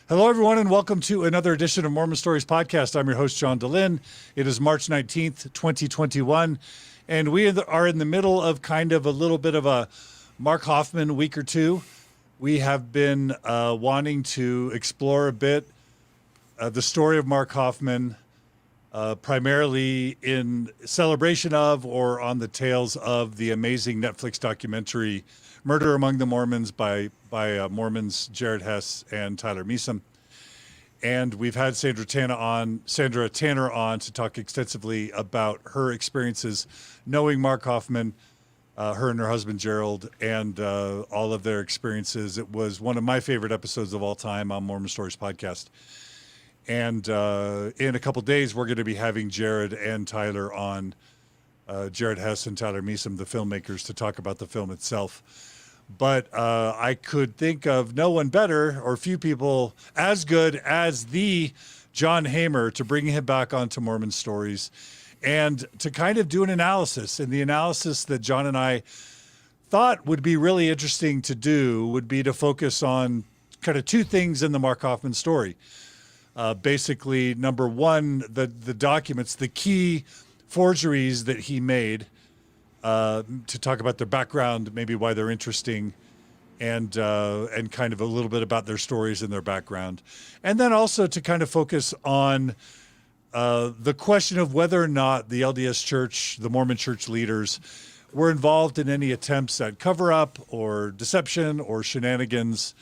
Hello, everyone, and welcome to another edition of Mormon Stories Podcast. I'm your host, John DeLynn. It is March 19th, 2021, and we are in the middle of kind of a little bit of a Mark Hofmann week or two. We have been wanting to explore a bit the story of Mark Hofmann, primarily in celebration of or on the tails of the amazing Netflix documentary Murder Among the Mormons by Mormons Jared Hess and Tyler Measom. And we've had Sandra Tanner on to talk extensively about her experiences knowing Mark Hofmann, her and her husband Gerald, and all of their experiences. It was one of my favorite episodes of all time on Mormon Stories Podcast. And in a couple days, we're going to be having Jared and Tyler on, Jared Hess and Tyler Measom, the filmmakers, to talk about the film itself. But I could think of no one better or few people as good as the John Hamer to bring him back onto Mormon Stories and to kind of do an analysis. And the analysis that John and I thought would be really interesting to do would be to focus on kind of two things in the Mark Hofmann story. Basically, number one, the documents, the key forgeries that he made, to talk about their background, maybe why they're interesting, and kind of a little bit about their stories and their background. And then also to kind of focus on the question of whether or not the LDS Church, the Mormon Church leaders, were involved in any attempts at cover-up or deception or shenanigans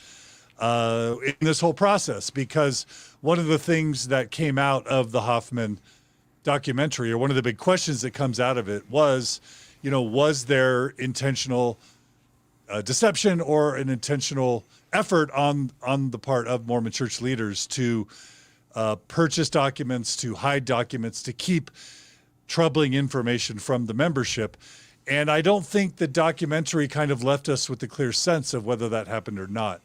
in this whole process. Because one of the things that came out of the Hofmann documentary, or one of the big questions that comes out of it was, was there intentional deception or an intentional effort on the part of Mormon Church leaders to purchase documents, to hide documents, to keep troubling information from the membership? And I don't think the documentary kind of left us with a clear sense of whether that happened or not.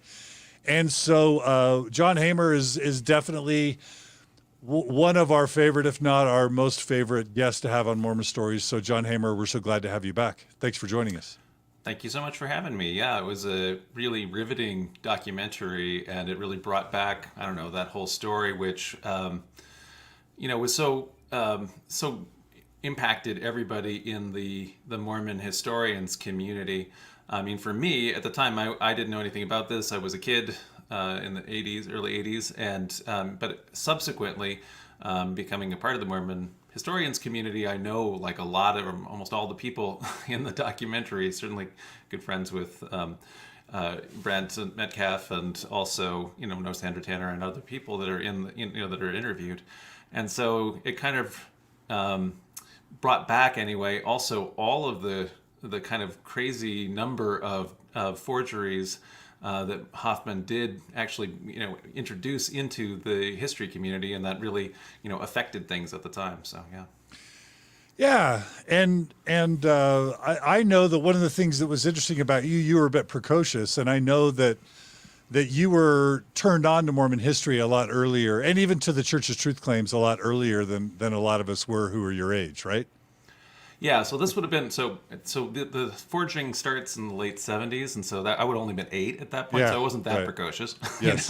And so John Hamer is definitely one of our favorite, if not our most favorite guests to have on Mormon Stories. So John Hamer, we're so glad to have you back. Thanks for joining us. Thank you so much for having me. Yeah, it was a really riveting documentary, and it really brought back, that whole story, which, was so impacted everybody in the Mormon historians community. I mean, for me, at the time, I didn't know anything about this. I was a kid in the 80s, early 80s, and but subsequently becoming a part of the Mormon historians community, I know like a lot of, almost all the people in the documentary, certainly good friends with Brent Metcalf, and also, know Sandra Tanner and other people that are that are interviewed. And so it kind of brought back anyway, also all of the kind of crazy number of forgeries that Hofmann did actually, introduce into the history community, and that really, affected things at the time. So, yeah. Yeah, and I know that one of the things that was interesting about you were a bit precocious, and I know that you were turned on to Mormon history a lot earlier, and even to the Church's truth claims a lot earlier than a lot of us were who were your age, right? Yeah, so this would have been the forging starts in the late 70s, and so that I would have only been 8 at that point, so I wasn't that precocious. Yes.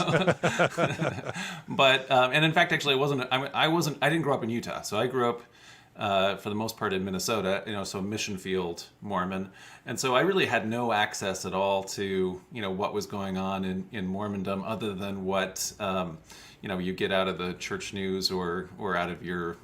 But and in fact, actually, I didn't grow up in Utah, so I grew up for the most part in Minnesota, so mission field Mormon, and so I really had no access at all to what was going on in Mormondom, other than what you get out of the church news or out of your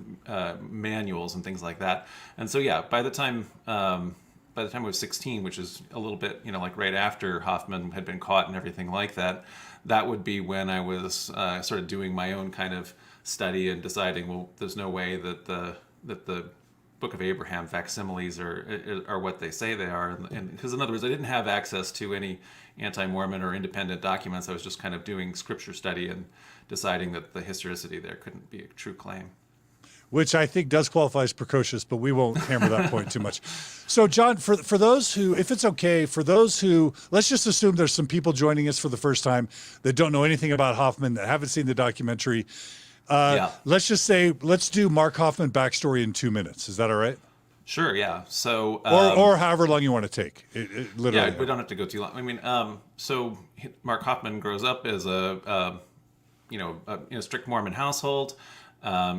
manuals and things like that. And so, yeah, by the time I was 16, which is a little bit, like right after Hofmann had been caught and everything like that, that would be when I was sort of doing my own kind of study and deciding, well, there's no way that the Book of Abraham facsimiles are what they say they are. And because, in other words, I didn't have access to any anti-Mormon or independent documents. I was just kind of doing scripture study and deciding that the historicity there couldn't be a true claim. Which I think does qualify as precocious, but we won't hammer that point too much. So, John, for those who, if it's okay, for those who, let's just assume there's some people joining us for the first time that don't know anything about Hofmann, that haven't seen the documentary. Let's just say, let's do Mark Hofmann backstory in 2 minutes. Is that all right? Sure, yeah. So, or however long you want to take. Literally. Yeah, we don't have to go too long. I mean, so Mark Hofmann grows up as a strict Mormon household.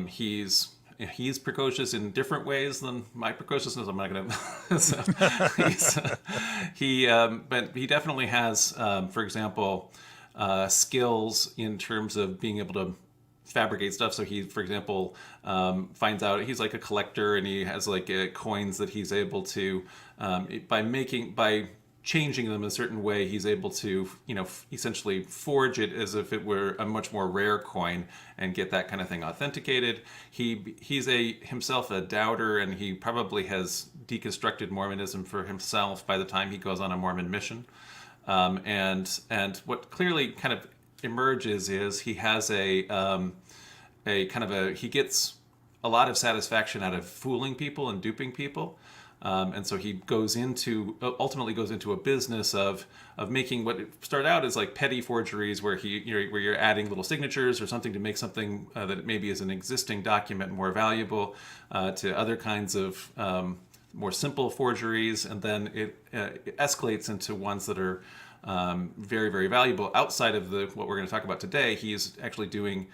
He's precocious in different ways than my precociousness. I'm not going to. So but he definitely has, for example, skills in terms of being able to fabricate stuff. So he, for example, finds out he's like a collector, and he has like coins that he's able to, by changing them a certain way, he's able to, essentially forge it as if it were a much more rare coin and get that kind of thing authenticated. He's himself a doubter, and he probably has deconstructed Mormonism for himself by the time he goes on a Mormon mission. And what clearly kind of emerges is he has he gets a lot of satisfaction out of fooling people and duping people. And so he ultimately goes into a business of making what started out as like petty forgeries, where you're adding little signatures or something to make something that maybe is an existing document more valuable, to other kinds of more simple forgeries, and then it escalates into ones that are very, very valuable. Outside of what we're going to talk about today, he's actually doing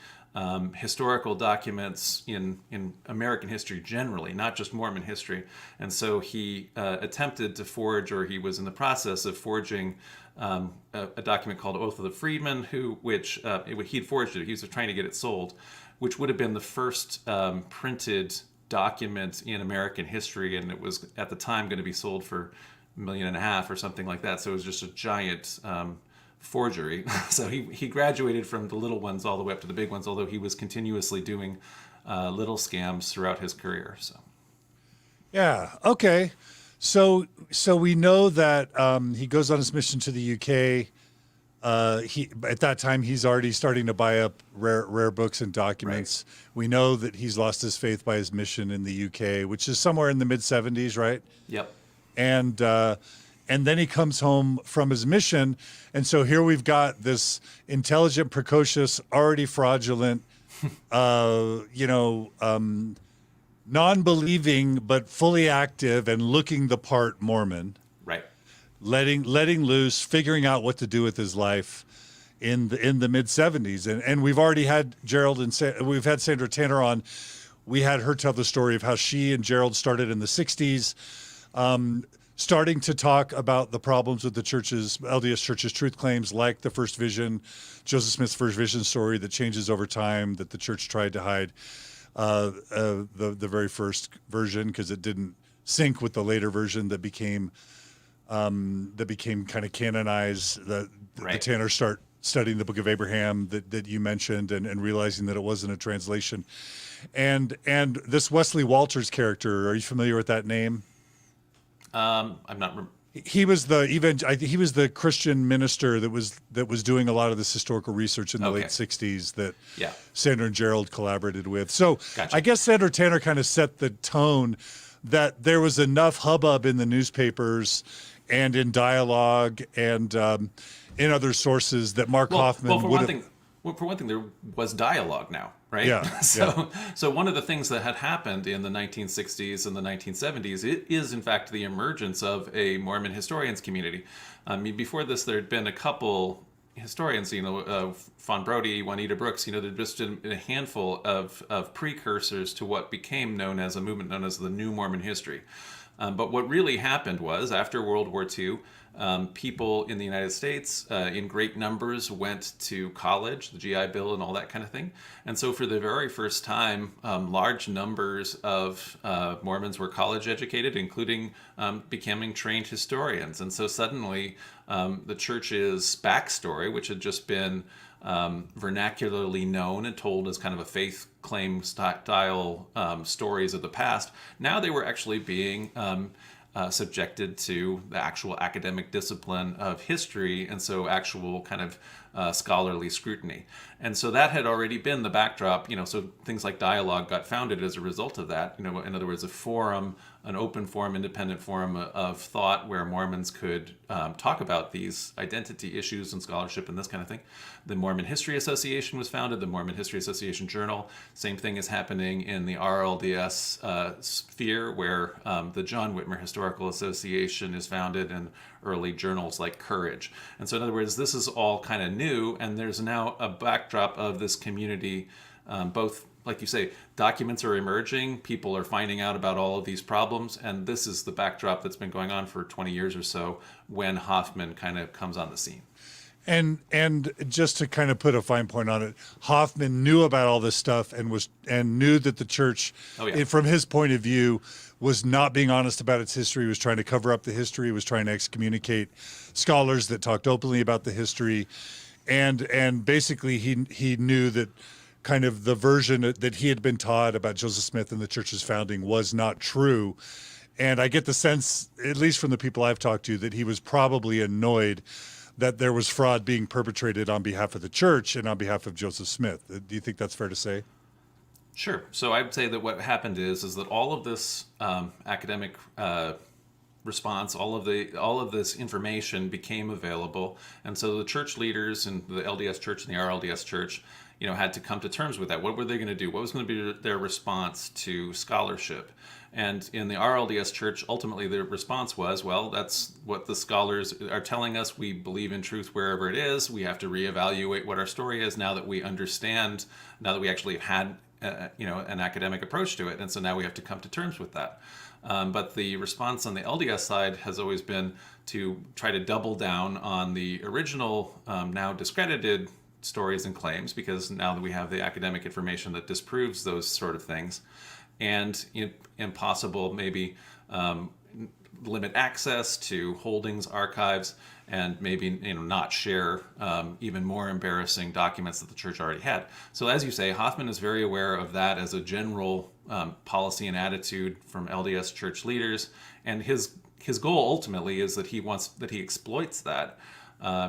historical documents in American history generally, not just Mormon history. And so he attempted to forge, or he was in the process of forging, a document called Oath of the Freedmen, he'd forged it. He was trying to get it sold, which would have been the first printed document in American history, and it was at the time going to be sold for $1.5 million or something like that. So it was just a giant forgery. So he graduated from the little ones all the way up to the big ones, although he was continuously doing little scams throughout his career. So Yeah. Okay. So we know that he goes on his mission to the UK. At that time, he's already starting to buy up rare books and documents. Right. We know that he's lost his faith by his mission in the UK, which is somewhere in the mid-70s, right? Yep. And then he comes home from his mission, and so here we've got this intelligent, precocious, already fraudulent, non-believing but fully active and looking the part Mormon. Right. Letting loose, figuring out what to do with his life in the mid-70s. And we've already had we've had Sandra Tanner on. We had her tell the story of how she and Gerald started in the 60s, starting to talk about the problems with the LDS Church's truth claims, like the first vision, Joseph Smith's first vision story that changes over time, that the church tried to hide the very first version because it didn't sync with the later version that became kind of canonized. The Tanner start studying the Book of Abraham that you mentioned, and realizing that it wasn't a translation. And this Wesley Walters character, are you familiar with that name? I'm not. He was the Christian minister that was doing a lot of this historical research in the late 60s that Sandra and Gerald collaborated with. So gotcha. I guess Sandra Tanner kind of set the tone that there was enough hubbub in the newspapers and in dialogue and in other sources that Mark Hofmann would have... For one thing, there was dialogue now, right? Yeah. So one of the things that had happened in the 1960s and the 1970s, it is in fact the emergence of a Mormon historians community. Before this, there had been a couple historians, Von Brody, Juanita Brooks, there'd just been a handful of precursors to what became known as a movement known as the New Mormon History. But what really happened was, after World War II, people in the United States in great numbers went to college, the GI Bill and all that kind of thing. And so for the very first time, large numbers of Mormons were college educated, including becoming trained historians. And so suddenly the church's backstory, which had just been vernacularly known and told as kind of a faith claim style stories of the past, now they were actually being subjected to the actual academic discipline of history, and so actual kind of scholarly scrutiny. And so that had already been the backdrop, so things like dialogue got founded as a result of that. In other words, a forum an open forum, independent forum of thought where Mormons could talk about these identity issues and scholarship and this kind of thing. The Mormon History Association was founded, the Mormon History Association Journal. Same thing is happening in the RLDS sphere, where the John Whitmer Historical Association is founded, and early journals like Courage. And so in other words, this is all kind of new, and there's now a backdrop of this community, both, like you say, documents are emerging, people are finding out about all of these problems, and this is the backdrop that's been going on for 20 years or so when Hofmann kind of comes on the scene. And just to kind of put a fine point on it, Hofmann knew about all this stuff and knew that the church, from his point of view, was not being honest about its history, was trying to cover up the history, was trying to excommunicate scholars that talked openly about the history, and basically he knew that kind of the version that he had been taught about Joseph Smith and the church's founding was not true. And I get the sense, at least from the people I've talked to, that he was probably annoyed that there was fraud being perpetrated on behalf of the church and on behalf of Joseph Smith. Do you think that's fair to say? Sure. So I'd say that what happened is that all of this academic response, all of this information became available, and so the church leaders and the LDS Church and the RLDS Church, had to come to terms with that. What were they going to do? What was going to be their response to scholarship? And in the RLDS Church, ultimately their response was, well, that's what the scholars are telling us. We believe in truth wherever it is. We have to reevaluate what our story is now that we understand, now that we actually had an academic approach to it. And so now we have to come to terms with that. But the response on the LDS side has always been to try to double down on the original, now discredited stories and claims, because now that we have the academic information that disproves those sort of things, and impossible maybe limit access to holdings, archives, and maybe not share even more embarrassing documents that the church already had. So as you say, Hofmann is very aware of that as a general policy and attitude from LDS church leaders, and his goal ultimately is that he exploits that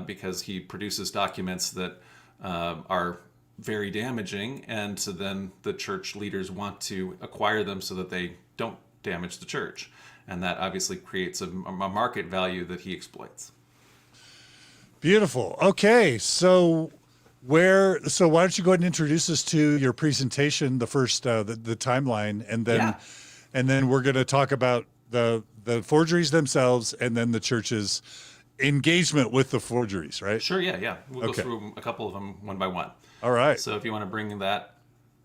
because he produces documents that are very damaging, and so then the church leaders want to acquire them so that they don't damage the church, and that obviously creates a market value that he exploits. Beautiful. Okay, so why don't you go ahead and introduce us to your presentation, the first the timeline, and then we're going to talk about the forgeries themselves, and then the church's engagement with the forgeries, right? Sure. Yeah. We'll go through a couple of them one by one. All right. So if you want to bring that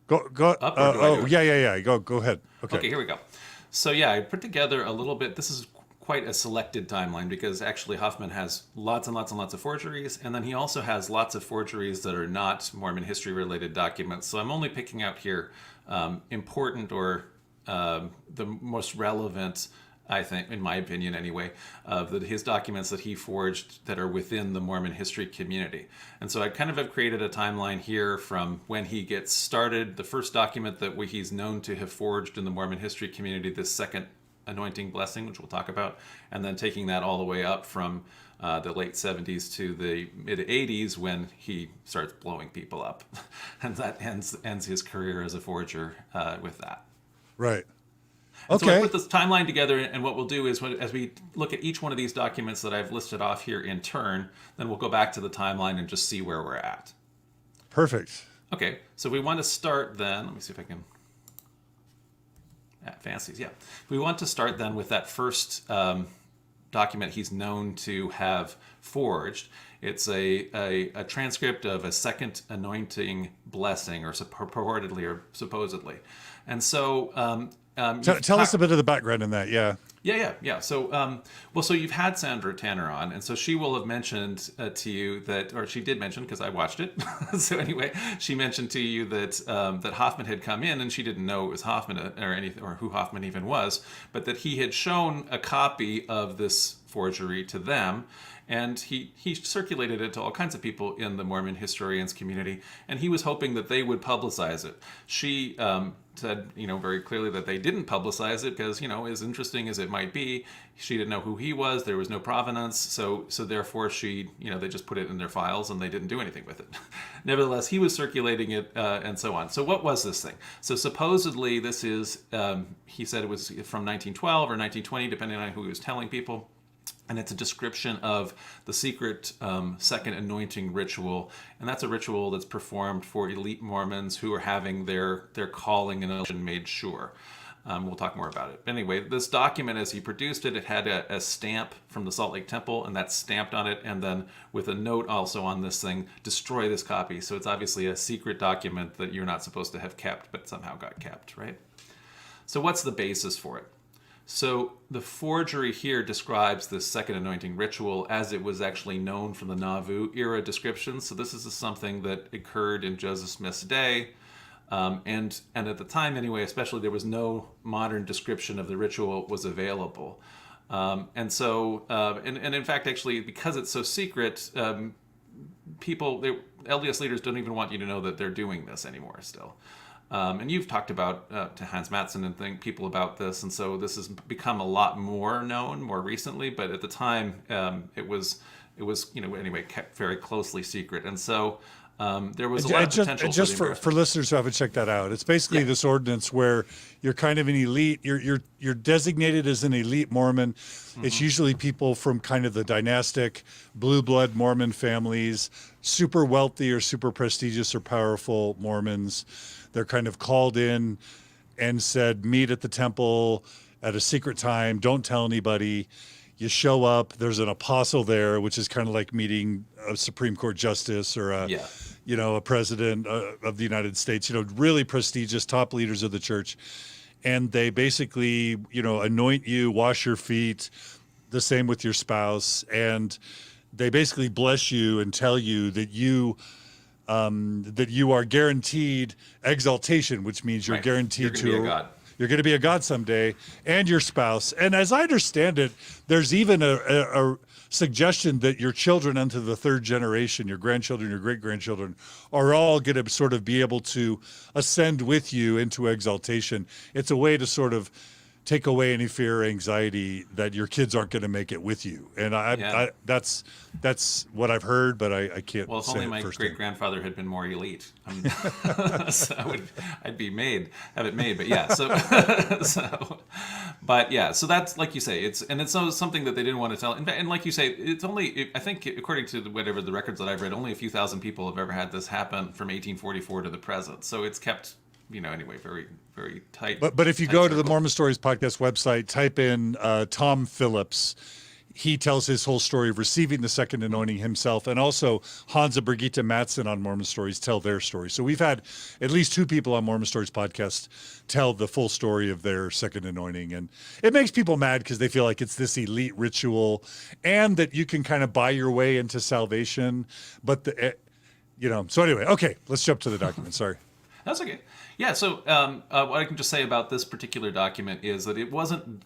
go up. Yeah. Go ahead. Okay, here we go. So I put together a little bit. This is quite a selected timeline because actually Hofmann has lots and lots and lots of forgeries, and then he also has lots of forgeries that are not Mormon history related documents. So I'm only picking out here important or the most relevant, I think, in my opinion anyway, of his documents that he forged that are within the Mormon history community. And so I kind of have created a timeline here from when he gets started, the first document that he's known to have forged in the Mormon history community, this second anointing blessing, which we'll talk about, and then taking that all the way up from the late 70s to the mid 80s when he starts blowing people up. And that ends his career as a forger with that. Right. Okay. So I put this timeline together, and what we'll do is as we look at each one of these documents that I've listed off here in turn, then we'll go back to the timeline and just see where we're at. Perfect. Okay, so we want to start then, let me see if I can, fancies, yeah. We want to start then with that first document he's known to have forged. It's a transcript of a second anointing blessing, or purportedly or supposedly. And so tell us a bit of the background in that. Yeah. So, so you've had Sandra Tanner on, and so she will have mentioned to you that, or she did mention because I watched it. So anyway, she mentioned to you that that Hofmann had come in, and she didn't know it was Hofmann or who Hofmann even was, but that he had shown a copy of this forgery to them. And he circulated it to all kinds of people in the Mormon historians community, and he was hoping that they would publicize it. She said, very clearly that they didn't publicize it because, as interesting as it might be, she didn't know who he was. There was no provenance, so therefore they just put it in their files and they didn't do anything with it. nevertheless, he was circulating it and so on. So what was this thing? So supposedly this is, he said it was from 1912 or 1920, depending on who he was telling people. And it's a description of the secret second anointing ritual. And that's a ritual that's performed for elite Mormons who are having their calling and election made sure. We'll talk more about it. But anyway, this document, as he produced it, it had a stamp from the Salt Lake Temple, and that's stamped on it, and then with a note also on this thing, destroy this copy. So it's obviously a secret document that you're not supposed to have kept, but somehow got kept, right? So what's the basis for it? So the forgery here describes this second anointing ritual as it was actually known from the Nauvoo era descriptions. So this is something that occurred in Joseph Smith's day. And at the time anyway, especially, there was no modern description of the ritual was available. And in fact, actually, because it's so secret, LDS leaders don't even want you to know that they're doing this anymore still. And you've talked about to Hans Mattson and people about this, and so this has become a lot more known more recently. But at the time, it was anyway kept very closely secret, and so there was a lot of potential. Just for listeners who haven't checked that out, it's basically this ordinance where you're kind of an elite. You're designated as an elite Mormon. Mm-hmm. It's usually people from kind of the dynastic blue blood Mormon families, super wealthy or super prestigious or powerful Mormons. They're kind of called in and said, meet at the temple at a secret time. Don't tell anybody. You show up. There's an apostle there, which is kind of like meeting a Supreme Court justice or a president of the United States. Really prestigious top leaders of the church, and they basically anoint you, wash your feet. The same with your spouse, and they basically bless you and tell you that you are guaranteed exaltation, which means you're guaranteed to be a god. You're going to be a god someday, and your spouse. And as I understand it, there's even a suggestion that your children unto the third generation, your grandchildren, your great-grandchildren, are all going to sort of be able to ascend with you into exaltation. It's a way to sort of take away any fear or anxiety that your kids aren't going to make it with you. And that's what I've heard, but I can't. Well, if only my great-grandfather had been more elite, so I'd have it made. But yeah, so that's like you say, it's something that they didn't want to tell. And like you say, it's only, I think, according to whatever the records that I've read, only a few thousand people have ever had this happen from 1844 to the present. So it's kept, anyway, very, very tight. But if you go to the Mormon Stories podcast website, type in Tom Phillips. He tells his whole story of receiving the second anointing himself, and also Hans and Brigitte Mattson on Mormon Stories tell their story. So we've had at least two people on Mormon Stories podcast tell the full story of their second anointing, and it makes people mad because they feel like it's this elite ritual, and that you can kind of buy your way into salvation. But so anyway, okay, let's jump to the document. Sorry. That's okay. Yeah, so what I can just say about this particular document is that it wasn't,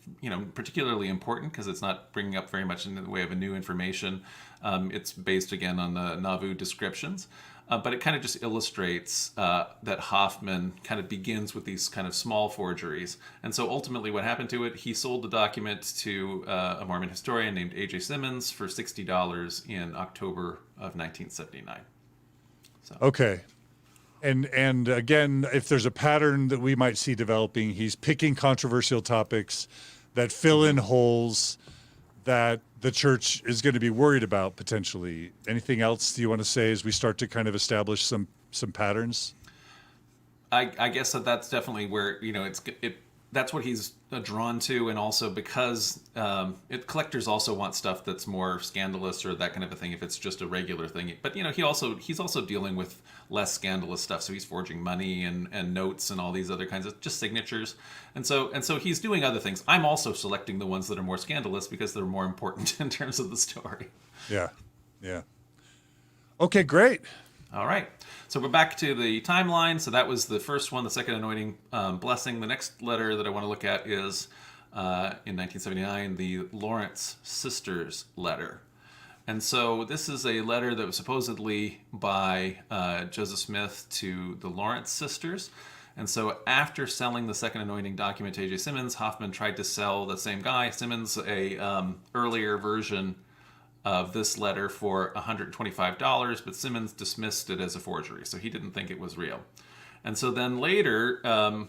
particularly important because it's not bringing up very much in the way of a new information. It's based, again, on the Nauvoo descriptions. But it kind of just illustrates that Hofmann kind of begins with these kind of small forgeries. And so ultimately what happened to it, he sold the document to a Mormon historian named A.J. Simmons for $60 in October of 1979. So. Okay. And again, if there's a pattern that we might see developing, he's picking controversial topics that fill in holes that the church is going to be worried about potentially. Anything else do you want to say as we start to kind of establish some patterns? I guess that's definitely where that's what he's drawn to, and also because collectors also want stuff that's more scandalous or that kind of a thing if it's just a regular thing. But he's also dealing with less scandalous stuff, so he's forging money and notes and all these other kinds of just signatures, and so he's doing other things. I'm also selecting the ones that are more scandalous because they're more important in terms of the story. Yeah. Okay, great. All right. So we're back to the timeline. So that was the first one, the second anointing blessing. The next letter that I want to look at is in 1979, the Lawrence sisters letter. And so this is a letter that was supposedly by Joseph Smith to the Lawrence sisters. And so after selling the second anointing document to A.J. Simmons, Hofmann tried to sell the same guy, Simmons, a earlier version of this letter for $125, but Simmons dismissed it as a forgery, so he didn't think it was real. And so then later,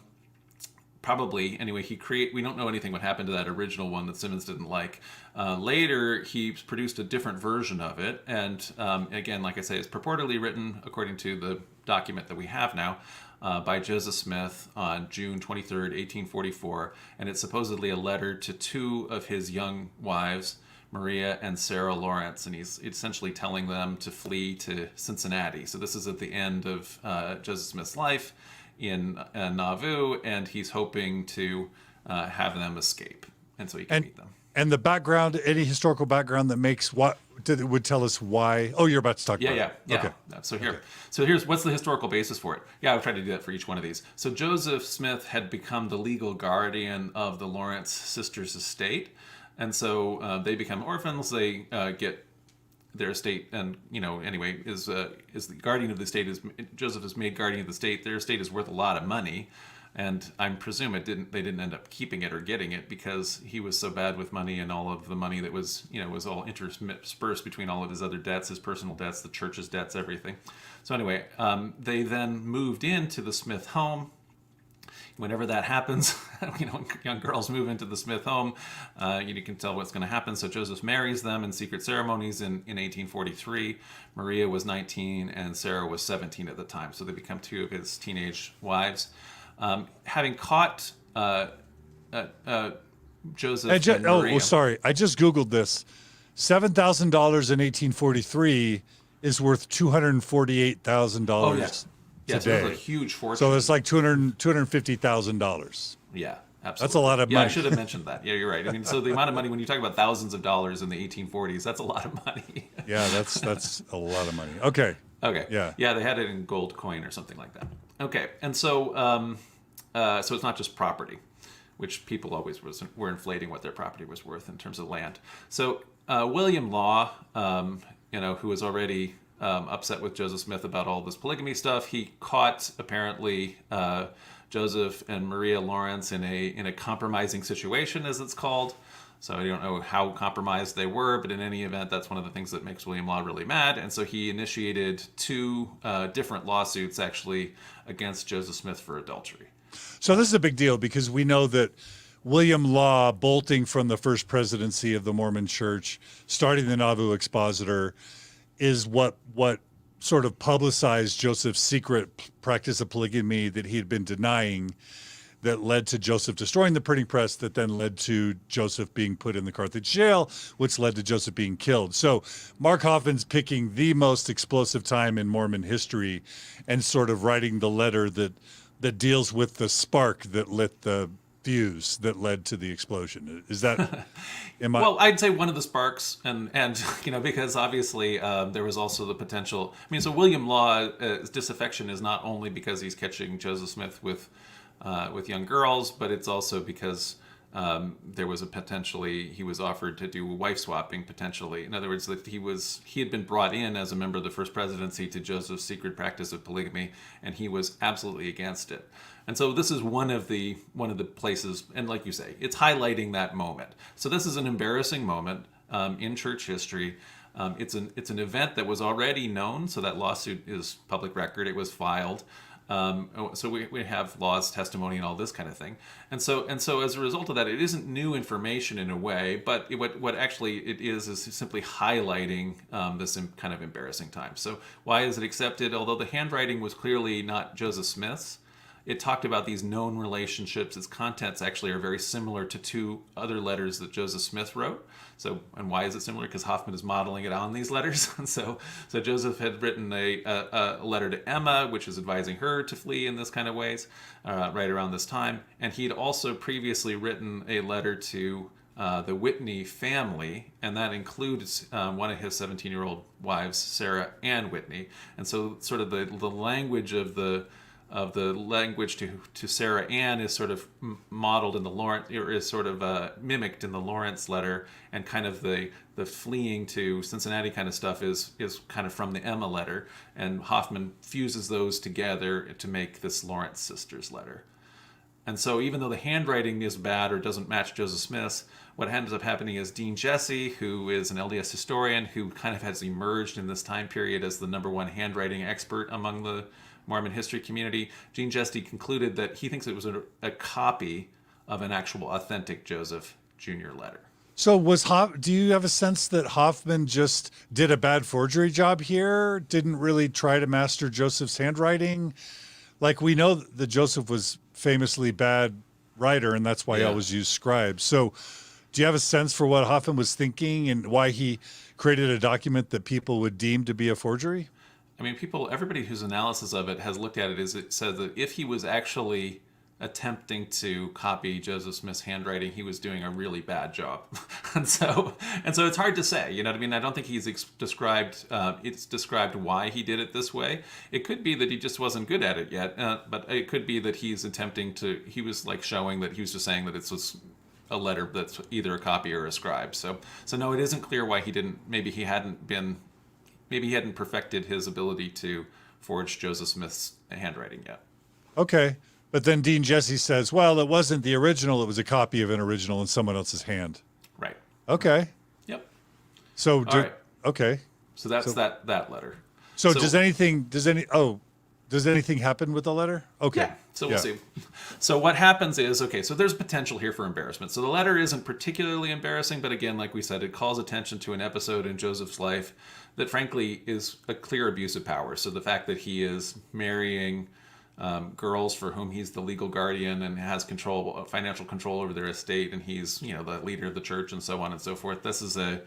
probably anyway, we don't know anything what happened to that original one that Simmons didn't like. Later, he produced a different version of it, and again, like I say, it's purportedly written according to the document that we have now by Joseph Smith on June 23rd, 1844, and it's supposedly a letter to two of his young wives, Maria and Sarah Lawrence, and he's essentially telling them to flee to Cincinnati. So this is at the end of Joseph Smith's life in Nauvoo, and he's hoping to have them escape, and so he can meet them. And the background, any historical background that makes would tell us why. Oh, you're about to talk about it. Yeah. Okay. So here's what's the historical basis for it. Yeah, I've tried to do that for each one of these. So Joseph Smith had become the legal guardian of the Lawrence sisters' estate, and so they become orphans. They get their estate, and anyway, is the guardian of the estate. Joseph is made guardian of the estate. Their estate is worth a lot of money, and I presume they didn't end up keeping it or getting it because he was so bad with money, and all of the money that was was all interspersed between all of his other debts, his personal debts, the church's debts, everything. So anyway, they then moved into the Smith home. Whenever that happens, young girls move into the Smith home, you can tell what's going to happen. So Joseph marries them in secret ceremonies in 1843. Maria was 19 and Sarah was 17 at the time. So they become two of his teenage wives. Having caught Joseph and Maria... Oh, sorry. I just Googled this. $7,000 in 1843 is worth $248,000. Oh, yeah. Today. Yeah, so it was a huge fortune. So it's like $250,000. Yeah, absolutely. That's a lot of money. Yeah, I should have mentioned that. Yeah, you're right. I mean, so the amount of money, when you talk about thousands of dollars in the 1840s, that's a lot of money. Yeah, that's a lot of money. Okay. Yeah. Yeah, they had it in gold coin or something like that. Okay, and so so it's not just property, which people always were inflating what their property was worth in terms of land. So William Law, who was already upset with Joseph Smith about all this polygamy stuff, he caught apparently Joseph and Maria Lawrence in a compromising situation, as it's called. So I don't know how compromised they were, but in any event, that's one of the things that makes William Law really mad. And so he initiated two different lawsuits actually against Joseph Smith for adultery. So this is a big deal because we know that William Law, bolting from the first presidency of the Mormon Church, starting the Nauvoo Expositor, is what sort of publicized Joseph's secret practice of polygamy that he had been denying, that led to Joseph destroying the printing press, that then led to Joseph being put in the Carthage jail, which led to Joseph being killed. So Mark Hofmann's picking the most explosive time in Mormon history and sort of writing the letter that deals with the spark that lit the fuse that led to the explosion. Is that... Well, I'd say one of the sparks, and because obviously there was also the potential... I mean, so William Law's disaffection is not only because he's catching Joseph Smith with young girls, but it's also because there was he was offered to do wife swapping potentially. In other words, that he had been brought in as a member of the first presidency to Joseph's secret practice of polygamy, and he was absolutely against it. And so this is one of the places, and like you say, it's highlighting that moment. So this is an embarrassing moment in church history. It's an event that was already known, so that lawsuit is public record. It was filed. So we have Law's testimony and all this kind of thing. And so as a result of that, it isn't new information in a way, but what actually it is simply highlighting this kind of embarrassing time. So why is it accepted? Although the handwriting was clearly not Joseph Smith's, it talked about these known relationships. Its contents actually are very similar to two other letters that Joseph Smith wrote. So, and why is it similar? Because Hofmann is modeling it on these letters. And so Joseph had written a letter to Emma, which is advising her to flee in this kind of ways, right around this time. And he'd also previously written a letter to the Whitney family, and that includes one of his 17-year-old wives, Sarah Ann Whitney. And so sort of the language of the language to Sarah Ann is sort of modeled in the Lawrence, or is sort of mimicked in the Lawrence letter, and kind of the fleeing to Cincinnati kind of stuff is kind of from the Emma letter, and Hofmann fuses those together to make this Lawrence sisters letter. And so even though the handwriting is bad or doesn't match Joseph Smith's, what ends up happening is Dean Jesse, who is an LDS historian who kind of has emerged in this time period as the number one handwriting expert among the Mormon history community, Dean Jesse concluded that he thinks it was a copy of an actual authentic Joseph Jr. letter. So do you have a sense that Hofmann just did a bad forgery job here? Didn't really try to master Joseph's handwriting? Like, we know that Joseph was famously bad writer, and that's why he always used scribes. So do you have a sense for what Hofmann was thinking and why he created a document that people would deem to be a forgery? I mean, everybody whose analysis of it has looked at it as it says that if he was actually attempting to copy Joseph Smith's handwriting, he was doing a really bad job. and so it's hard to say, you know what I mean? I don't think he's described why he did it this way. It could be that he just wasn't good at it yet, but it could be that he was like showing that he was just saying that it was a letter that's either a copy or a scribe. So no, it isn't clear why maybe he hadn't perfected his ability to forge Joseph Smith's handwriting yet. Okay. But then Dean Jesse says, well, it wasn't the original. It was a copy of an original in someone else's hand. Right. Okay. Yep. So, okay. So that's that letter. So does anything happen with the letter? Okay. Yeah. So we'll see. So what happens is, so there's potential here for embarrassment. So the letter isn't particularly embarrassing, but again, like we said, it calls attention to an episode in Joseph's life that frankly is a clear abuse of power. So the fact that he is marrying girls for whom he's the legal guardian and has financial control over their estate, and he's, the leader of the church and so on and so forth. This is a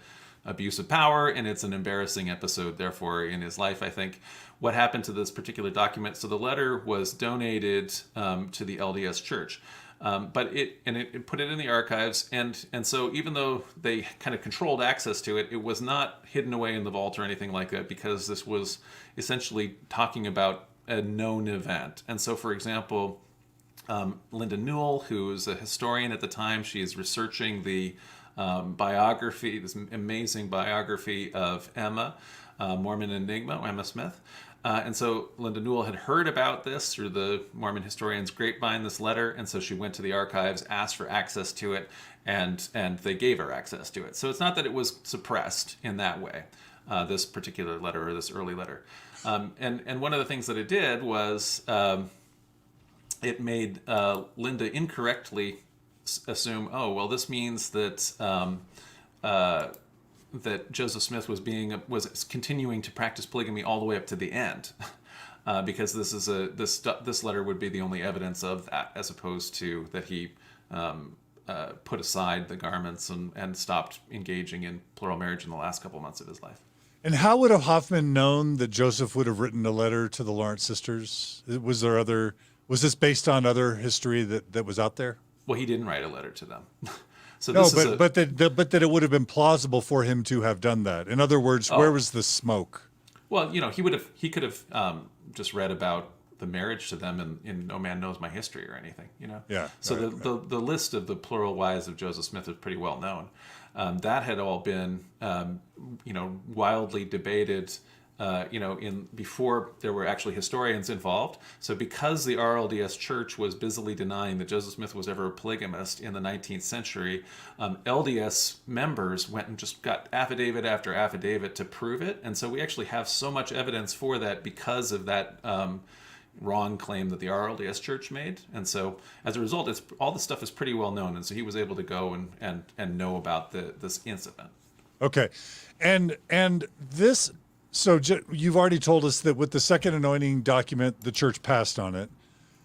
abuse of power, and it's an embarrassing episode, therefore, in his life, I think. What happened to this particular document? So the letter was donated to the LDS Church, but it put it in the archives, and so even though they kind of controlled access to it, it was not hidden away in the vault or anything like that, because this was essentially talking about a known event. And so, for example, Linda Newell, who is a historian at the time, she is researching the biography, this amazing biography of Emma, Mormon Enigma, Emma Smith. And so Linda Newell had heard about this through the Mormon historian's grapevine, this letter, and so she went to the archives, asked for access to it, and they gave her access to it. So it's not that it was suppressed in that way, this particular letter or this early letter. And one of the things that it did was it made Linda incorrectly assume, this means that that Joseph Smith was continuing to practice polygamy all the way up to the end, because this letter would be the only evidence of that, as opposed to that he put aside the garments and stopped engaging in plural marriage in the last couple months of his life. And how would have Hofmann known that Joseph would have written a letter to the Lawrence sisters? Was this based on other history that was out there? Well, he didn't write a letter to them. So but that it would have been plausible for him to have done that. In other words, where was the smoke? Well, he could have just read about the marriage to them in No Man Knows My History or anything, Yeah. So the list of the plural wives of Joseph Smith is pretty well known. That had all been, wildly debated, before there were actually historians involved. So because the RLDS Church was busily denying that Joseph Smith was ever a polygamist in the 19th century, LDS members went and just got affidavit after affidavit to prove it. And so we actually have so much evidence for that because of that wrong claim that the RLDS Church made. And so as a result, all this stuff is pretty well known. And so he was able to go and know about this incident. Okay. And this... So you've already told us that with the second anointing document, the church passed on it.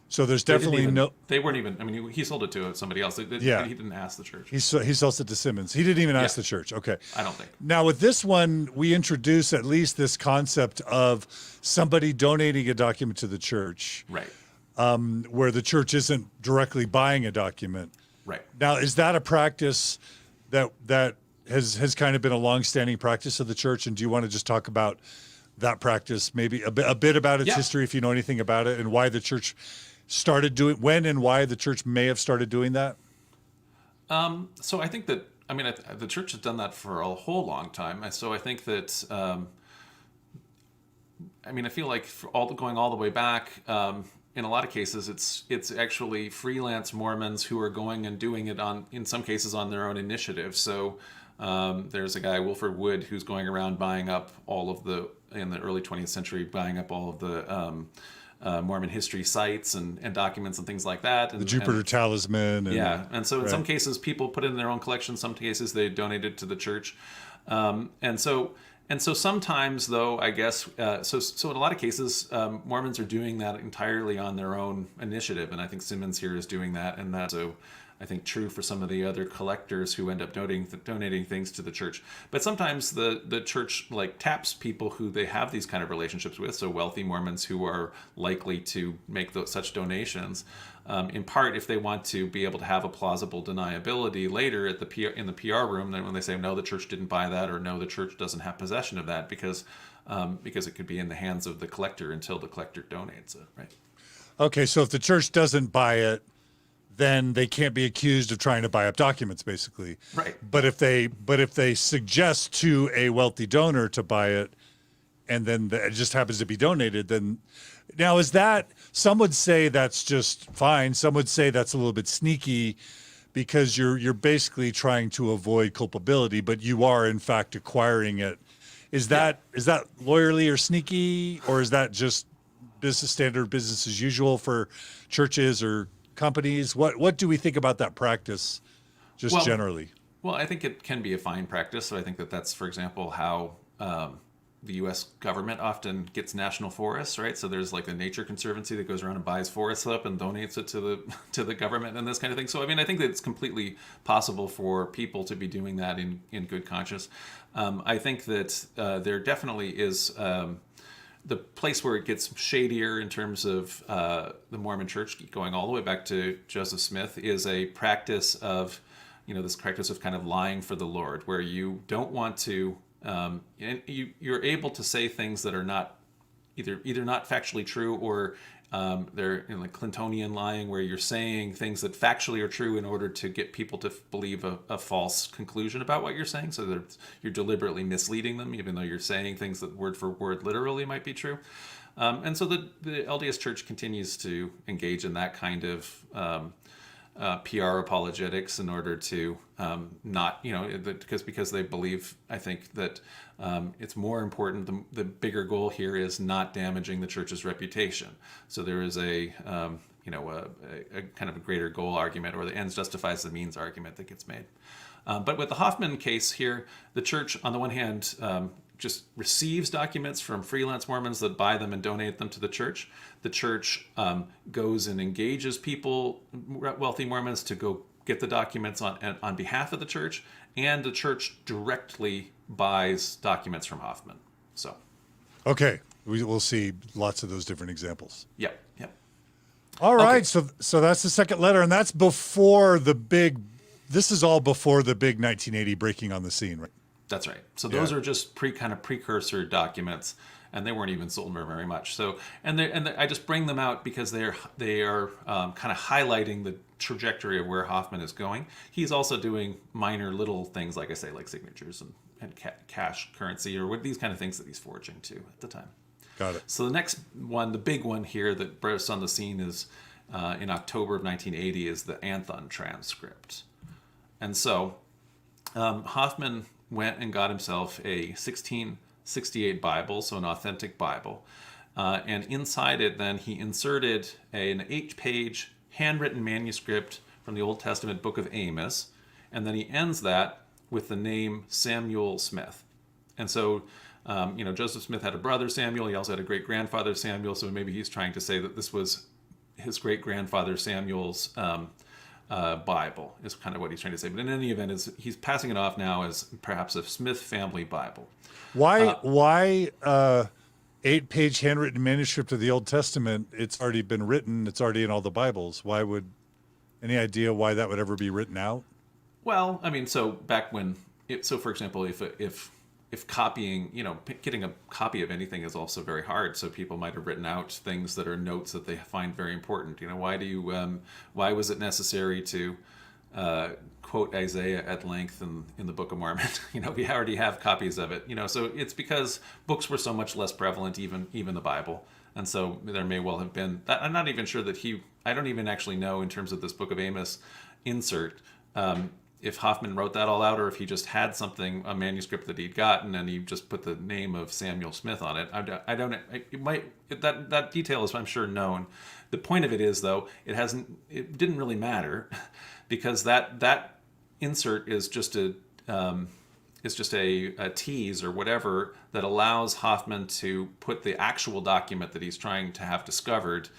So there's definitely They weren't even. I mean, he sold it to somebody else. He didn't ask the church. He sells it to Simmons. He didn't even ask the church. Okay. I don't think. Now with this one, we introduce at least this concept of somebody donating a document to the church. Right. Where the church isn't directly buying a document. Right. Now, is that a practice that has kind of been a long-standing practice of the church, and do you want to just talk about that practice, maybe a bit about its history, if you know anything about it, and why the church started doing, when and why the church may have started doing that? So I think that, the church has done that for a whole long time. So I think that, I feel like going all the way back, in a lot of cases, it's actually freelance Mormons who are going and doing it in some cases on their own initiative. So there's a guy, Wilford Wood, who's going around buying up in the early 20th century, buying up all of the Mormon history sites and documents and things like that. The Jupiter Talisman. And so in some cases, people put it in their own collection. Some cases, they donate it to the church. And so sometimes, though, I guess, so in a lot of cases, Mormons are doing that entirely on their own initiative. And I think Simmons here is doing that. And that's, so I think, true for some of the other collectors who end up donating things to the church. But sometimes the church taps people who they have these kind of relationships with, so wealthy Mormons who are likely to make such donations, in part if they want to be able to have a plausible deniability later in the PR room, then when they say, no, the church didn't buy that, or no, the church doesn't have possession of that, because it could be in the hands of the collector until the collector donates it, right? Okay, so if the church doesn't buy it, then they can't be accused of trying to buy up documents, basically. Right. But if they suggest to a wealthy donor to buy it, and then it just happens to be donated, then now is that, some would say that's just fine. Some would say that's a little bit sneaky, because you're basically trying to avoid culpability, but you are in fact acquiring it. Is that lawyerly or sneaky, or is that just standard business as usual for churches or companies? What do we think about that practice, generally? Well, I think it can be a fine practice. So I think that's, for example, how the U.S. government often gets national forests, right? So there's the Nature Conservancy that goes around and buys forests up and donates it to the government and this kind of thing. So I mean, I think that it's completely possible for people to be doing that in good conscience. I think that there definitely is. The place where it gets shadier in terms of the Mormon Church, going all the way back to Joseph Smith, is a practice of, this practice of kind of lying for the Lord, where you don't want to, and you're able to say things that are not either not factually true, or they're Clintonian lying, where you're saying things that factually are true in order to get people to believe a false conclusion about what you're saying. So that you're deliberately misleading them, even though you're saying things that word for word literally might be true. And so the LDS Church continues to engage in that kind of PR apologetics in order to not, because they believe, I think, that it's more important. The bigger goal here is not damaging the church's reputation. So there is a kind of a greater goal argument, or the ends justifies the means argument that gets made. But with the Hofmann case here, the church, on the one hand, just receives documents from freelance Mormons that buy them and donate them to the church. The church goes and engages people, wealthy Mormons, to go get the documents on behalf of the church, and the church directly buys documents from Hofmann. So, okay, we'll see lots of those different examples. Yep. All right, Okay. so that's the second letter, and that's before the big. This is all before the big 1980 breaking on the scene, right? That's right. So those are just precursor documents, and they weren't even sold very much. So I just bring them out because they are kind of highlighting the trajectory of where Hofmann is going. He's also doing minor little things, like I say, like signatures and cash currency, or these kind of things that he's forging too at the time. Got it. So the next one, the big one here that bursts on the scene is in October of 1980, is the Anthon Transcript. And so Hofmann went and got himself a 1668 Bible, so an authentic Bible. And inside it, then, he inserted an 8-page handwritten manuscript from the Old Testament book of Amos. And then he ends that with the name Samuel Smith. And so, Joseph Smith had a brother, Samuel. He also had a great-grandfather, Samuel. So maybe he's trying to say that this was his great-grandfather Samuel's Bible, is kind of what he's trying to say. But in any event, he's passing it off now as perhaps a Smith family Bible. Why 8-page handwritten manuscript of the Old Testament? It's already been written. It's already in all the Bibles. Any idea why that would ever be written out? Well, I mean, so back when, for example, if copying, getting a copy of anything is also very hard. So people might have written out things that are notes that they find very important. Why was it necessary to quote Isaiah at length in the Book of Mormon? We already have copies of it. So it's because books were so much less prevalent, even the Bible, And so there may well have been, I'm not even sure that I don't even actually know in terms of this Book of Amos insert, if Hofmann wrote that all out or if he just had something, a manuscript that he'd gotten and he just put the name of Samuel Smith on it. I don't, it might, that detail is, I'm sure, known. The point of it is, though, it didn't really matter because that insert is just a tease or whatever that allows Hofmann to put the actual document that he's trying to have discovered,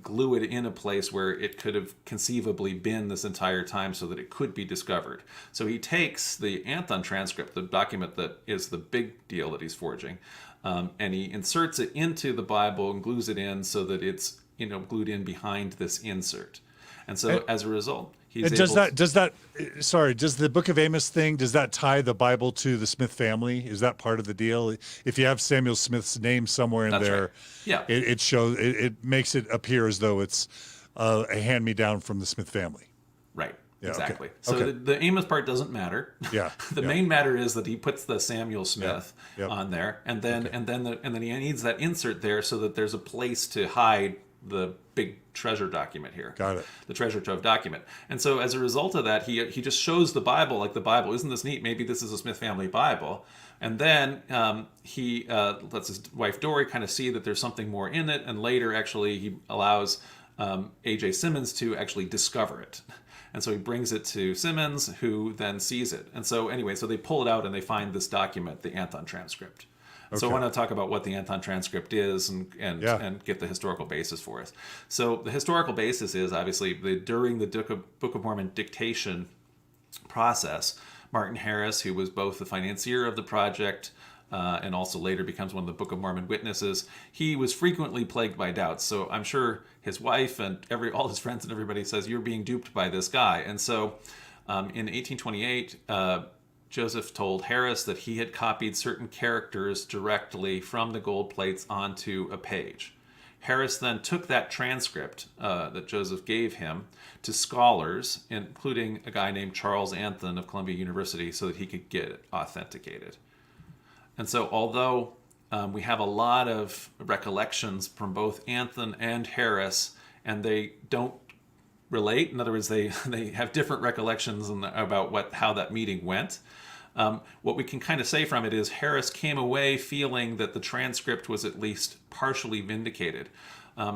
glue it in a place where it could have conceivably been this entire time so that it could be discovered. So he takes the Anthon Transcript, the document that is the big deal that he's forging, and he inserts it into the Bible and glues it in so that it's glued in behind this insert. And so as a result, does the Book of Amos thing, does that tie the Bible to the Smith family? Is that part of the deal? If you have Samuel Smith's name somewhere in That's there, right. Yeah, it makes it appear as though it's a hand-me-down from the Smith family. right. Yeah, exactly. okay. So Okay. the Amos part doesn't matter. Yeah. The main matter is that he puts the Samuel Smith Yep. on there, and then he needs that insert there so that there's a place to hide the big treasure document here. Got it. The treasure trove document. And so as a result of that, he just shows the Bible, like the Bible. Isn't this neat? Maybe this is a Smith family Bible. And then he lets his wife Dory kind of see that there's something more in it. And later, actually, he allows A.J. Simmons to actually discover it. And so he brings it to Simmons, who then sees it. And so anyway, so they pull it out and they find this document, the Anthon Transcript. So I want to talk about what the Anthon Transcript is and get the historical basis for us. So the historical basis is obviously during the Book of Mormon dictation process, Martin Harris, who was both the financier of the project and also later becomes one of the Book of Mormon witnesses, he was frequently plagued by doubts. So I'm sure his wife and all his friends and everybody says, you're being duped by this guy. And so in 1828, Joseph told Harris that he had copied certain characters directly from the gold plates onto a page. Harris then took that transcript that Joseph gave him to scholars, including a guy named Charles Anthon of Columbia University, so that he could get it authenticated. And so although we have a lot of recollections from both Anthon and Harris, and they don't relate, in other words, they have different recollections about how that meeting went. What we can kind of say from it is Harris came away feeling that the transcript was at least partially vindicated.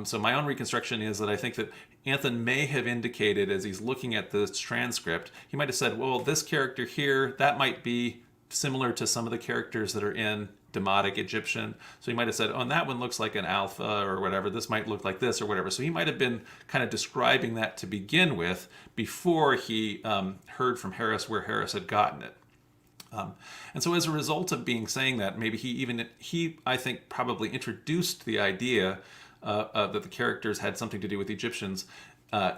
So my own reconstruction is that I think that Anthon may have indicated as he's looking at this transcript, he might have said, well, this character here, that might be similar to some of the characters that are in Demotic Egyptian. So he might have said, oh, and that one looks like an alpha or whatever. This might look like this or whatever. So he might have been kind of describing that to begin with before he heard from Harris where Harris had gotten it. And so as a result of saying that, maybe he I think probably introduced the idea that the characters had something to do with Egyptians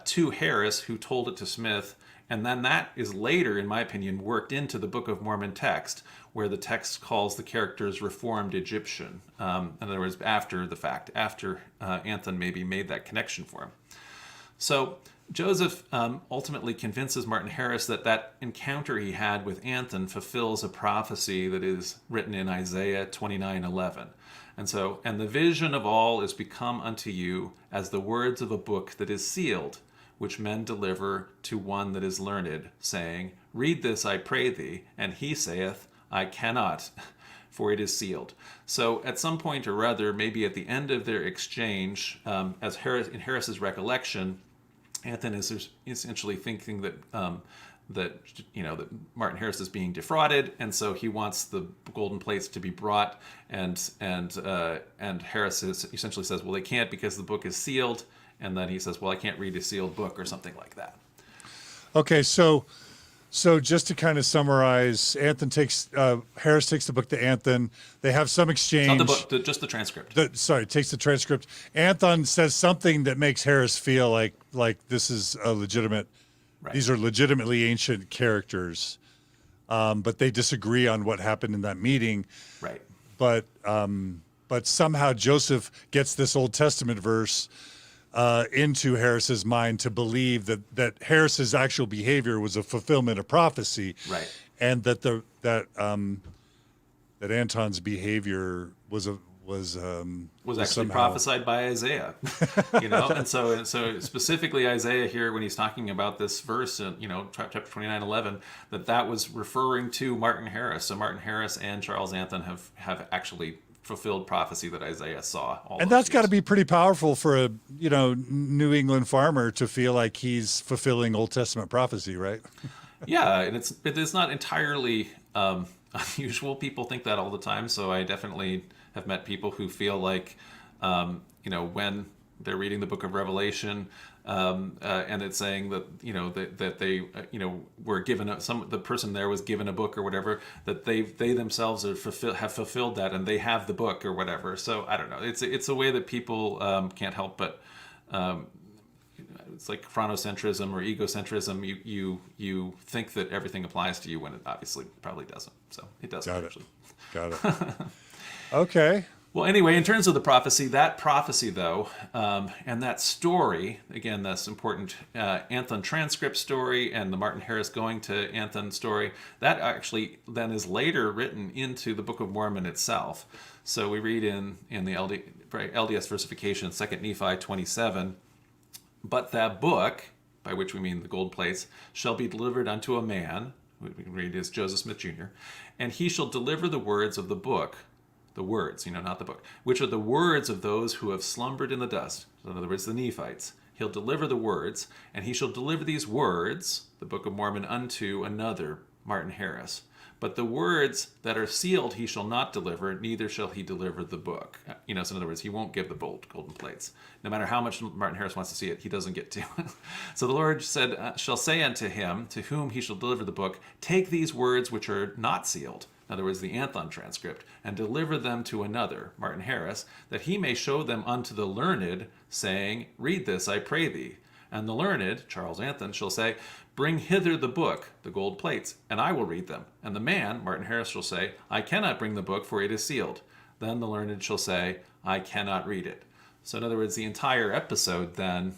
to Harris, who told it to Smith. And then that is later, in my opinion, worked into the Book of Mormon text, where the text calls the characters Reformed Egyptian. In other words, after the fact, after Anthon maybe made that connection for him. So Joseph ultimately convinces Martin Harris that encounter he had with Anthon fulfills a prophecy that is written in Isaiah 29:11. And the vision of all is become unto you as the words of a book that is sealed, which men deliver to one that is learned, saying, read this, I pray thee. And he saith, I cannot, for it is sealed. So at some point or other, maybe at the end of their exchange, in Harris's recollection, Anthon is essentially thinking that Martin Harris is being defrauded, and so he wants the golden plates to be brought, and Harris essentially says, well, they can't because the book is sealed, and then he says, well, I can't read a sealed book or something like that. Okay, so just to kind of summarize, Harris takes the book to Anthon. They have some exchange. Not the book, just the transcript. Takes the transcript. Anthon says something that makes Harris feel like this is a legitimate. Right. These are legitimately ancient characters, but they disagree on what happened in that meeting. Right. But somehow Joseph gets this Old Testament verse into Harris's mind to believe that Harris's actual behavior was a fulfillment of prophecy, right? And that Anton's behavior was was actually somehow prophesied by Isaiah, and so specifically Isaiah here, when he's talking about this verse in chapter 29:11, that was referring to Martin Harris. So Martin Harris and Charles Anthon have actually fulfilled prophecy that Isaiah saw. And that's got to be pretty powerful for a New England farmer to feel like he's fulfilling Old Testament prophecy, right? Yeah, and it's not entirely unusual. People think that all the time. So I definitely have met people who feel like, when they're reading the Book of Revelation, and it's saying that that they were given the person there was given a book or whatever, that they themselves have fulfilled that, and they have the book or whatever. So I don't know. It's a way that people can't help but. It's like chronocentrism or egocentrism. You think that everything applies to you when it obviously probably doesn't. So it doesn't actually. Got it. Okay. Well, anyway, in terms of the prophecy, though, and that story, again, that's important, Anthon Transcript story and the Martin Harris going to Anthon story, that actually then is later written into the Book of Mormon itself. So we read in the LDS versification, 2 Nephi 27, "But that book," by which we mean the gold plates, "shall be delivered unto a man," we can read as Joseph Smith Jr., "and he shall deliver the words of the book," the words, not the book, "which are the words of those who have slumbered in the dust." So in other words, the Nephites. "He'll deliver the words, and he shall deliver these words," the Book of Mormon, "unto another," Martin Harris. "But the words that are sealed he shall not deliver, neither shall he deliver the book." So in other words, he won't give the golden plates. No matter how much Martin Harris wants to see it, he doesn't get to. "So the Lord shall say unto him, to whom he shall deliver the book, Take these words which are not sealed," in other words, the Anthon Transcript, "and deliver them to another," Martin Harris, "that he may show them unto the learned, saying, Read this, I pray thee. And the learned," Charles Anthon, "shall say, Bring hither the book," the gold plates, "and I will read them. And the man," Martin Harris, "shall say, I cannot bring the book, for it is sealed. Then the learned shall say, I cannot read it." So in other words, the entire episode then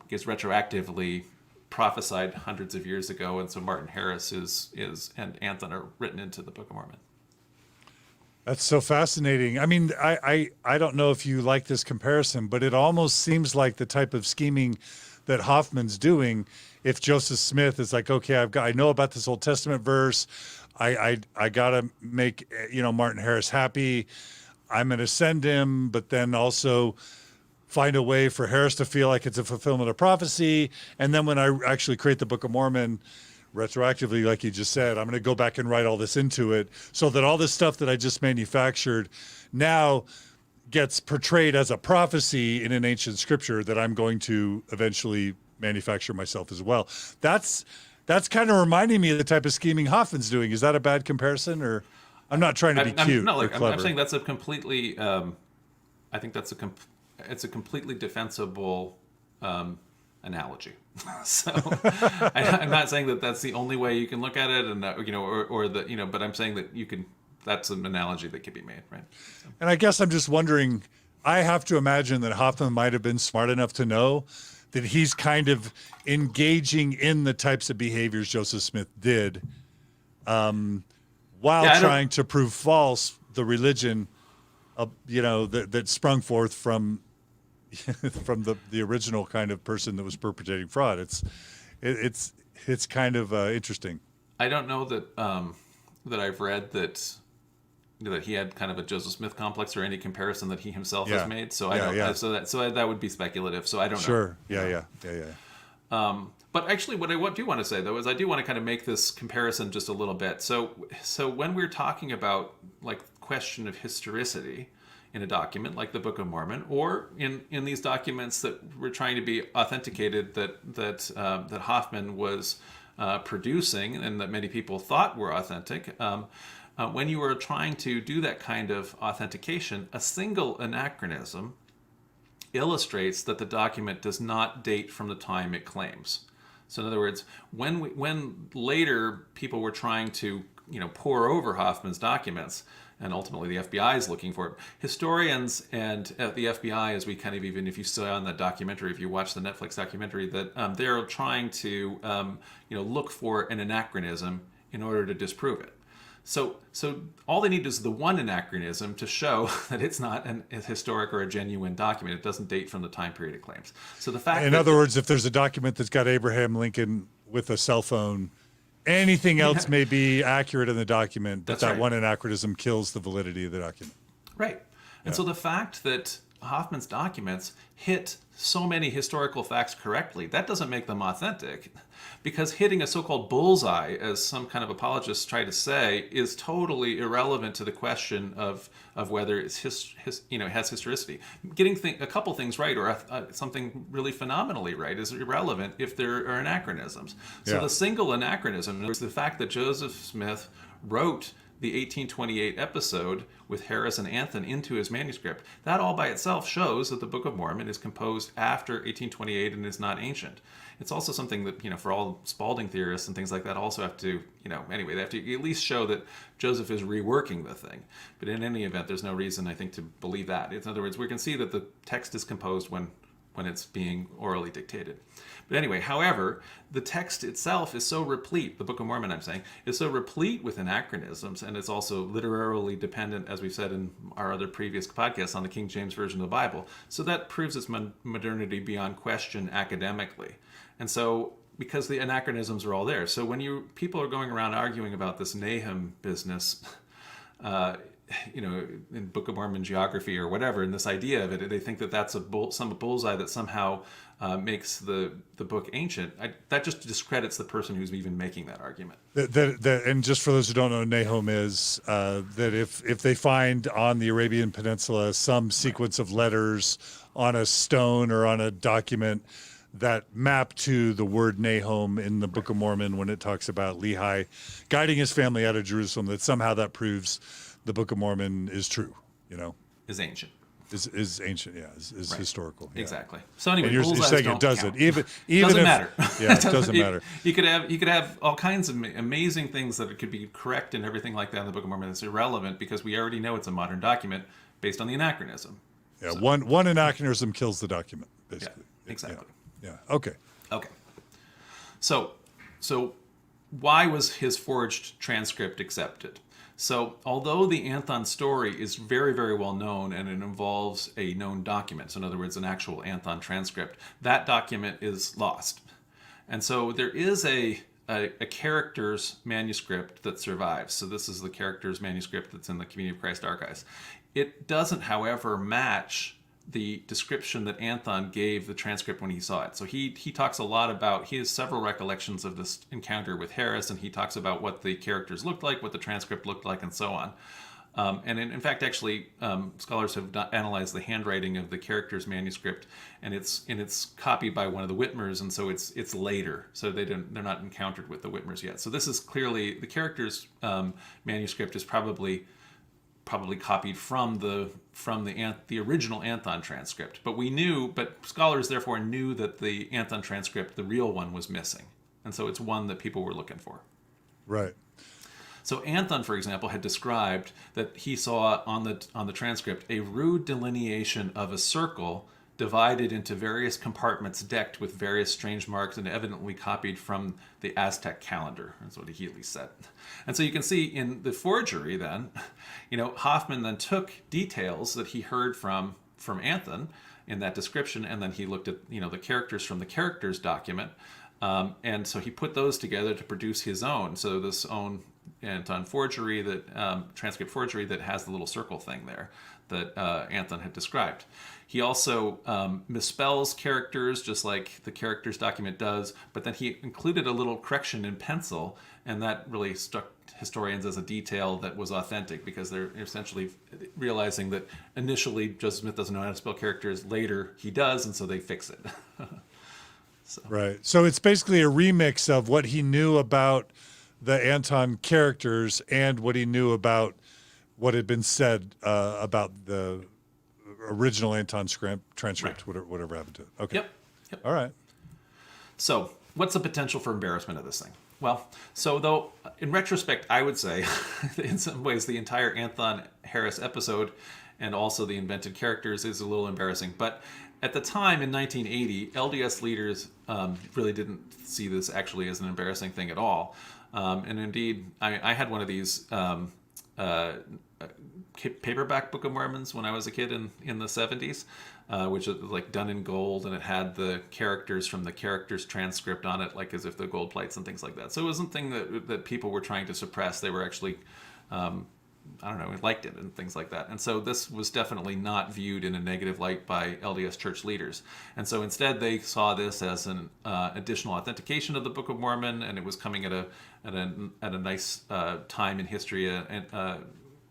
gets retroactively prophesied hundreds of years ago, and so Martin Harris and Anthon are written into the Book of Mormon. That's so fascinating. I mean, I don't know if you like this comparison, but it almost seems like the type of scheming that Hofmann's doing. If Joseph Smith is like, okay, I know about this Old Testament verse, I gotta make Martin Harris happy. I'm gonna send him, but then also find a way for Harris to feel like it's a fulfillment of prophecy. And then when I actually create the Book of Mormon, retroactively, like you just said, I'm going to go back and write all this into it so that all this stuff that I just manufactured now gets portrayed as a prophecy in an ancient scripture that I'm going to eventually manufacture myself as well. That's kind of reminding me of the type of scheming Hofmann's doing. Is that a bad comparison, or I'm not trying to be cute or clever? I'm saying that's a completely. I think it's a completely defensible analogy. So I'm not saying that that's the only way you can look at it, and but I'm saying that you can. That's an analogy that can be made, right? So. And I guess I'm just wondering. I have to imagine that Hofmann might have been smart enough to know that he's kind of engaging in the types of behaviors Joseph Smith did, while trying to prove false the religion, that sprung forth from the original kind of person that was perpetrating fraud. It's kind of interesting. I don't know that that I've read that he had kind of a Joseph Smith complex or any comparison that he himself has made. So I don't. So that would be speculative. So I don't know. Sure. Yeah. But actually, what I do want to say though is I do want to kind of make this comparison just a little bit. So when we're talking about like question of historicity in a document like the Book of Mormon, or in these documents that were trying to be authenticated that Hofmann was producing and that many people thought were authentic, when you are trying to do that kind of authentication, a single anachronism illustrates that the document does not date from the time it claims. So in other words, when later people were trying to pore over Hofmann's documents, and ultimately the FBI is looking for it, historians and the FBI, as we kind of, even if you saw on that documentary, if you watch the Netflix documentary, that they're trying to look for an anachronism in order to disprove it. So all they need is the one anachronism to show that it's not a historic or a genuine document. It doesn't date from the time period it claims. So the fact In other words, if there's a document that's got Abraham Lincoln with a cell phone, anything else may be accurate in the document, but That's that right. one anachronism kills the validity of the document. Right. And so the fact that Hofmann's documents hit so many historical facts correctly, that doesn't make them authentic, because hitting a so-called bullseye, as some kind of apologists try to say, is totally irrelevant to the question of whether it's has historicity. Getting a couple things right or something really phenomenally right is irrelevant if there are anachronisms. So the single anachronism is the fact that Joseph Smith wrote the 1828 episode with Harris and Anthon into his manuscript. That all by itself shows that the Book of Mormon is composed after 1828 and is not ancient. It's also something that, for all Spalding theorists and things like that also have to, anyway, they have to at least show that Joseph is reworking the thing. But in any event, there's no reason, I think, to believe that. In other words, we can see that the text is composed when it's being orally dictated. But anyway, however, the text itself is so replete, the Book of Mormon, I'm saying, is so replete with anachronisms, and it's also literarily dependent, as we've said in our other previous podcasts, on the King James Version of the Bible. So that proves its modernity beyond question academically. And so, because the anachronisms are all there. So when people are going around arguing about this Nahum business, in Book of Mormon geography or whatever, and this idea of it, they think that that's some bullseye that somehow makes the book ancient. That just discredits the person who's even making that argument. And just for those who don't know, Nahum is that if they find on the Arabian Peninsula some sequence of letters on a stone or on a document that map to the word Nahum in the Book of Mormon when it talks about Lehi guiding his family out of Jerusalem, that somehow that proves the Book of Mormon is true, Is ancient. Is ancient, is historical. Yeah. Exactly. So anyway, and you're saying it doesn't. Count. Even doesn't if, matter. Yeah, it doesn't matter. You could have all kinds of amazing things that it could be correct and everything like that in the Book of Mormon. It's irrelevant because we already know it's a modern document based on the anachronism. Yeah, so, one anachronism kills the document, basically. Yeah, exactly. Yeah. Okay. So why was his forged transcript accepted? So although the Anthon story is very, very well known and it involves a known document, so in other words, an actual Anthon transcript, that document is lost. And so there is a character's manuscript that survives. So this is the character's manuscript that's in the Community of Christ archives. It doesn't, however, match the description that Anthon gave the transcript when he saw it. So he talks a lot about, he has several recollections of this encounter with Harris, and he talks about what the characters looked like, what the transcript looked like, and so on. And in fact, actually, scholars have analyzed the handwriting of the character's manuscript, and it's copied by one of the Whitmers, and so it's later. So they're not encountered with the Whitmers yet. So this is clearly the character's manuscript is probably copied from the original Anthon transcript. But scholars therefore knew that the Anthon transcript, the real one, was missing, and so it's one that people were looking for. Right. So Anthon, for example, had described that he saw on the transcript a rude delineation of a circle divided into various compartments decked with various strange marks and evidently copied from the Aztec calendar. That's what he at least said. And so you can see in the forgery then, Hofmann then took details that he heard from Anthon in that description, and then he looked at, the characters from the characters document. And so he put those together to produce his own. So this own Anthon forgery, transcript forgery that has the little circle thing there that Anthon had described. He also misspells characters just like the characters document does, but then he included a little correction in pencil, and that really struck historians as a detail that was authentic, because they're essentially realizing that initially Joseph Smith doesn't know how to spell characters, later he does, and so they fix it. Right. So it's basically a remix of what he knew about the Anthon characters and what he knew about what had been said about the original Anthon transcript, right. whatever happened to it. Okay. Yep. All right. So what's the potential for embarrassment of this thing? Well, so though, in retrospect, I would say, in some ways, the entire Anthon Harris episode and also the invented characters is a little embarrassing. But at the time, in 1980, LDS leaders really didn't see this actually as an embarrassing thing at all. And indeed, I had one of these paperback Book of Mormons when I was a kid in the 70s, which is like done in gold, and it had the characters from the characters transcript on it, like as if they're gold plates and things like that. So it wasn't a thing that people were trying to suppress. They were actually, liked it and things like that. And so this was definitely not viewed in a negative light by LDS church leaders. And so instead they saw this as an additional authentication of the Book of Mormon, and it was coming at a nice time in history,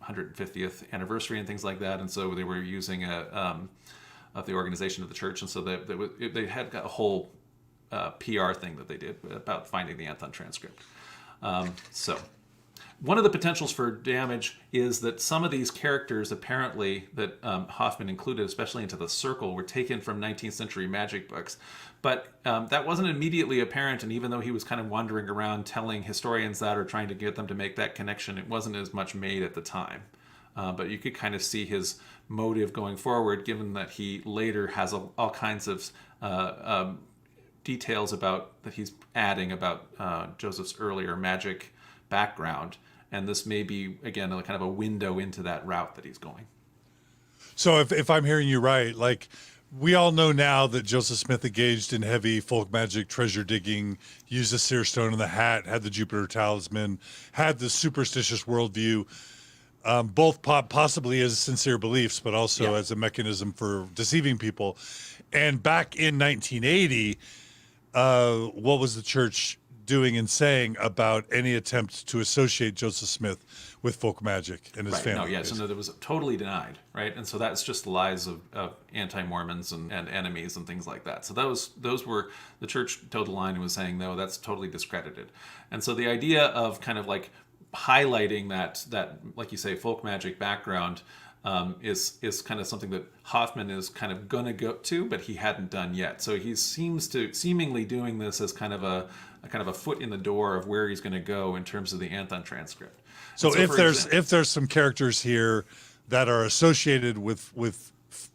150th anniversary and things like that. And so they were using of the organization of the church, and so they had a whole PR thing that they did about finding the Anthon Transcript. So one of the potentials for damage is that some of these characters, apparently, that Hofmann included, especially into the Circle, were taken from 19th century magic books. But that wasn't immediately apparent, and even though he was kind of wandering around telling historians that or trying to get them to make that connection, it wasn't as much made at the time. But you could kind of see his motive going forward, given that he later has all kinds of details that he's adding about Joseph's earlier magic background. And this may be, again, kind of a window into that route that he's going. So if I'm hearing you right, like we all know now that Joseph Smith engaged in heavy folk magic, treasure digging, used the seer stone in the hat, had the Jupiter talisman, had the superstitious worldview, both possibly as sincere beliefs, but also as a mechanism for deceiving people. And back in 1980, what was the church doing and saying about any attempt to associate Joseph Smith with folk magic and his family? So that was totally denied, right? And so that's just the lies of anti-Mormons and enemies and things like that. So those were, the church toed the line and was saying, no, that's totally discredited. And so the idea of kind of like highlighting that like you say, folk magic background is kind of something that Hofmann is kind of gonna go to, but he hadn't done yet. So he seemingly doing this as kind of a foot in the door of where he's going to go in terms of the Anthon Transcript. So if there's some characters here that are associated with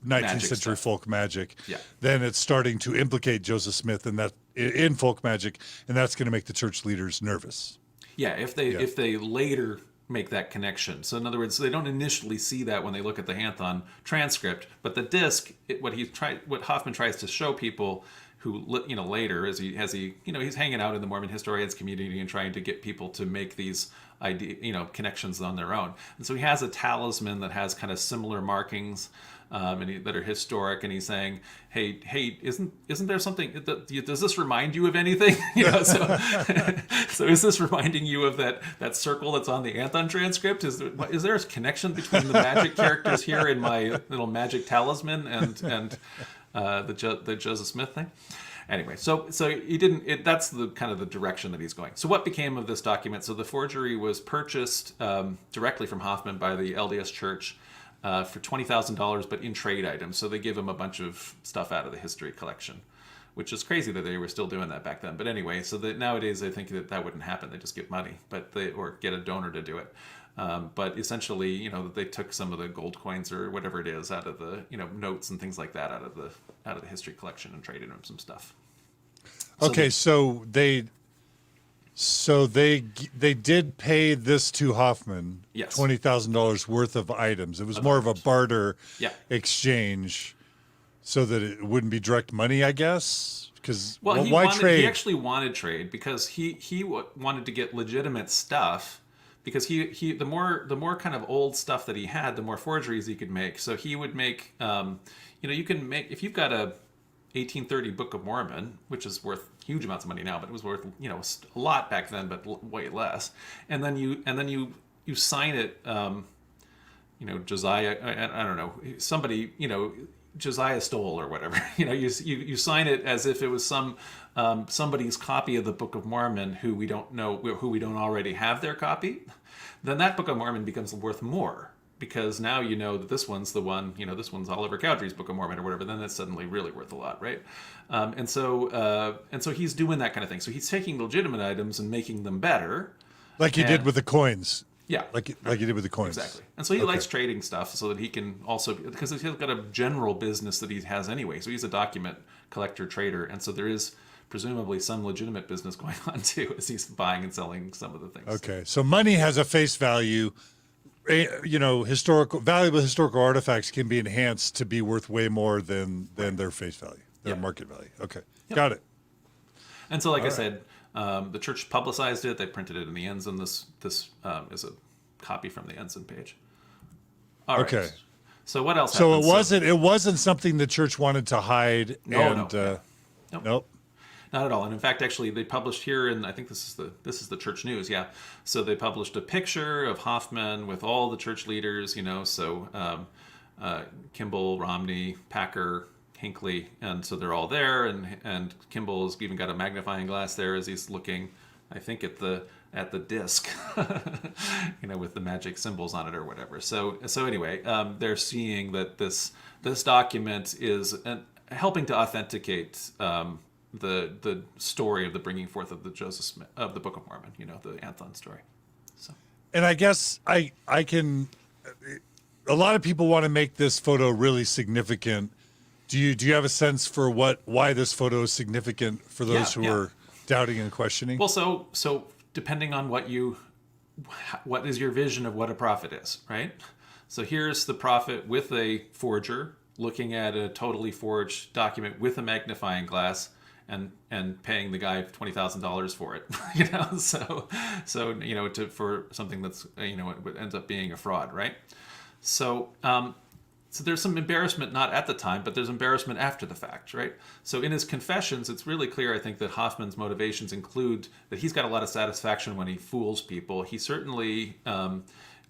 19th century folk magic, then it's starting to implicate Joseph Smith in folk magic, and that's going to make the church leaders nervous. Yeah, if they later make that connection. So in other words, they don't initially see that when they look at the Anthon Transcript, but the disc, what Hofmann tries to show people who, later as he's hanging out in the Mormon historians community and trying to get people to make these connections on their own. And so he has a talisman that has kind of similar markings that are historic, and he's saying, hey, isn't there something? Does this remind you of anything? So is this reminding you of that circle that's on the Anthon Transcript? Is there a connection between the magic characters here in my little magic talisman and the Joseph Smith thing? Anyway, so he didn't. That's the kind of the direction that he's going. So what became of this document? So the forgery was purchased directly from Hofmann by the LDS Church for $20,000, but in trade items. So they give him a bunch of stuff out of the history collection, which is crazy that they were still doing that back then. But anyway, so that nowadays I think that wouldn't happen. They just give money, or get a donor to do it. But essentially, they took some of the gold coins or whatever it is out of the, notes and things like that out of the history collection and traded them some stuff. So they did pay this to Hoffman, yes, $20,000 worth of items. It was more of a barter exchange, so that it wouldn't be direct money, I guess. Because why trade? He actually wanted trade because he wanted to get legitimate stuff. Because the more kind of old stuff that he had, the more forgeries he could make. So he would make, you can make, if you've got a 1830 Book of Mormon, which is worth huge amounts of money now, but it was worth a lot back then, but way less. And then you sign it, Josiah, I don't know, somebody, Josiah stole or whatever. You sign it as if it was somebody's copy of the Book of Mormon who we don't already have their copy. Then that Book of Mormon becomes worth more because now you know that this one's the one. This one's Oliver Cowdery's Book of Mormon or whatever. Then that's suddenly really worth a lot, right? And so he's doing that kind of thing. So he's taking legitimate items and making them better, like he did with the coins. Yeah, like he did with the coins. Exactly. And so he likes trading stuff so that he can also, because he's got a general business that he has anyway. So he's a document collector trader, and so there is presumably some legitimate business going on too, as he's buying and selling some of the things. Okay, so money has a face value. Valuable historical artifacts can be enhanced to be worth way more than their face value, their market value. Okay, got it. And so, like I said, the church publicized it. They printed it in the Ensign. This is a copy from the Ensign page. All right. Okay. So what else? So happened? it wasn't something the church wanted to hide. No. Nope. Not at all. And in fact, actually, they published here, and I think this is the church news. Yeah. So they published a picture of Hofmann with all the church leaders. So Kimball, Romney, Packer, Hinckley, and so they're all there. And Kimball's even got a magnifying glass there as he's looking, I think, at the disc, with the magic symbols on it or whatever. So anyway, they're seeing that this document is helping to authenticate the story of the bringing forth of the Joseph Smith of the Book of Mormon, the Anthon story. So, and I guess I can. A lot of people want to make this photo really significant. Do you have a sense for why this photo is significant for those who are doubting and questioning? Well, so depending on what is your vision of what a prophet is, right? So here's the prophet with a forger looking at a totally forged document with a magnifying glass and paying the guy $20,000 for it, for something that's what ends up being a fraud, right? So there's some embarrassment, not at the time, but there's embarrassment after the fact, right? So in his confessions, it's really clear, I think, that Hofmann's motivations include that he's got a lot of satisfaction when he fools people. He certainly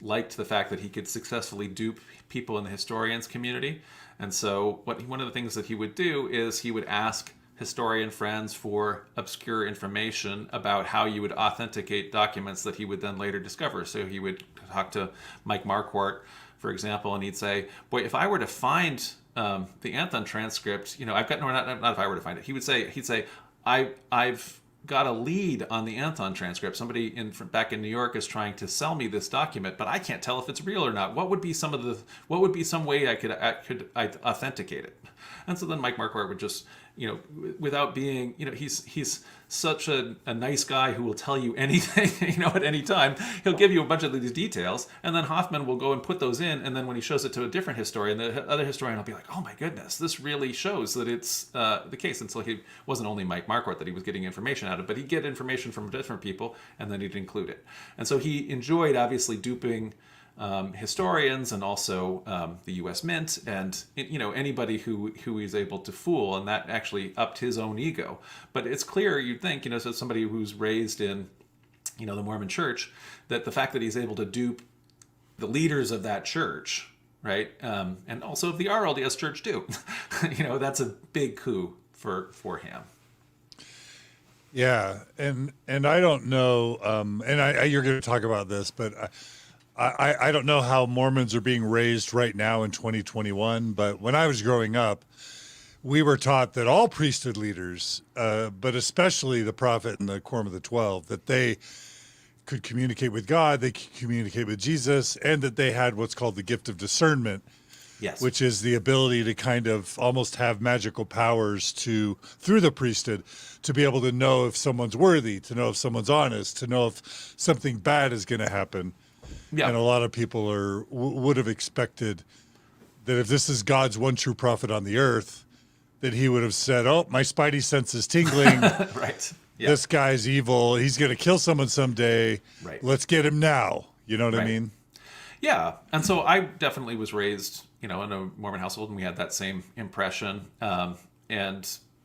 liked the fact that he could successfully dupe people in the historians community. And so one of the things that he would do is he would ask historian friends for obscure information about how you would authenticate documents that he would then later discover. So he would talk to Mike Marquardt, for example, and he'd say, boy, if I were to find the Anthon Transcript, I've got, no, not if I were to find it. He'd say, I've got a lead on the Anthon Transcript. Somebody back in New York is trying to sell me this document, but I can't tell if it's real or not. What would be some way I could authenticate it? And so then Mike Marquardt would just, without being, he's such a nice guy who will tell you anything, at any time. He'll give you a bunch of these details, and then Hofmann will go and put those in, and then when he shows it to a different historian, the other historian will be like, oh my goodness, this really shows that it's the case. And so he wasn't only Mike Marquardt that he was getting information out of, but he'd get information from different people, and then he'd include it. And so he enjoyed, obviously, duping historians and also the U.S. Mint and anybody who he's able to fool, and that actually upped his own ego. But it's clear, you'd think, so somebody who's raised in the Mormon Church, that the fact that he's able to dupe the leaders of that church, right, and also of the RLDS Church too, that's a big coup for him. Yeah, and I don't know, and you're going to talk about this, but I don't know how Mormons are being raised right now in 2021, but when I was growing up, we were taught that all priesthood leaders, but especially the prophet and the Quorum of the 12, that they could communicate with God, they could communicate with Jesus, and that they had what's called the gift of discernment, yes, which is the ability to kind of almost have magical powers through the priesthood, to be able to know if someone's worthy, to know if someone's honest, to know if something bad is going to happen. Yeah. And a lot of people would have expected that if this is God's one true prophet on the earth, that he would have said, oh, my spidey sense is tingling. Right. Yeah. This guy's evil. He's going to kill someone someday. Right. Let's get him now. You know what I mean? Yeah. And so I definitely was raised, in a Mormon household, and we had that same impression.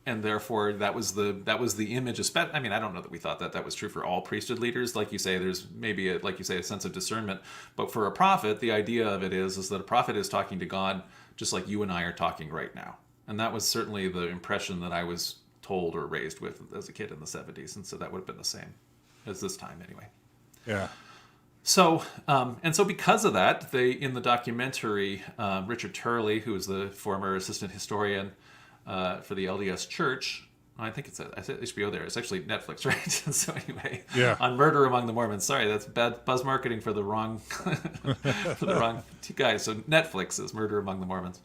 And therefore, that was the image. I mean, I don't know that we thought that was true for all priesthood leaders. Like you say, there's maybe a sense of discernment. But for a prophet, the idea of it is that a prophet is talking to God just like you and I are talking right now. And that was certainly the impression that I was told or raised with as a kid in the 70s. And so that would have been the same as this time anyway. Yeah. So, so because of that, in the documentary, Richard Turley, who is the former assistant historian for the LDS Church, I think it's HBO there. It's actually Netflix, right? So anyway, yeah. On Murder Among the Mormons. Sorry, that's bad buzz marketing for the wrong two guys. So Netflix is Murder Among the Mormons.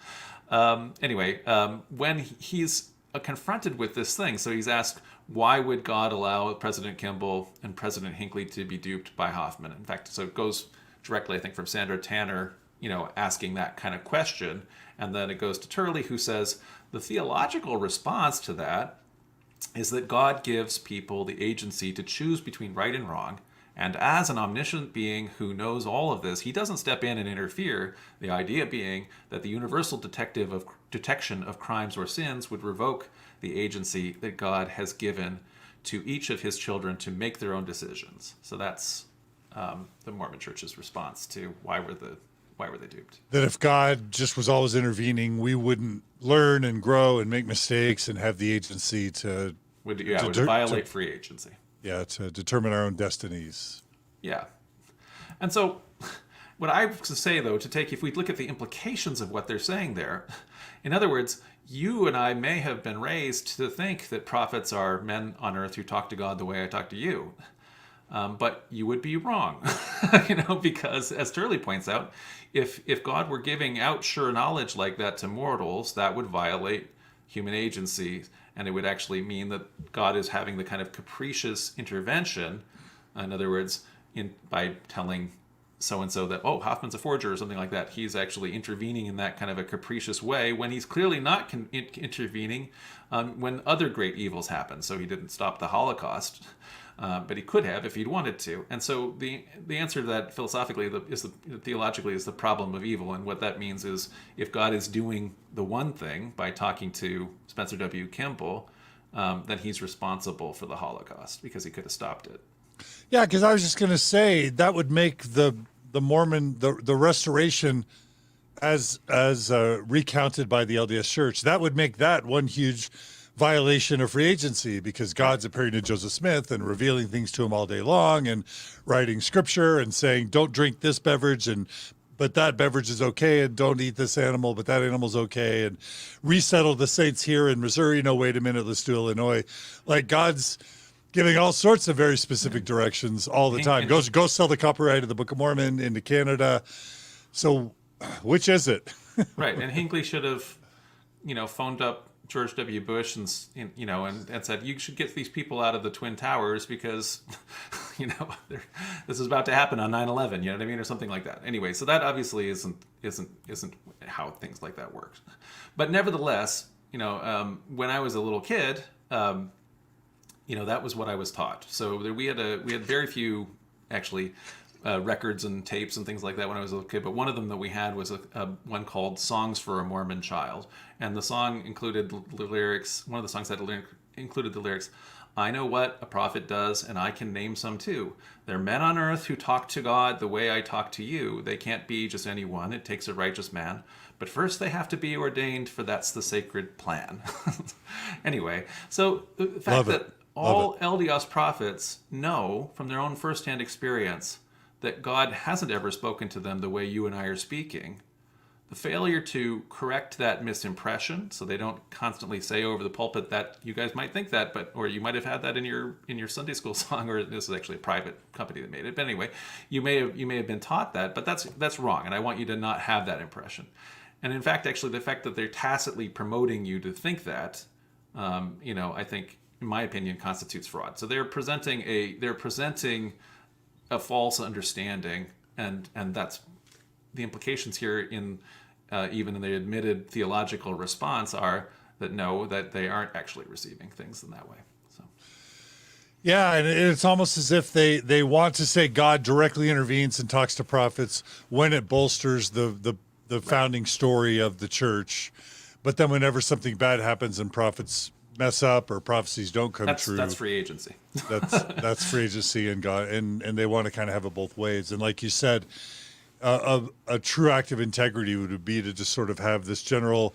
Anyway, when he's confronted with this thing, so he's asked, why would God allow President Kimball and President Hinckley to be duped by Hofmann? In fact, so it goes directly, I think, from Sandra Tanner, asking that kind of question. And then it goes to Turley, who says, the theological response to that is that God gives people the agency to choose between right and wrong. And as an omniscient being who knows all of this, he doesn't step in and interfere. The idea being that the universal detection of crimes or sins would revoke the agency that God has given to each of his children to make their own decisions. So that's the Mormon Church's response to why were they duped? That if God just was always intervening, we wouldn't learn and grow and make mistakes and have the agency to would violate free agency. Yeah, to determine our own destinies. Yeah. And so what I have to say, though, if we look at the implications of what they're saying there, in other words, you and I may have been raised to think that prophets are men on earth who talk to God the way I talk to you. But you would be wrong, because as Turley points out, if God were giving out sure knowledge like that to mortals, that would violate human agency. And it would actually mean that God is having the kind of capricious intervention. In other words, by telling so-and-so that, oh, Hofmann's a forger or something like that, he's actually intervening in that kind of a capricious way when he's clearly not intervening when other great evils happen. So he didn't stop the Holocaust, but he could have if he'd wanted to. And so the answer to that philosophically theologically is the problem of evil. And what that means is if God is doing the one thing by talking to Spencer W. Kimball, then he's responsible for the Holocaust because he could have stopped it. Yeah, because I was just going to say that would make the Mormon, the restoration as recounted by the LDS Church, that would make that one huge violation of free agency, because God's appearing to Joseph Smith and revealing things to him all day long and writing scripture and saying, don't drink this beverage, but that beverage is okay, and don't eat this animal, but that animal's okay, and resettle the saints here in Missouri. No, wait a minute, let's do Illinois. Like, God's giving all sorts of very specific directions all the time. Go sell the copyright of the Book of Mormon into Canada. So which is it? Right. And Hinckley should have, phoned up George W. Bush and said, you should get these people out of the Twin Towers because, this is about to happen on 9/11, you know what I mean? Or something like that. Anyway, so that obviously isn't how things like that work. But nevertheless, when I was a little kid, that was what I was taught. So we had very few actually records and tapes and things like that when I was a little kid. But one of them that we had was one called "Songs for a Mormon Child," and the song included the lyrics. One of the songs included the lyrics, "I know what a prophet does, and I can name some too. They're men on earth who talk to God the way I talk to you. They can't be just anyone. It takes a righteous man. But first they have to be ordained, for that's the sacred plan." Anyway, so the fact that all LDS prophets know from their own firsthand experience that God hasn't ever spoken to them the way you and I are speaking, the failure to correct that misimpression so they don't constantly say over the pulpit that you guys might think that, or you might have had that in your Sunday school song, or this is actually a private company that made it. But anyway, you may have been taught that, but that's wrong, and I want you to not have that impression. And in fact, actually, the fact that they're tacitly promoting you to think that, I think, in my opinion, constitutes fraud. So they're presenting a false understanding, and that's the implications here in even in the admitted theological response are that they aren't actually receiving things in that way. So yeah, and it's almost as if they want to say God directly intervenes and talks to prophets when it bolsters the founding story of the church, but then whenever something bad happens and prophets mess up or prophecies don't come true, that's free agency. that's free agency, and God, and they want to kind of have it both ways. And like you said, a true act of integrity would be to just sort of have this general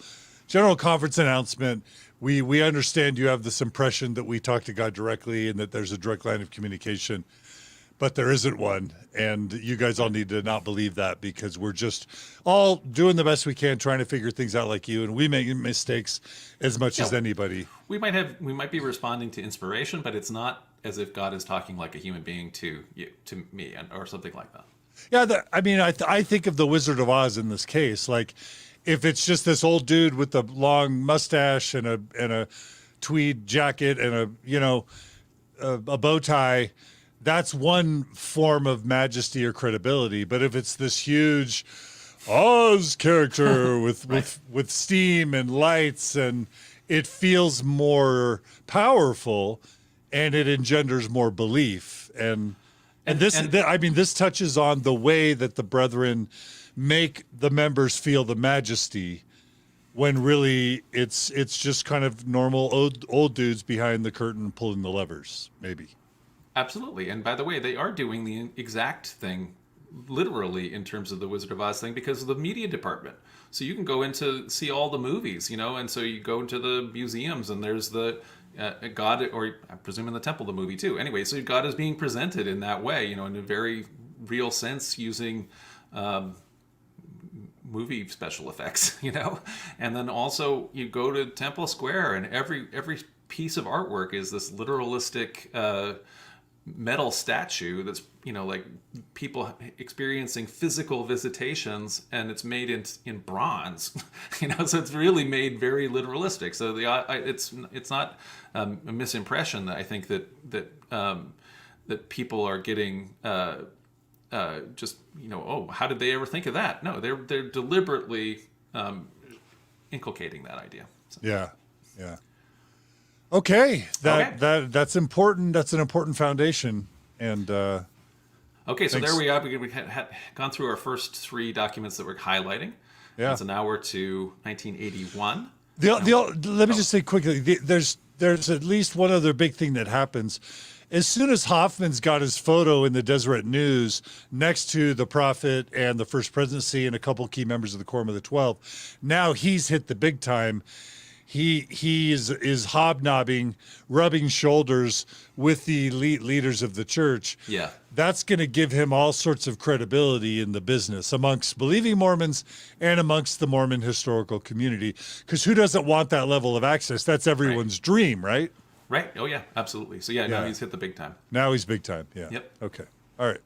conference announcement. We understand you have this impression that we talk to God directly and that there's a direct line of communication, but there isn't one. And you guys all need to not believe that, because we're just all doing the best we can, trying to figure things out like you. And we make mistakes as much as anybody. We might be responding to inspiration, but it's not as if God is talking like a human being to you, to me, or something like that. Yeah. I think of the Wizard of Oz in this case. Like, if it's just this old dude with a long mustache and a tweed jacket and a bow tie, that's one form of majesty or credibility. But if it's this huge Oz character with steam and lights, and it feels more powerful, and it engenders more belief. And this touches on the way that the brethren make the members feel the majesty, when really it's just kind of normal old dudes behind the curtain pulling the levers, maybe. Absolutely. And by the way, they are doing the exact thing literally in terms of the Wizard of Oz thing because of the media department. So you can go in to see all the movies, and so you go into the museums and there's the God, or I presume in the temple, the movie too. Anyway, so God is being presented in that way, in a very real sense, using movie special effects, and then also you go to Temple Square and every piece of artwork is this literalistic metal statue that's like people experiencing physical visitations, and it's made in bronze, so it's really made very literalistic. So it's not a misimpression that I think that people are getting just how did they ever think of that? No, they're deliberately inculcating that idea. So. Yeah. Okay, that's important. That's an important foundation. And okay, so thanks. there we are. We had gone through our first three documents that we're highlighting. Yeah. And so now we're to 1981. Let me just say quickly. There's at least one other big thing that happens. As soon as Hofmann's got his photo in the Deseret News next to the prophet and the First Presidency and a couple key members of the Quorum of the 12, now he's hit the big time. He is hobnobbing, rubbing shoulders with the elite leaders of the church. Yeah. That's going to give him all sorts of credibility in the business amongst believing Mormons and amongst the Mormon historical community. Because who doesn't want that level of access? That's everyone's dream, right? Right. Oh, yeah, absolutely. So, now he's hit the big time. Now he's big time. Yeah. Yep. Okay. All right.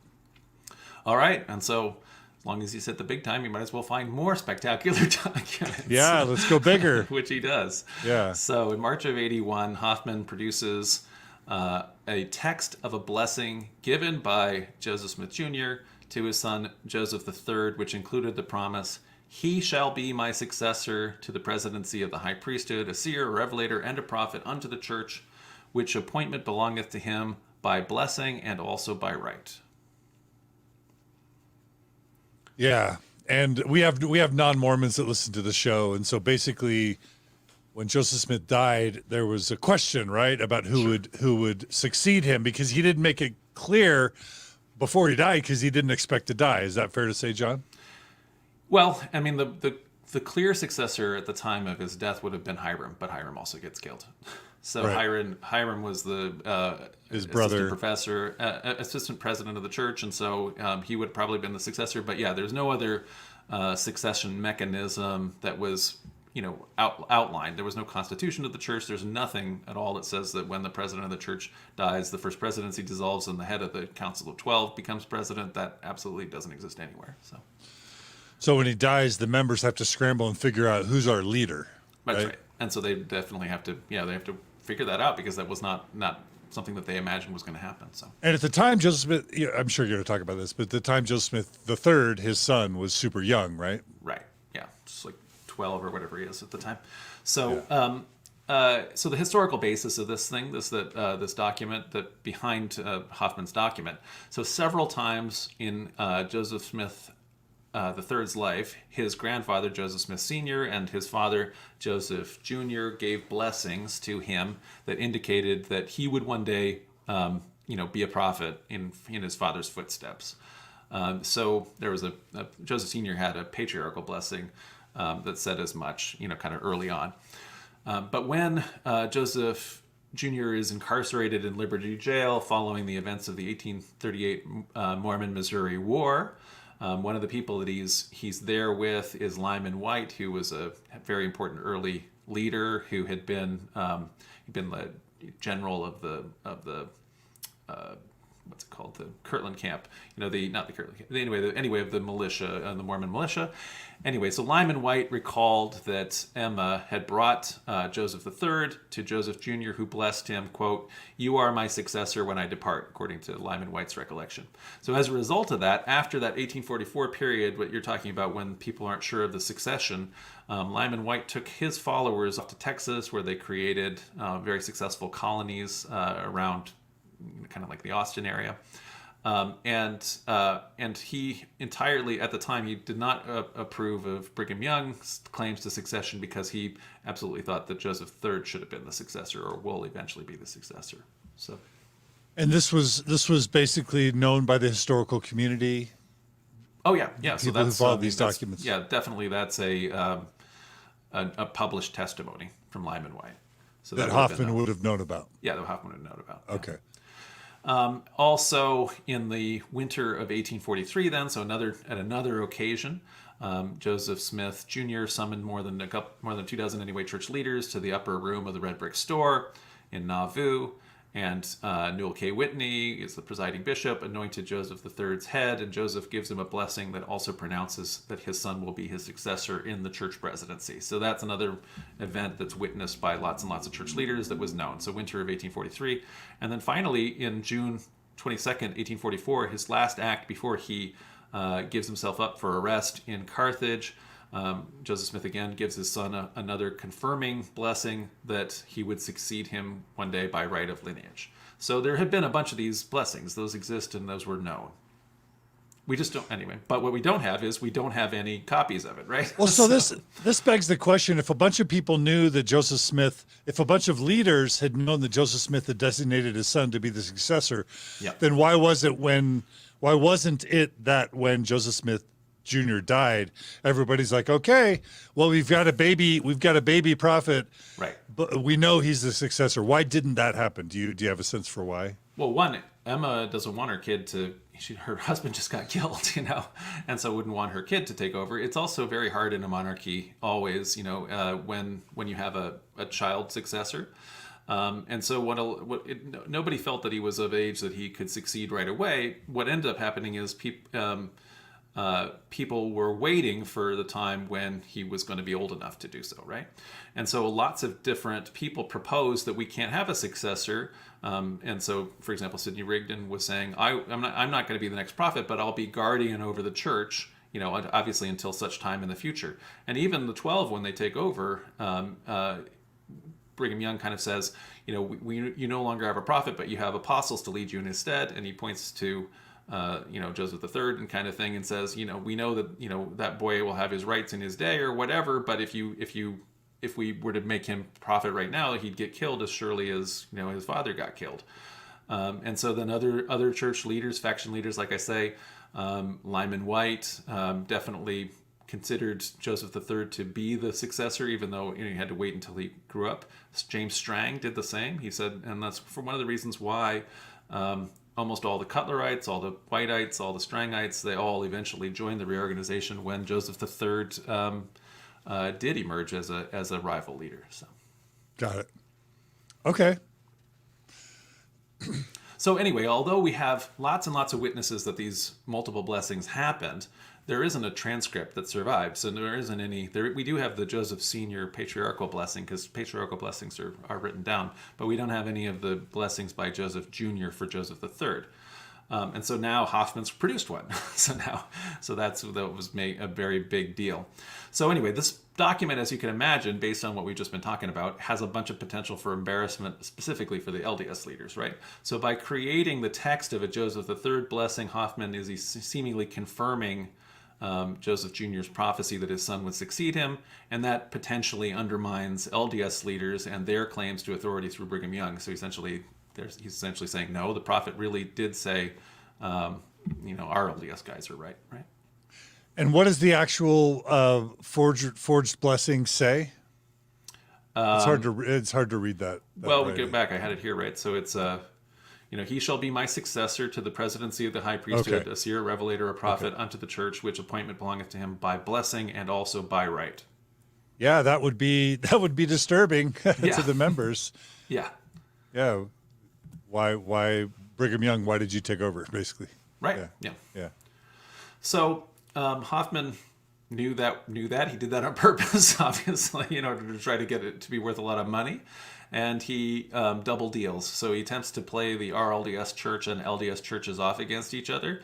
All right. And so, as long as he's hit the big time, you might as well find more spectacular documents. Yeah, let's go bigger. Which he does. Yeah. So, in March of 81, Hofmann produces a text of a blessing given by Joseph Smith Jr. to his son Joseph III, which included the promise, "He shall be my successor to the presidency of the high priesthood, a seer, a revelator, and a prophet unto the church, which appointment belongeth to him by blessing and also by right." Yeah, and we have non-Mormons that listen to the show, and so basically, when Joseph Smith died, there was a question, right, about who would succeed him, because he didn't make it clear before he died, because he didn't expect to die. Is that fair to say, John? Well, I mean, the clear successor at the time of his death would have been Hiram, but Hiram also gets killed. So right. Hiram was the his brother, assistant president of the church, and so he would have probably been the successor. But yeah, there's no other succession mechanism that was outlined. There was no constitution of the church. There's nothing at all that says that when the president of the church dies, the first presidency dissolves and the head of the Council of 12 becomes president. That absolutely doesn't exist anywhere. So when he dies, the members have to scramble and figure out who's our leader. That's right. And so they definitely have to, they have to figure that out, because that was not something that they imagined was going to happen. So. And at the time, Joseph Smith, I'm sure you're going to talk about this, but at the time, Joseph Smith III, his son, was super young, right? Right. Yeah. Just like 12 or whatever he is at the time. So, so the historical basis of this thing, this document that behind Hofmann's document. So several times in Joseph Smith the third's life, his grandfather Joseph Smith Sr. and his father Joseph Jr. gave blessings to him that indicated that he would one day, be a prophet in his father's footsteps. So there was Joseph Sr. had a patriarchal blessing that said as much, kind of early on. But when Joseph Jr. is incarcerated in Liberty Jail following the events of the 1838 Mormon-Missouri War, one of the people that he's there with is Lyman White, who was a very important early leader who had been the general of the what's it called, the Kirtland camp, not the Kirtland camp, anyway of the militia, the Mormon militia. Anyway, so Lyman Wight recalled that Emma had brought Joseph III to Joseph Jr., who blessed him, quote, "You are my successor when I depart," according to Lyman Wight's recollection. So as a result of that, after that 1844 period, what you're talking about when people aren't sure of the succession, Lyman Wight took his followers up to Texas, where they created very successful colonies around kind of like the Austin area. And he entirely, at the time, he did not approve of Brigham Young's claims to succession because he absolutely thought that Joseph III should have been the successor, or will eventually be the successor. So, And this was basically known by the historical community. oh yeah. So People who that's followed these documents. Yeah, definitely. That's a published testimony from Lyman Wight. So That Hofmann would have known about. Yeah, that Hofmann would have known about. Yeah. Okay. Also, in the winter of 1843, then, so at another occasion, Joseph Smith Jr. summoned more than 24 anyway church leaders to the upper room of the Red Brick Store in Nauvoo, and Newell K. Whitney is the presiding bishop, anointed Joseph III's head, and Joseph gives him a blessing that also pronounces that his son will be his successor in the church presidency. So that's another event that's witnessed by lots and lots of church leaders that was known. So winter of 1843. And then finally, in June 22nd, 1844, his last act before he gives himself up for arrest in Carthage, Joseph Smith again gives his son another confirming blessing that he would succeed him one day by right of lineage. So there had been a bunch of these blessings. Those exist and those were known. We just don't, anyway. But what we don't have is we don't have any copies of it, right? Well, so this begs the question: if a bunch of people knew that Joseph Smith, if a bunch of leaders had known that Joseph Smith had designated his son to be the successor, then why wasn't it that when Joseph Smith Jr. died, everybody's like, okay, well, we've got a baby prophet, right? But we know he's the successor. Why didn't that happen? Do you have a sense for why? Well, one, Emma doesn't want her kid to. Her husband just got killed, and so wouldn't want her kid to take over. It's also very hard in a monarchy, always, when you have a child successor. And so nobody felt that he was of age that he could succeed right away. What ended up happening is people were waiting for the time when he was going to be old enough to do so, right? And so lots of different people proposed that we can't have a successor. And so, for example, Sidney Rigdon was saying, I'm not going to be the next prophet, but I'll be guardian over the church, obviously until such time in the future. And even the 12, when they take over, Brigham Young kind of says, you no longer have a prophet, but you have apostles to lead you in his stead. And he points to Joseph III and kind of thing, and says, we know that that boy will have his rights in his day or whatever, but if we were to make him prophet right now, he'd get killed as surely as his father got killed. And so then other church leaders, faction leaders, like I say, Lyman Wight definitely considered Joseph III to be the successor, even though he had to wait until he grew up. James Strang did the same. He said, and that's for one of the reasons why almost all the Cutlerites, all the Whiteites, all the Strangites, they all eventually joined the reorganization when Joseph III did emerge as a rival leader. So, got it. Okay. So anyway, although we have lots and lots of witnesses that these multiple blessings happened, there isn't a transcript that survived. So there isn't any. We do have the Joseph Sr. patriarchal blessing, because patriarchal blessings are written down, but we don't have any of the blessings by Joseph Jr. for Joseph III. And so now Hofmann's produced one. so that was made a very big deal. So anyway, this document, as you can imagine, based on what we've just been talking about, has a bunch of potential for embarrassment, specifically for the LDS leaders, right? So by creating the text of a Joseph III blessing, Hofmann is seemingly confirming Joseph Jr.'s prophecy that his son would succeed him, and that potentially undermines LDS leaders and their claims to authority through Brigham Young. So he's essentially saying, no, the prophet really did say, our LDS guys are right? And what does the actual forged blessing say? It's hard to read that. Well, we go back. I had it here, right? So it's he shall be my successor to the presidency of the high priesthood, a seer, revelator, a prophet unto the church, which appointment belongeth to him by blessing and also by right. Yeah, that would be disturbing to the members. Yeah. Yeah. Why Brigham Young, why did you take over, basically? Right. Yeah. Yeah. So Hofmann knew that he did that on purpose, obviously, in order to try to get it to be worth a lot of money, and he double deals. So he attempts to play the RLDS Church and LDS churches off against each other.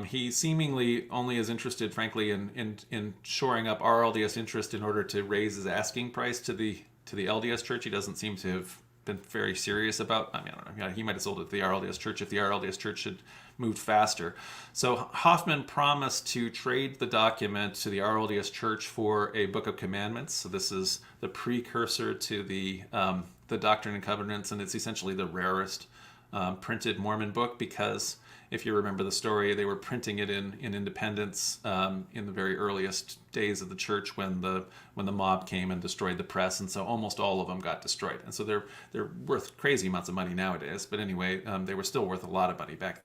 He seemingly only is interested, frankly, in shoring up RLDS interest in order to raise his asking price to the LDS Church. He doesn't seem to have been very serious about. I don't know. He might have sold it to the RLDS Church if the RLDS Church had moved faster. So Hofmann promised to trade the document to the RLDS Church for a Book of Commandments. So this is the precursor to the Doctrine and Covenants, and it's essentially the rarest printed Mormon book because, if you remember the story, they were printing it in Independence in the very earliest days of the church when the mob came and destroyed the press, and so almost all of them got destroyed. And so they're worth crazy amounts of money nowadays, but anyway, they were still worth a lot of money back then.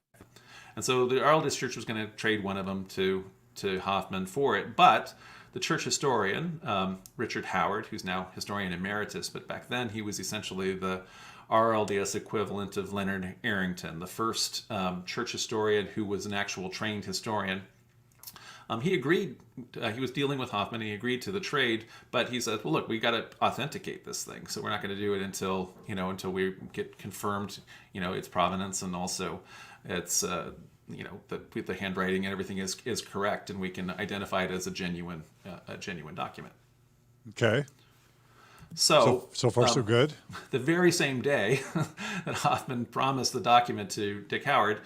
And so the RLDS Church was going to trade one of them to Hofmann for it, but the church historian, Richard Howard, who's now historian emeritus, but back then he was essentially the RLDS equivalent of Leonard Arrington, the first church historian who was an actual trained historian. He agreed. He was dealing with Hofmann. He agreed to the trade, but he said, "Well, look, we got to authenticate this thing, so we're not going to do it until we get confirmed, its provenance and also its the handwriting and everything is correct, and we can identify it as a genuine document." Okay. So far so good. The very same day that Hofmann promised the document to Dick Howard,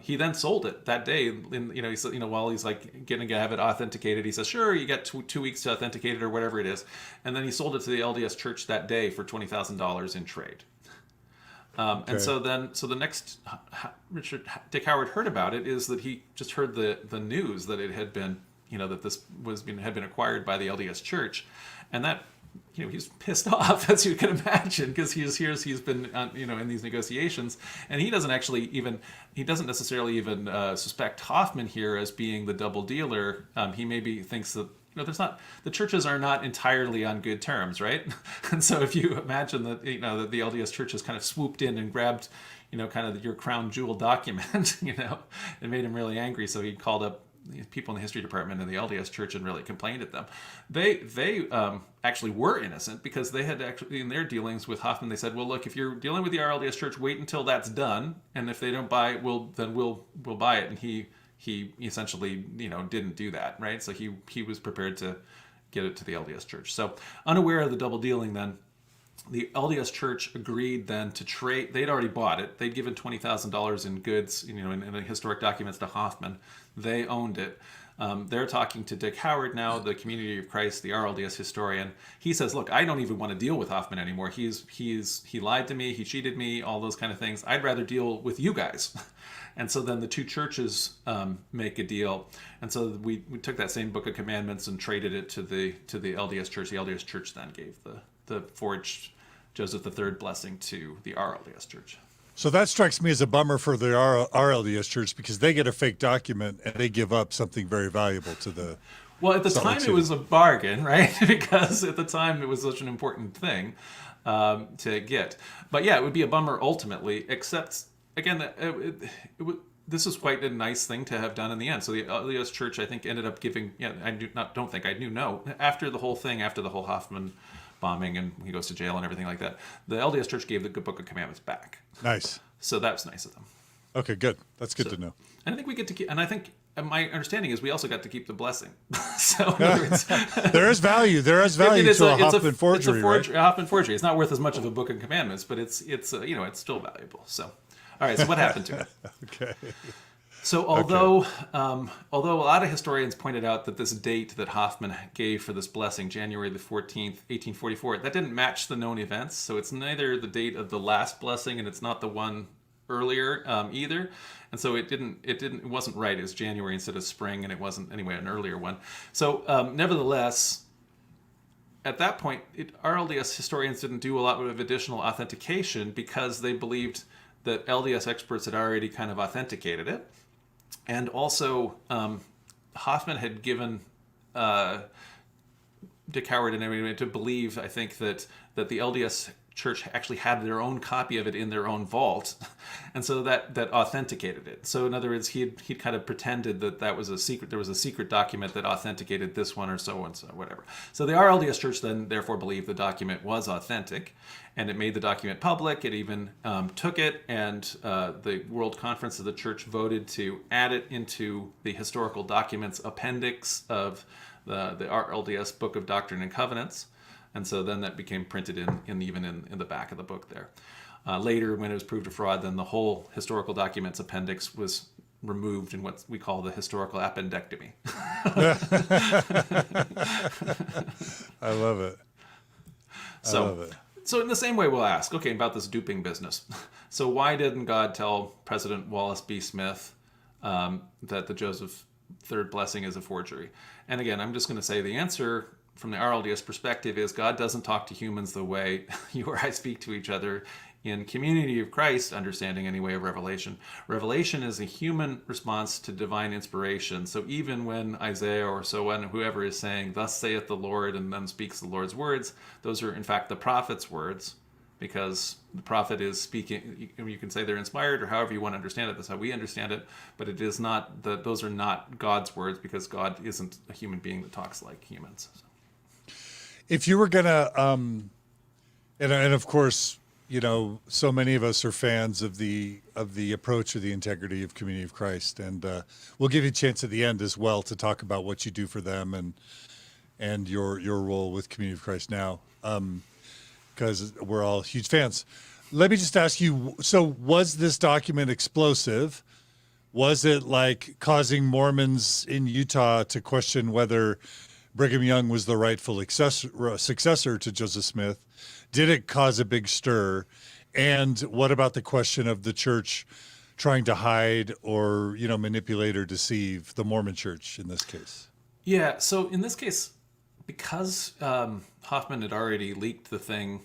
he then sold it that day. He said, while he's like going to have it authenticated, he says, "Sure, you got 2 weeks to authenticate it," or whatever it is, and then he sold it to the LDS Church that day for $20,000 in trade. Okay. And so the next Dick Howard heard about it is that he just heard the news that it had been, that this had been acquired by the LDS Church, and that. He's pissed off, as you can imagine, because he's been in these negotiations, and he doesn't necessarily even suspect Hofmann here as being the double dealer. He maybe thinks that the churches are not entirely on good terms, right? And so if you imagine that that the LDS Church has kind of swooped in and grabbed kind of your crown jewel document, it made him really angry. So he called up people in the history department in the LDS Church and really complained at them. They actually were innocent because they had actually, in their dealings with Hofmann, they said, "Well, look, if you're dealing with the RLDS Church, wait until that's done, and if they don't buy it, we'll buy it." And he essentially didn't do that, right? So he was prepared to get it to the LDS Church. So unaware of the double dealing, then the LDS Church agreed then to trade. They'd already bought it. They'd given $20,000 in goods, in historic documents to Hofmann. They owned it. They're talking to Dick Howard now, the Community of Christ, the RLDS historian. He says, "Look, I don't even want to deal with Hofmann anymore. He lied to me. He cheated me. All those kind of things. I'd rather deal with you guys." And so then the two churches make a deal. And so we took that same Book of Commandments and traded it to the LDS Church. The LDS Church then gave the forged Joseph III blessing to the RLDS Church. So that strikes me as a bummer for the RLDS Church because they get a fake document and they give up something very valuable to the. Well, at the time it was a bargain, right? Because at the time it was such an important thing to get. But yeah, it would be a bummer ultimately, except again, this is quite a nice thing to have done in the end. So the LDS Church, I think, ended up giving. Yeah, I knew after the whole Hofmann bombing and he goes to jail and everything like that, the LDS Church gave the Book of Commandments back. Nice. So that's nice of them. Okay, good. That's good to know. And I think we get to keep, and I think my understanding is we also got to keep the blessing. So in other words, there is value. There is value to a Hofmann forgery, right? A Hofmann forgery. It's not worth as much of a Book of Commandments, but it's still valuable. So, all right. So what happened to it? Okay. So although a lot of historians pointed out that this date that Hofmann gave for this blessing, January the 14th, 1844, that didn't match the known events. So it's neither the date of the last blessing and it's not the one earlier either. And so it wasn't right. It was January instead of spring, and it wasn't anyway an earlier one. So nevertheless, at that point, RLDS historians didn't do a lot of additional authentication because they believed that LDS experts had already kind of authenticated it. And also, Hofmann had given Dick Howard and everybody to believe, I think, that the LDS church actually had their own copy of it in their own vault, and so that authenticated it. So in other words, he'd kind of pretended that was a secret. There was a secret document that authenticated this one, or so and so, whatever. So the RLDS Church then therefore believed the document was authentic, and it made the document public. It even took it, and the World Conference of the Church voted to add it into the historical documents appendix of the RLDS Book of Doctrine and Covenants. And so then that became printed even in the back of the book there. Later, when it was proved a fraud, then the whole historical documents appendix was removed in what we call the historical appendectomy. I love it. I love it. So in the same way, we'll ask, okay, about this duping business. So why didn't God tell President Wallace B. Smith that the Joseph III blessing is a forgery? And again, I'm just going to say the answer from the RLDS perspective is God doesn't talk to humans the way you or I speak to each other in community of Christ, understanding anyway of revelation. Revelation is a human response to divine inspiration. So even when Isaiah or so on, whoever is saying, "Thus saith the Lord," and then speaks the Lord's words, those are in fact the prophet's words, because the prophet is speaking. You can say they're inspired, or however you want to understand it. That's how we understand it. But it is not those are not God's words, because God isn't a human being that talks like humans. So. If you were gonna, and of course, you know, so many of us are fans of the approach or the integrity of Community of Christ, and we'll give you a chance at the end as well to talk about what you do for them and your role with Community of Christ now, because we're all huge fans. Let me just ask you: so, was this document explosive? Was it like causing Mormons in Utah to question whether Brigham Young was the rightful successor to Joseph Smith? Did it cause a big stir? And what about the question of the church trying to hide or, you know, manipulate or deceive the Mormon church in this case? Yeah, so in this case, because Hofmann had already leaked the thing,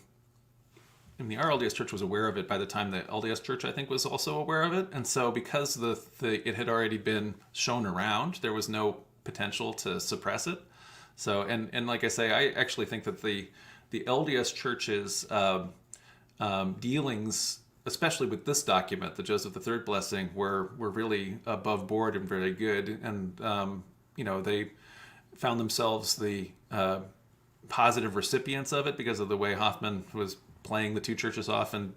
and the RLDS Church was aware of it by the time the LDS Church, I think, was also aware of it. And so because it had already been shown around, there was no potential to suppress it. So, and like I say, I actually think that the LDS Church's dealings, especially with this document, the Joseph III blessing, were really above board and very good. And, you know, they found themselves the positive recipients of it because of the way Hofmann was playing the two churches off and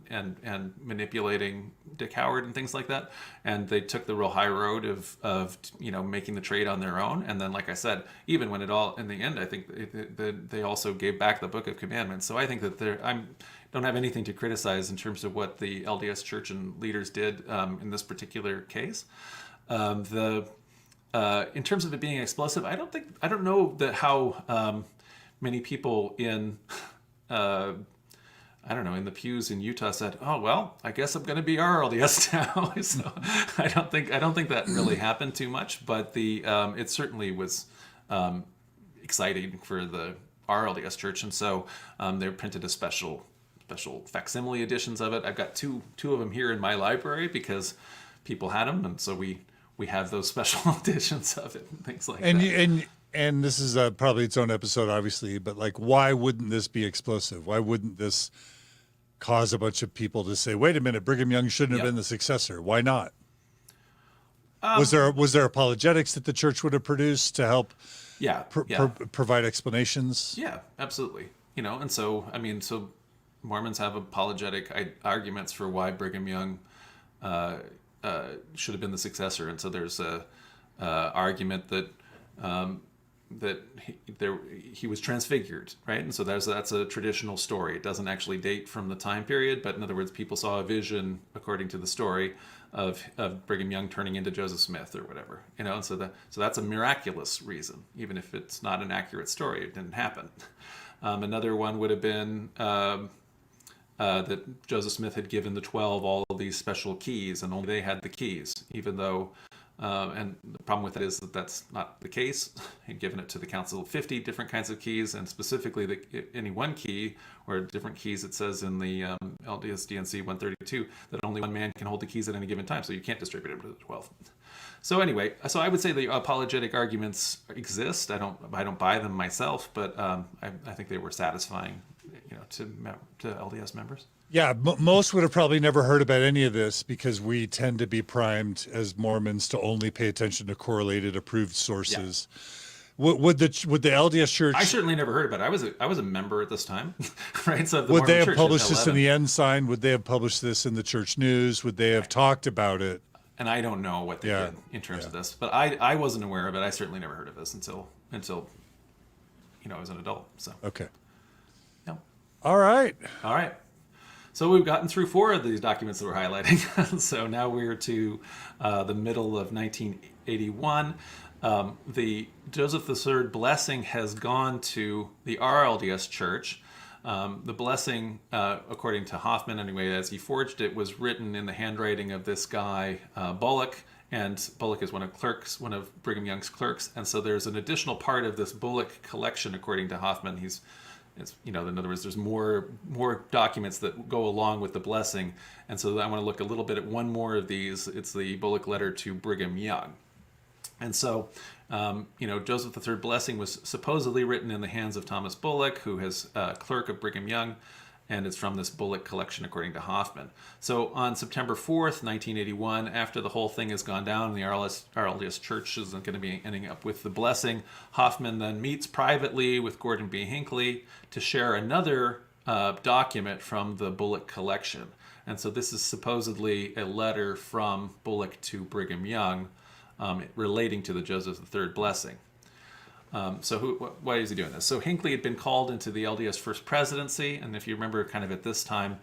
manipulating Dick Howard and things like that. And they took the real high road of you know, making the trade on their own. And then, like I said, even when it all, in the end, I think they also gave back the Book of Commandments. So I think that don't have anything to criticize in terms of what the LDS Church and leaders did in this particular case. In terms of it being explosive, I don't know that how many people in in the pews in Utah said, "Oh well, I guess I'm going to be RLDS now." So I don't think that really happened too much, but it certainly was exciting for the RLDS Church, and so they printed a special facsimile editions of it. I've got two of them here in my library because people had them, and so we have those special editions of it and things like that. And this is probably its own episode, obviously, but like, why wouldn't this be explosive? Why wouldn't this cause a bunch of people to say, "Wait a minute, Brigham Young shouldn't have been the successor"? Why not? Was there apologetics that the church would have produced to help provide explanations? Yeah, absolutely. You know, and so so Mormons have apologetic arguments for why Brigham Young should have been the successor, and so there's a argument that he was transfigured, right? And so that's a traditional story. It doesn't actually date from the time period, but in other words, people saw a vision, according to the story, of Brigham Young turning into Joseph Smith or whatever, you know. And so that's a miraculous reason, even if it's not an accurate story. It didn't happen. Another one would have been that Joseph Smith had given the 12 all of these special keys, and only they had the keys, even though. And the problem with it is that that's not the case. He'd given it to the council 50 different kinds of keys, and specifically any one key or different keys. It says in the LDS DNC 132 that only one man can hold the keys at any given time, so you can't distribute them to the 12. So anyway, I would say the apologetic arguments exist. I don't buy them myself, but I think they were satisfying to LDS members. Yeah, most would have probably never heard about any of this because we tend to be primed as Mormons to only pay attention to correlated, approved sources. Yeah. Would the LDS Church? I certainly never heard about it. I was a member at this time, right? So would they have published this in the Ensign? Would they have published this in the Church News? Would they have talked about it? And I don't know what they did in terms of this, but I wasn't aware of it. I certainly never heard of this until I was an adult. So okay. Yeah. All right. So we've gotten through 4 of these documents that we're highlighting. So now we're to the middle of 1981. The Joseph III blessing has gone to the RLDS Church. The blessing, according to Hofmann anyway, as he forged it, was written in the handwriting of this guy, Bullock. And Bullock is one of Brigham Young's clerks. And so there's an additional part of this Bullock collection, according to Hofmann. In other words, there's more documents that go along with the blessing. And so I want to look a little bit at one more of these. It's the Bullock letter to Brigham Young. And so, Joseph III blessing was supposedly written in the hands of Thomas Bullock, who is clerk of Brigham Young, and it's from this Bullock collection, according to Hofmann. So on September 4th, 1981, after the whole thing has gone down and the RLDS Church isn't going to be ending up with the blessing, Hofmann then meets privately with Gordon B. Hinckley to share another document from the Bullock collection. And so this is supposedly a letter from Bullock to Brigham Young relating to the Joseph III blessing. Why is he doing this? So Hinckley had been called into the LDS First Presidency, and if you remember kind of at this time,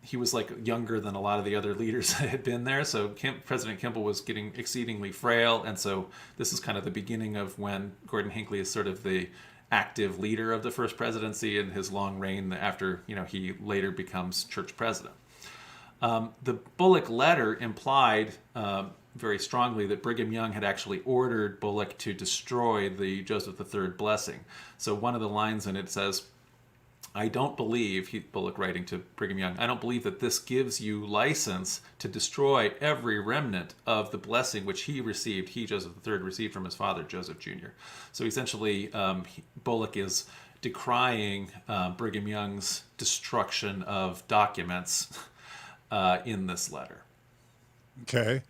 he was like younger than a lot of the other leaders that had been there. So President Kimball was getting exceedingly frail, and so this is kind of the beginning of when Gordon Hinckley is sort of the active leader of the First Presidency in his long reign after he later becomes church president. The Bullock letter implied very strongly that Brigham Young had actually ordered Bullock to destroy the Joseph III blessing. So one of the lines in it says, I don't believe, Bullock writing to Brigham Young, I don't believe that this gives you license to destroy every remnant of the blessing which Joseph III, received from his father, Joseph Jr. So essentially, Bullock is decrying Brigham Young's destruction of documents in this letter. Okay.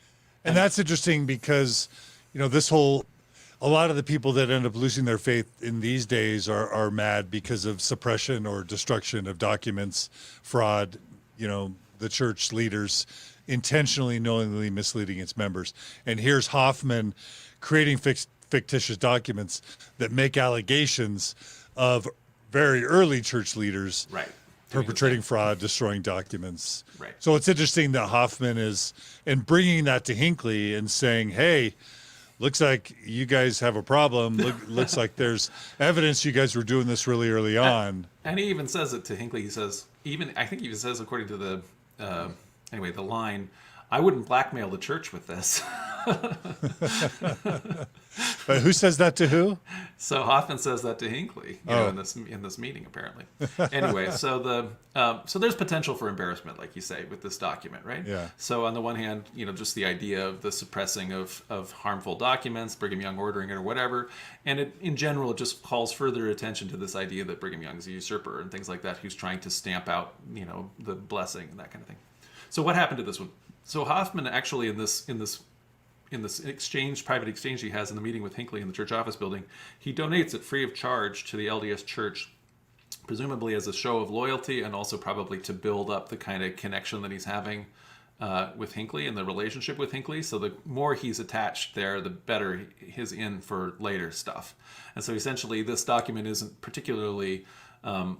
And that's interesting because, a lot of the people that end up losing their faith in these days are mad because of suppression or destruction of documents, fraud, the church leaders intentionally, knowingly misleading its members. And here's Hofmann creating fictitious documents that make allegations of very early church leaders. Right. Perpetrating fraud, destroying documents. Right. So it's interesting that Hofmann is bringing that to Hinckley and saying, hey, looks like you guys have a problem. Looks like there's evidence you guys were doing this really early on. And he even says it to Hinckley. He says, I think he even says, according to the line, I wouldn't blackmail the church with this. But who says that to who? So Hofmann says that to Hinckley, in this meeting apparently. Anyway, so there's potential for embarrassment, like you say, with this document, right? Yeah. So on the one hand, just the idea of the suppressing of harmful documents, Brigham Young ordering it or whatever, and in general, it just calls further attention to this idea that Brigham Young is a usurper and things like that, who's trying to stamp out, the blessing and that kind of thing. So what happened to this one? So Hofmann actually in this private exchange he has in the meeting with Hinckley in the church office building, he donates it free of charge to the LDS Church, presumably as a show of loyalty and also probably to build up the kind of connection that he's having with Hinckley and the relationship with Hinckley. So the more he's attached there, the better he's in for later stuff. And so essentially this document isn't particularly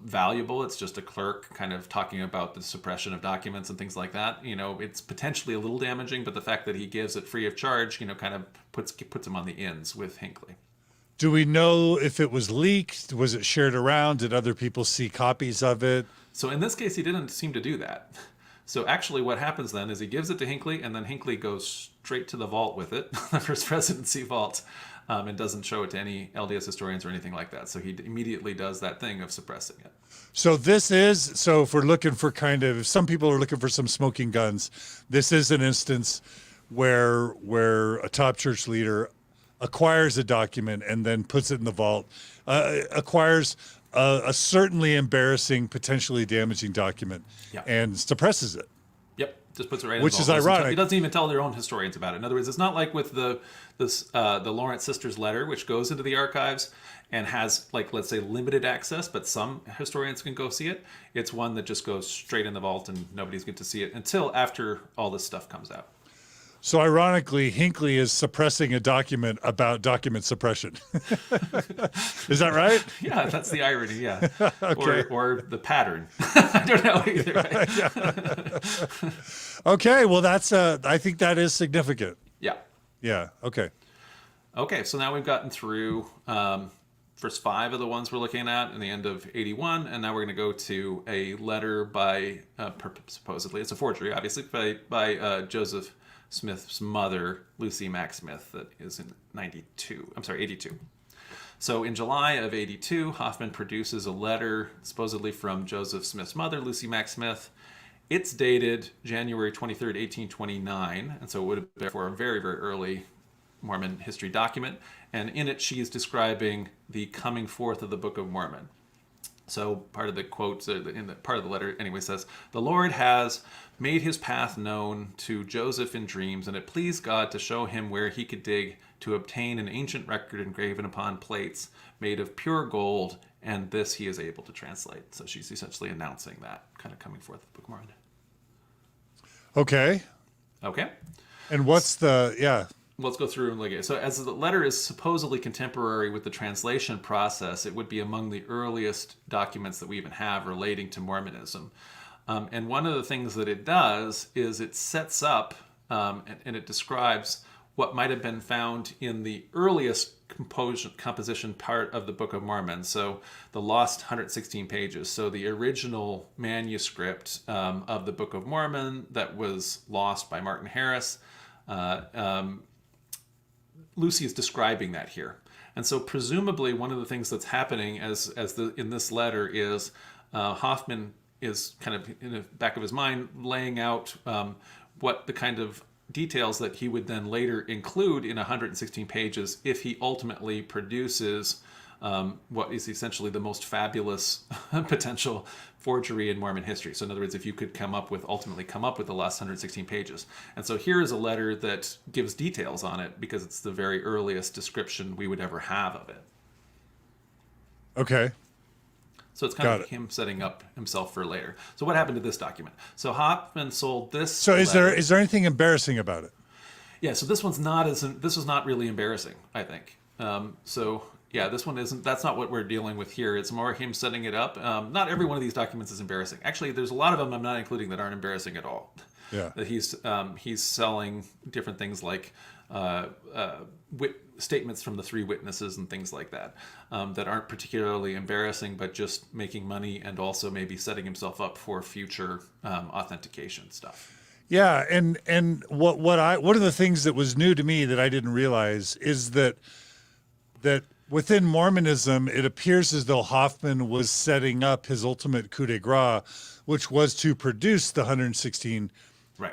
valuable. It's just a clerk kind of talking about the suppression of documents and things like that. It's potentially a little damaging, but the fact that he gives it free of charge, kind of puts him on the ends with Hinckley. Do we know if it was leaked? Was it shared around? Did other people see copies of it? So in this case, he didn't seem to do that. So actually what happens then is he gives it to Hinckley, and then Hinckley goes straight to the vault with it, the First Presidency vault, and doesn't show it to any LDS historians or anything like that. So he immediately does that thing of suppressing it. So if we're looking for if some people are looking for some smoking guns, this is an instance where a top church leader acquires a document and then puts it in the vault, acquires a certainly embarrassing, potentially damaging document, Yeah. and suppresses it. Yep, just puts it right. Which in is the vault. ironic. It doesn't even tell their own historians about it. In other words, it's not like with the Lawrence sisters letter, which goes into the archives and has, like, let's say, limited access, but some historians can go see it. It's one that just goes straight in the vault, and nobody's going to see it until after all this stuff comes out. So ironically, Hinckley is suppressing a document about document suppression. Is that right? Yeah, that's the irony. Yeah, Okay. or the pattern. I don't know either. Right? Okay, well, I think that is significant. Yeah. Yeah, okay. Okay, so now we've gotten through first 5 of the ones we're looking at in the end of 81, and now we're going to go to a letter by, supposedly, it's a forgery, obviously, by Joseph Smith's mother, Lucy Mack Smith, that is in 82. So in July of 82, Hofmann produces a letter supposedly from Joseph Smith's mother, Lucy Mack Smith. It's dated January 23rd, 1829, and so it would have been for a very, very early Mormon history document. And in it, she is describing the coming forth of the Book of Mormon. So part of the quote, in the part of the letter anyway, says, "The Lord has made his path known to Joseph in dreams, and it pleased God to show him where he could dig to obtain an ancient record engraven upon plates made of pure gold, and this he is able to translate." So she's essentially announcing that kind of coming forth of the Book of Mormon. Okay. Okay. And what's Let's go through and look at it. So as the letter is supposedly contemporary with the translation process, it would be among the earliest documents that we even have relating to Mormonism. And one of the things that it does is it sets up and it describes what might have been found in the earliest composition part of the Book of Mormon. So the lost 116 pages. So the original manuscript of the Book of Mormon that was lost by Martin Harris. Lucy is describing that here. And so presumably one of the things that's happening in this letter is Hofmann is kind of in the back of his mind laying out what the kind of details that he would then later include in 116 pages if he ultimately produces what is essentially the most fabulous potential forgery in Mormon history. So in other words, if you could ultimately come up with the last 116 pages. And so here is a letter that gives details on it because it's the very earliest description we would ever have of it. okay. So it's kind of him setting up himself for later. So what happened to this document? So Hofmann sold this. So is there anything embarrassing about it? Yeah. So this was not really embarrassing, I think. So yeah, this one isn't. That's not what we're dealing with here. It's more him setting it up. Not every one of these documents is embarrassing. Actually, there's a lot of them I'm not including that aren't embarrassing at all. Yeah. That he's selling different things like statements from the 3 witnesses and things like that that aren't particularly embarrassing, but just making money and also maybe setting himself up for future authentication stuff. Yeah, and one of the things that was new to me that I didn't realize is that within Mormonism, it appears as though Hofmann was setting up his ultimate coup de grace, which was to produce the 116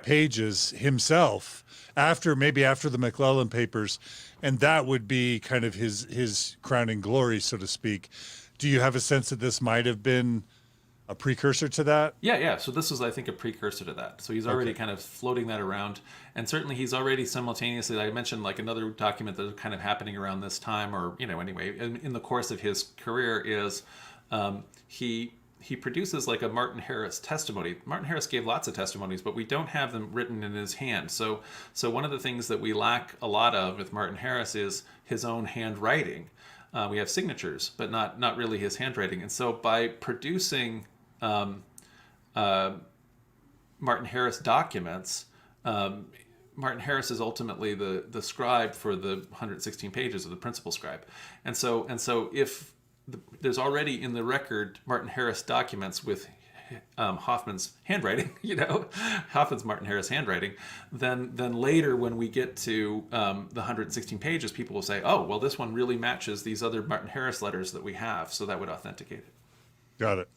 pages himself after the McClellan papers, and that would be kind of his crowning glory, so to speak. Do you have a sense that this might have been a precursor to that? Yeah. So this was, I think, a precursor to that. So he's already kind of floating that around. And certainly he's already simultaneously, I mentioned like another document that's kind of happening around this time, or, anyway, in the course of his career is he produces like a Martin Harris testimony. Martin Harris gave lots of testimonies, but we don't have them written in his hand. So one of the things that we lack a lot of with Martin Harris is his own handwriting. We have signatures, but not really his handwriting. And so by producing Martin Harris documents, Martin Harris is ultimately the scribe for the 116 pages, or the principal scribe. And so if there's already in the record Martin Harris documents with Hofmann's handwriting, Hofmann's Martin Harris handwriting, then later when we get to the 116 pages, people will say, oh, well, this one really matches these other Martin Harris letters that we have, so that would authenticate it. Got it.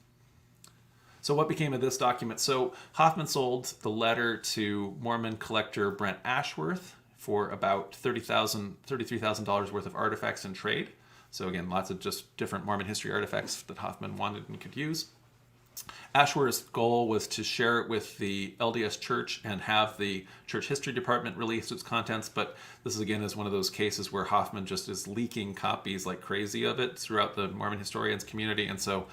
So what became of this document? So Hofmann sold the letter to Mormon collector Brent Ashworth for about $33,000 worth of artifacts and trade. So again, lots of just different Mormon history artifacts that Hofmann wanted and could use. Ashworth's goal was to share it with the LDS Church and have the church history department release its contents, but this is again is one of those cases where Hofmann just is leaking copies like crazy of it throughout the Mormon historians community, and so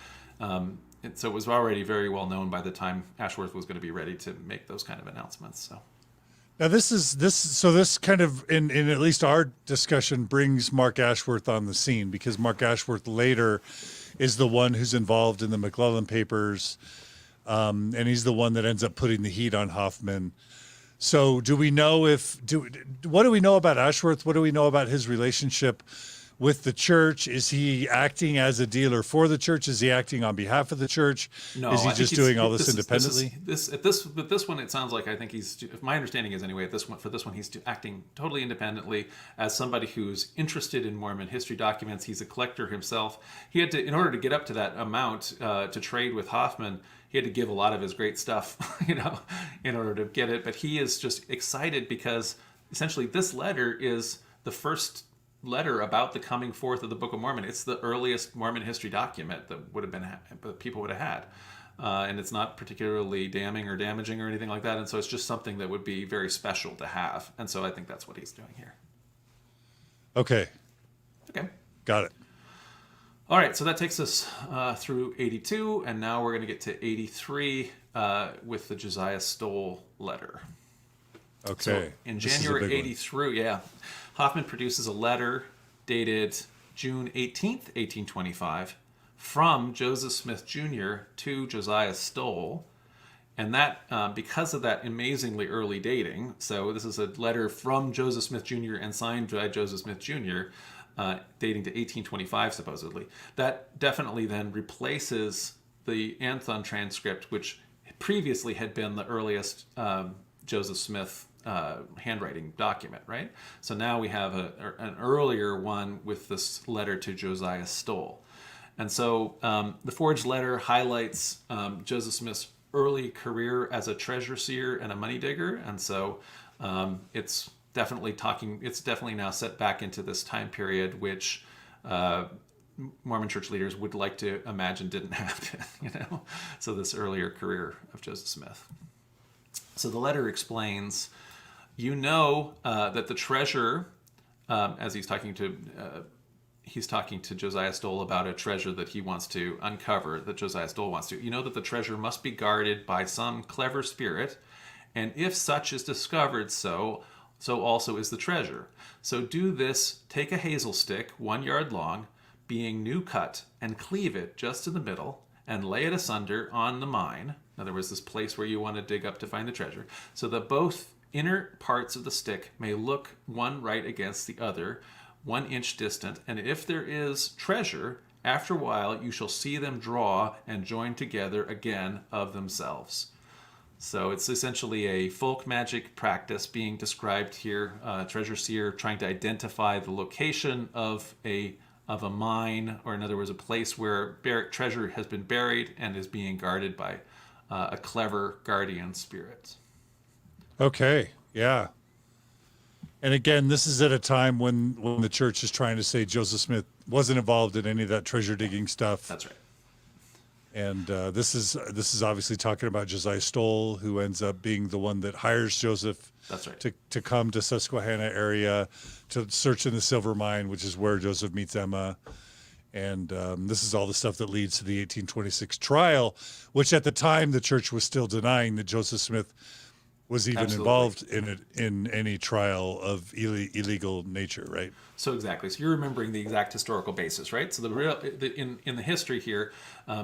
it was already very well known by the time Ashworth was going to be ready to make those kind of announcements. So now this kind of in at least our discussion brings Mark Ashworth on the scene, because Mark Ashworth later is the one who's involved in the McClellan papers, and he's the one that ends up putting the heat on Hofmann. So what do we know about Ashworth? What do we know about his relationship with the church? Is he acting as a dealer for the church? Is he acting on behalf of the church? No, is he just doing all this independently? With this one, it sounds like I think if my understanding is anyway, for this one, he's acting totally independently as somebody who's interested in Mormon history documents. He's a collector himself. He had to, in order to get up to that amount to trade with Hofmann, he had to give a lot of his great stuff, in order to get it. But he is just excited because essentially this letter is the first letter about the coming forth of the Book of Mormon. It's the earliest Mormon history document that people would have had, and it's not particularly damning or damaging or anything like that. And so it's just something that would be very special to have. And so I think that's what he's doing here. Okay, got it. All right, so that takes us through 82, and now we're going to get to 83 with the Josiah Stoll letter. Okay. So in January 83, Hofmann produces a letter dated June 18th, 1825, from Joseph Smith Jr. to Josiah Stoll. And that, because of that amazingly early dating, so this is a letter from Joseph Smith Jr. and signed by Joseph Smith Jr., dating to 1825, supposedly. That definitely then replaces the Anthon Transcript, which previously had been the earliest Joseph Smith handwriting document, right? So now we have an earlier one with this letter to Josiah Stoll. And so the forged letter highlights Joseph Smith's early career as a treasure seer and a money digger. And so it's definitely now set back into this time period, which Mormon church leaders would like to imagine didn't happen, So this earlier career of Joseph Smith. So the letter explains, that the treasure, as he's talking to Josiah Stoll about a treasure that he wants to uncover, that Josiah Stoll wants to. You know that the treasure must be guarded by some clever spirit, and if such is discovered, so also is the treasure. So do this: take a hazel stick 1 yard long, being new cut, and cleave it just in the middle, and lay it asunder on the mine. In other words, this place where you want to dig up to find the treasure, so that both inner parts of the stick may look one right against the other, 1 inch distant, and if there is treasure, after a while you shall see them draw and join together again of themselves. So it's essentially a folk magic practice being described here. Treasure seer trying to identify the location of a mine, or in other words, a place where treasure has been buried and is being guarded by a clever guardian spirit. Okay, yeah. And again, this is at a time when the church is trying to say Joseph Smith wasn't involved in any of that treasure digging stuff. That's right. And this is obviously talking about Josiah Stoll, who ends up being the one that hires Joseph. That's right. To come to Susquehanna area to search in the silver mine, which is where Joseph meets Emma. And this is all the stuff that leads to the 1826 trial, which at the time the church was still denying that Joseph Smith was even involved in any trial of illegal nature, right? So exactly. So you're remembering the exact historical basis, right? So in the history here,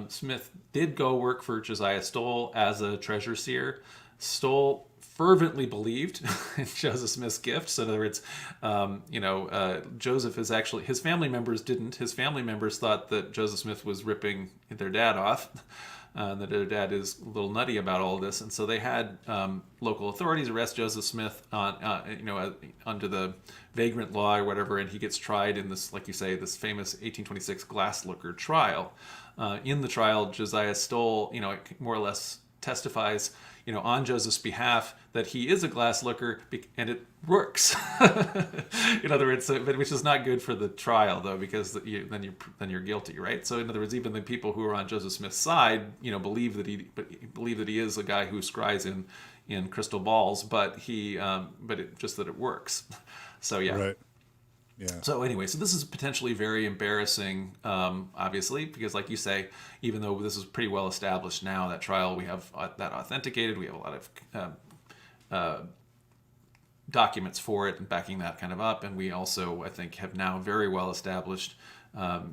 Smith did go work for Josiah Stoll as a treasure seer. Stoll fervently believed in Joseph Smith's gift. So in other words, Joseph is actually, his family members didn't. His family members thought that Joseph Smith was ripping their dad off. That their dad is a little nutty about all of this, and so they had local authorities arrest Joseph Smith on, under the vagrant law or whatever, and he gets tried in this, like you say, this famous 1826 glass looker trial. In the trial, Josiah Stoll, more or less testifies, on Joseph's behalf that he is a glass looker, and it works. In other words, but which is not good for the trial, though, because then you're guilty, right? So in other words, even the people who are on Joseph Smith's side, believe that he is a guy who scries in crystal balls, but that it works. So yeah. Right. Yeah. So anyway, this is potentially very embarrassing, obviously, because like you say, even though this is pretty well established now, that trial, we have that authenticated, we have a lot of documents for it and backing that kind of up, and we also, I think, have now very well established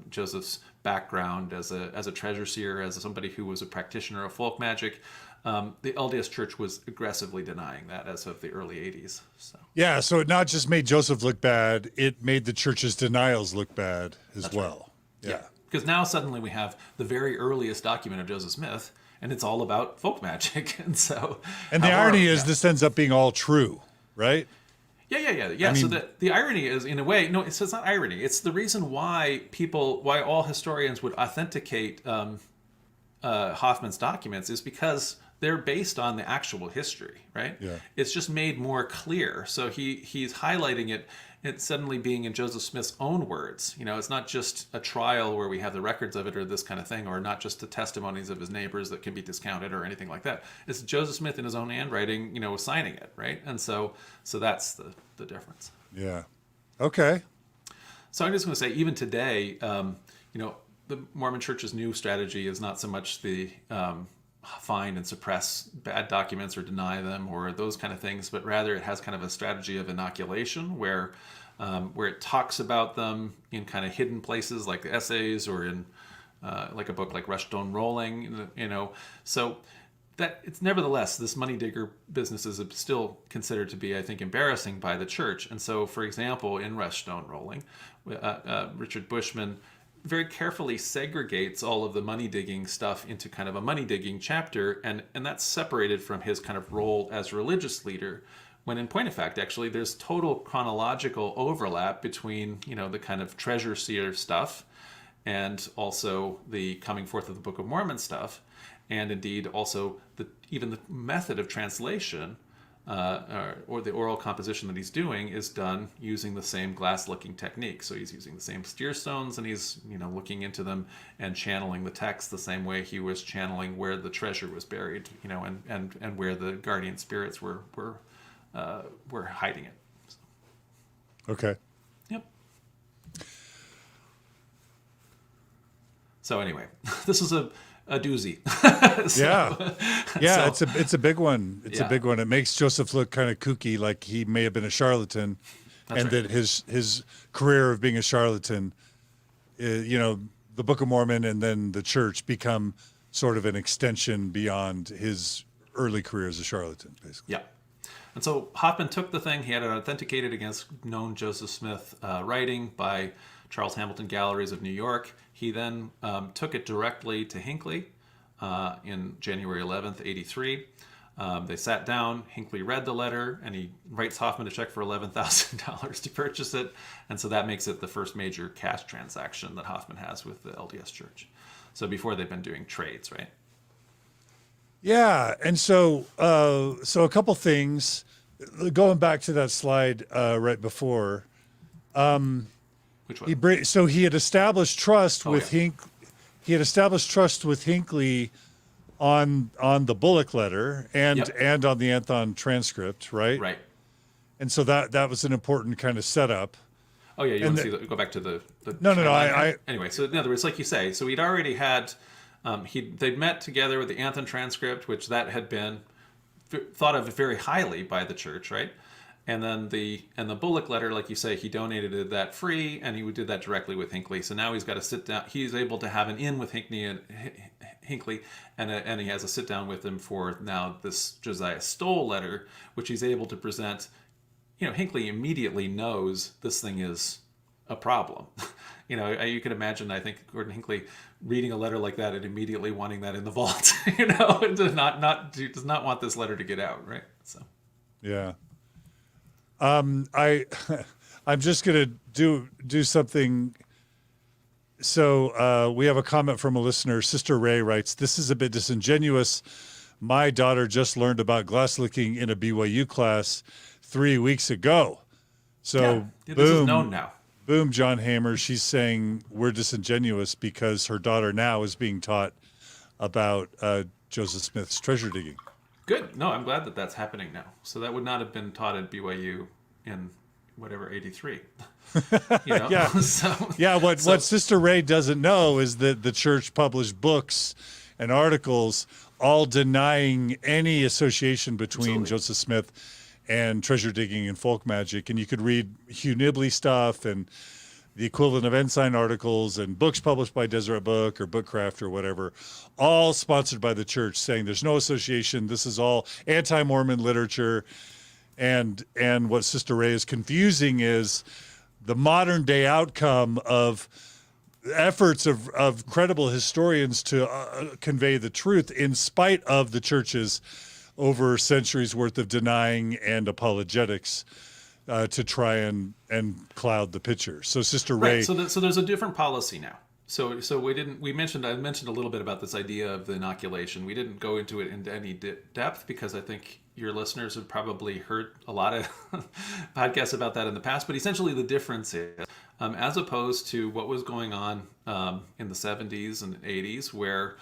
Joseph's background as a treasure seer, as somebody who was a practitioner of folk magic. The LDS Church was aggressively denying that as of the early 80s. So. Yeah, so it not just made Joseph look bad, it made the church's denials look bad as That's well. Right. Yeah. Because now suddenly we have the very earliest document of Joseph Smith, and it's all about folk magic. And so, and the irony is this ends up being all true, right? Yeah. I mean, so the irony is, in a way, no, it's not irony. It's the reason why all historians would authenticate Hofmann's documents is because they're based on the actual history, right? Yeah. It's just made more clear. So he's highlighting it suddenly being in Joseph Smith's own words. It's not just a trial where we have the records of it or this kind of thing, or not just the testimonies of his neighbors that can be discounted or anything like that. It's Joseph Smith in his own handwriting, signing it, right? And so that's the difference. Yeah. Okay. So I'm just going to say, even today, the Mormon Church's new strategy is not so much the find and suppress bad documents or deny them or those kind of things, but rather it has kind of a strategy of inoculation where it talks about them in kind of hidden places like the essays or in like a book like Rush Stone Rolling, So that it's nevertheless, this money digger business is still considered to be, I think, embarrassing by the church. And so, for example, in Rush Stone Rolling, Richard Bushman very carefully segregates all of the money digging stuff into kind of a money digging chapter, and that's separated from his kind of role as religious leader, when in point of fact, actually, there's total chronological overlap between, the kind of treasure seer stuff and also the coming forth of the Book of Mormon stuff, and indeed also even the method of translation or the oral composition that he's doing is done using the same glass-looking technique. So he's using the same steer stones, and he's looking into them and channeling the text the same way he was channeling where the treasure was buried, and where the guardian spirits were hiding it. So. Okay. Yep. So anyway, this is a doozy. It's a big one. It's a big one. It makes Joseph look kind of kooky, like he may have been a charlatan. That's and right. That his career of being a charlatan, the Book of Mormon and then the church become sort of an extension beyond his early career as a charlatan, basically. Yeah. And so Hofmann took the thing, he had it authenticated against known Joseph Smith writing by Charles Hamilton Galleries of New York. He then took it directly to Hinckley in January 11th, 83. They sat down, Hinckley read the letter, and he writes Hofmann a check for $11,000 to purchase it. And so that makes it the first major cash transaction that Hofmann has with the LDS Church. So before they've been doing trades, right? Yeah, and so a couple things. Going back to that slide right before. Which one? He had established trust with Hinckley. He had established trust with Hinckley on the Bullock letter and on the Anthon Transcript, right? Right. And so that was an important kind of setup. Oh yeah, you want to go back to the no. Anyway, so in other words, like you say, so he'd already had they'd met together with the Anthon Transcript, which that had been thought of very highly by the church, right? And then the Bullock letter, like you say, he donated that free, and he did that directly with Hinckley. So now he's got to sit down. He's able to have an in with Hinckley, and he has a sit down with him for now this Josiah Stoll letter, which he's able to present. Hinckley immediately knows this thing is a problem. You can imagine, I think, Gordon Hinckley reading a letter like that and immediately wanting that in the vault. And does not want this letter to get out, right? So, yeah. I'm just gonna do something. So we have a comment from a listener. Sister Ray writes, "This is a bit disingenuous, My daughter just learned about glass licking in a BYU class 3 weeks ago. So this boom, is known now. boom, John Hamer. She's saying we're disingenuous because her daughter now is being taught about Joseph Smith's treasure digging. Good. No, I'm glad that that's happening now. So that would not have been taught at BYU in whatever 83. Yeah. What Sister Ray doesn't know is that the church published books and articles all denying any association between Joseph Smith and treasure digging and folk magic. And you could read Hugh Nibley stuff and the equivalent of Ensign articles and books published by Deseret Book or Bookcraft or whatever, all sponsored by the church, saying there's no association. This is all anti-Mormon literature. And what Sister Ray is confusing is the modern day outcome of efforts of credible historians to convey the truth in spite of the church's over centuries worth of denying and apologetics to try and cloud the picture. So Sister Ray. Right. So there's a different policy now. So I mentioned a little bit about this idea of the inoculation. We didn't go into it into any depth because I think your listeners have probably heard a lot of podcasts about that in the past. But essentially the difference is, as opposed to what was going on in the 70s and 80s, where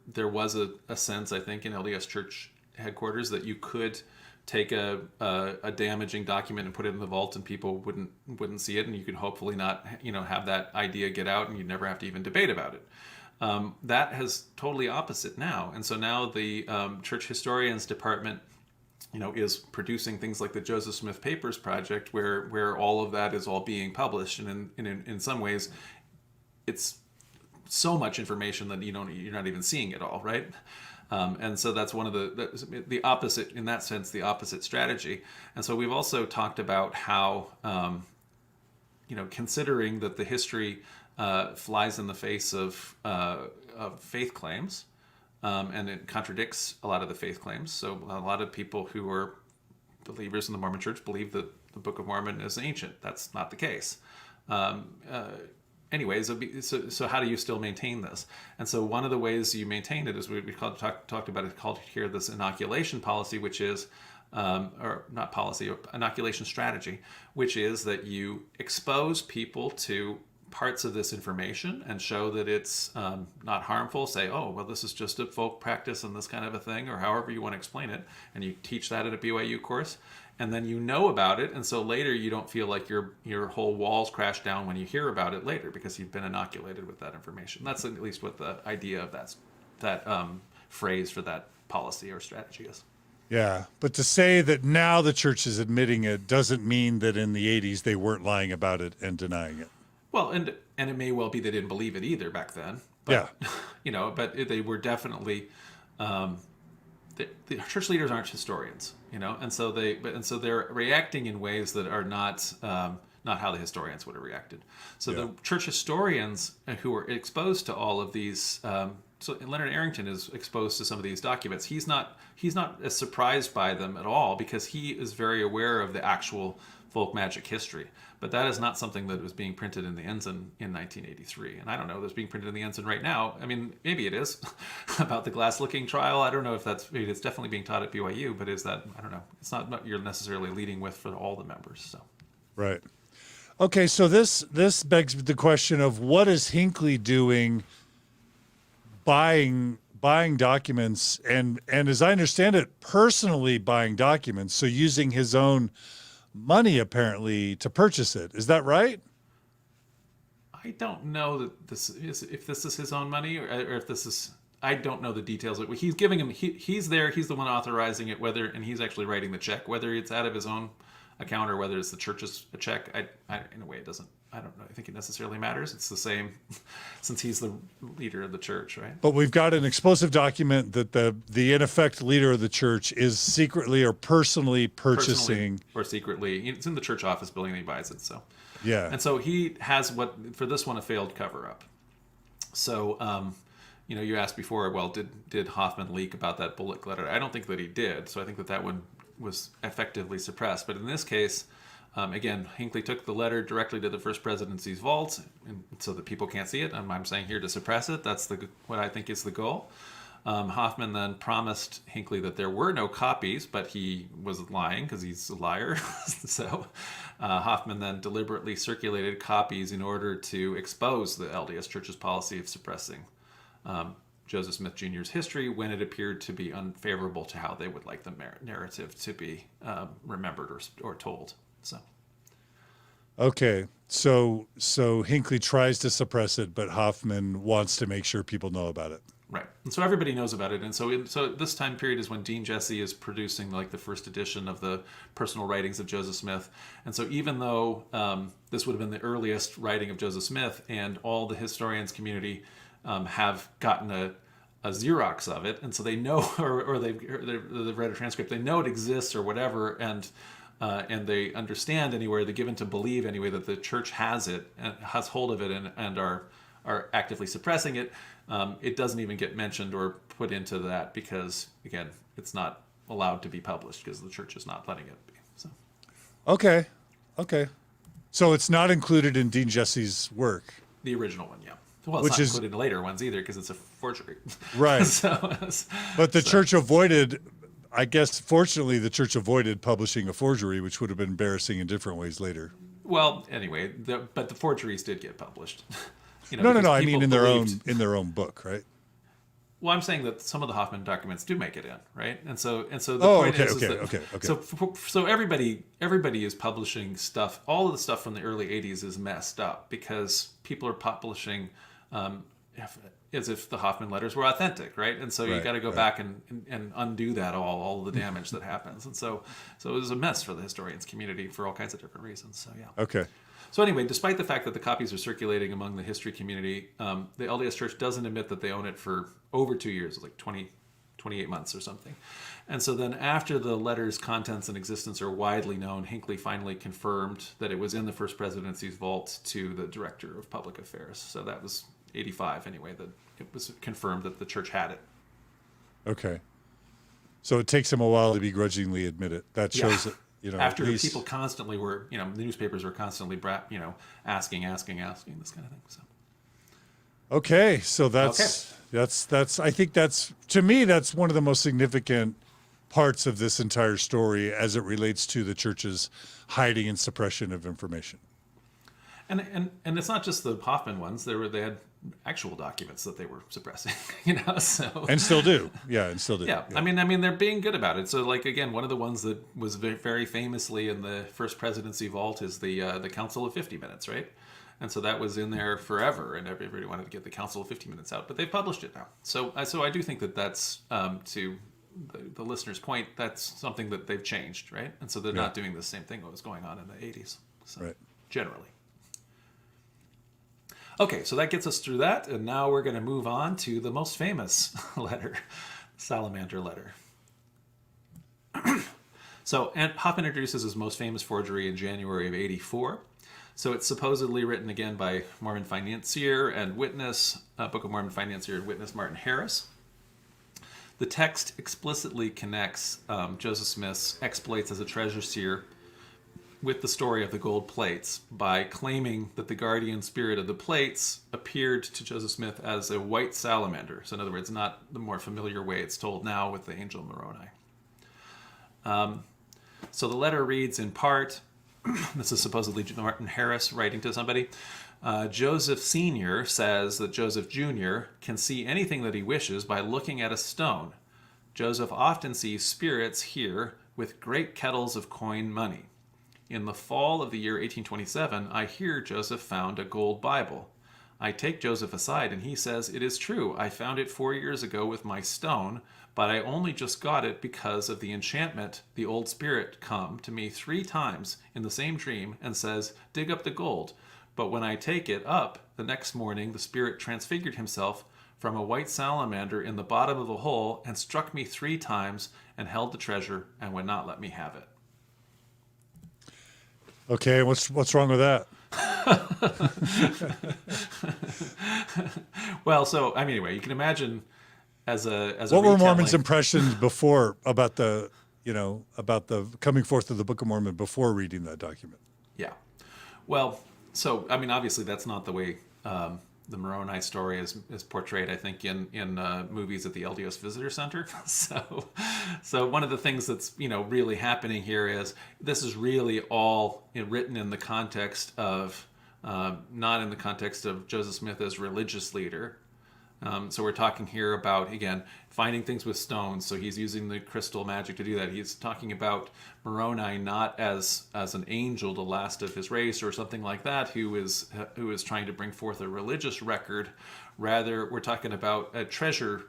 there was a sense, I think, in LDS Church headquarters that you could take a damaging document and put it in the vault and people wouldn't see it, and you could hopefully not have that idea get out and you'd never have to even debate about it. That has totally opposite now, and so now the church historians department is producing things like the Joseph Smith Papers Project, where all of that is all being published, and in some ways it's so much information that you're not even seeing it all, right? And so that's one of the opposite, in that sense, the opposite strategy. And so we've also talked about how, considering that the history flies in the face of faith claims, and it contradicts a lot of the faith claims. So a lot of people who are believers in the Mormon Church believe that the Book of Mormon is ancient. That's not the case. Anyways, so how do you still maintain this? And so one of the ways you maintain it is talked about it called here this inoculation policy, which is, or not policy, inoculation strategy, which is that you expose people to parts of this information and show that it's not harmful. Say, oh, well, this is just a folk practice and this kind of a thing, or however you want to explain it. And you teach that at a BYU course. And then you know about it, and so later you don't feel like your whole walls crash down when you hear about it later because you've been inoculated with that information. That's at least what the idea of that phrase for that policy or strategy is. Yeah, but to say that now the church is admitting it doesn't mean that in the 80s they weren't lying about it and denying it. Well, and it may well be they didn't believe it either back then. But, yeah. But they were definitely. The church leaders aren't historians, and so they're reacting in ways that are not how the historians would have reacted. So the church historians who were exposed to all of these, so Leonard Arrington is exposed to some of these documents. He's not as surprised by them at all because he is very aware of the actual folk magic history. But that is not something that was being printed in the Ensign in 1983. And I don't know, that's being printed in the Ensign right now. I mean, maybe it is about the glass-looking trial. I don't know if it's definitely being taught at BYU, but is that, I don't know. It's not what you're necessarily leading with for all the members. So. Right. Okay, so this begs the question of what is Hinckley doing buying documents and as I understand it, personally buying documents, so using his own money apparently to purchase it. Is that right? I don't know that if this is his own money or if this is, I don't know the details. He's giving him, he's there, he's the one authorizing it, and he's actually writing the check, whether it's out of his own account or whether it's the church's check. In a way, it doesn't, I don't know. I think it necessarily matters. It's the same since he's the leader of the church, right? But we've got an explosive document that the in effect leader of the church is secretly or personally purchasing. Or secretly. It's in the church office building and he buys it. So yeah. And so he has for this one, a failed cover up. So, you asked before, well, did Hofmann leak about that bullet letter? I don't think that he did. So I think that one was effectively suppressed. But in this case, again, Hinckley took the letter directly to the First Presidency's vault, and so that people can't see it. I'm saying here to suppress it. That's what I think is the goal. Hofmann then promised Hinckley that there were no copies, but he was lying because he's a liar. So Hofmann then deliberately circulated copies in order to expose the LDS Church's policy of suppressing Joseph Smith Jr.'s history when it appeared to be unfavorable to how they would like the narrative to be remembered or told. So. Okay, so Hinckley tries to suppress it, but Hofmann wants to make sure people know about it. Right, and so everybody knows about it, and so this time period is when Dean Jesse is producing like the first edition of the personal writings of Joseph Smith, and so even though this would have been the earliest writing of Joseph Smith, and all the historians community have gotten a Xerox of it, and so they know, or they've read a transcript, they know it exists or whatever, and they understand anyway, they're given to believe anyway that the church has it and has hold of it and are actively suppressing it. It doesn't even get mentioned or put into that because, again, it's not allowed to be published because the church is not letting it be. So. Okay. So it's not included in Dean Jesse's work. The original one, yeah. Well, it's not included in later ones either because it's a forgery. Right. But the church avoided, I guess, fortunately, the church avoided publishing a forgery, which would have been embarrassing in different ways later. Well, anyway, but the forgeries did get published. No. I mean, in their own book, right? Well, I'm saying that some of the Hofmann documents do make it in, right? And so the point is that so everybody is publishing stuff. All of the stuff from the early '80s is messed up because people are publishing as if the Hofmann letters were authentic, right? And so you got to go back and undo that all the damage that happens. And so it was a mess for the historians community for all kinds of different reasons. So yeah. Okay. So anyway, despite the fact that the copies are circulating among the history community, the LDS Church doesn't admit that they own it for over 2 years, like 28 months or something. And so then after the letter's contents and existence are widely known, Hinckley finally confirmed that it was in the First Presidency's vault to the Director of Public Affairs. So that was 85 anyway, that it was confirmed that the church had it. Okay. So it takes him a while to begrudgingly admit it. That shows that. After people constantly were, the newspapers were constantly, asking this kind of thing. So. Okay, so that's. I think that's, to me, that's one of the most significant parts of this entire story as it relates to the church's hiding and suppression of information. And it's not just the Hofmann ones. They had actual documents that they were suppressing, So and still do, yeah. I mean, they're being good about it. So, like again, one of the ones that was very famously in the First Presidency vault is the Council of 50 Minutes, right? And so that was in there forever, and everybody wanted to get the Council of 50 Minutes out, but they've published it now. So I do think that that's to the listener's point. That's something that they've changed, right? And so they're not doing the same thing that was going on in the 80s. So, right. Generally. Okay, so that gets us through that, and now we're going to move on to the most famous letter, Salamander letter. So Hofmann introduces his most famous forgery in January of '84. So it's supposedly written again by Mormon financier and witness, Book of Mormon financier and witness Martin Harris. The text explicitly connects Joseph Smith's exploits as a treasure seer with the story of the gold plates by claiming that the guardian spirit of the plates appeared to Joseph Smith as a white salamander. So in other words, not the more familiar way it's told now with the angel Moroni. So the letter reads in part, this is supposedly Martin Harris writing to somebody, Joseph Sr. says that Joseph Jr. can see anything that he wishes by looking at a stone. Joseph often sees spirits here with great kettles of coin money. In the fall of the year 1827, I hear Joseph found a gold Bible. I take Joseph aside and he says, "It is true, I found it 4 years ago with my stone, but I only just got it because of the enchantment. The old spirit come to me 3 times in the same dream and says, 'Dig up the gold.' But when I take it up, the next morning the spirit transfigured himself from a white salamander in the bottom of the hole and struck me 3 times and held the treasure and would not let me have it." Okay, what's wrong with that? Well, so I mean, anyway, you can imagine as a what were Mormon's impressions before about the coming forth of the Book of Mormon before reading that document? Yeah, well, so I mean, obviously that's not the way the Moroni story is portrayed, I think, in movies at the LDS Visitor Center. So one of the things that's really happening here is this is really all written in the context of not in the context of Joseph Smith as religious leader. So we're talking here about, again, finding things with stones. So he's using the crystal magic to do that. He's talking about Moroni not as an angel, the last of his race, or something like that, who is trying to bring forth a religious record. Rather, we're talking about a treasure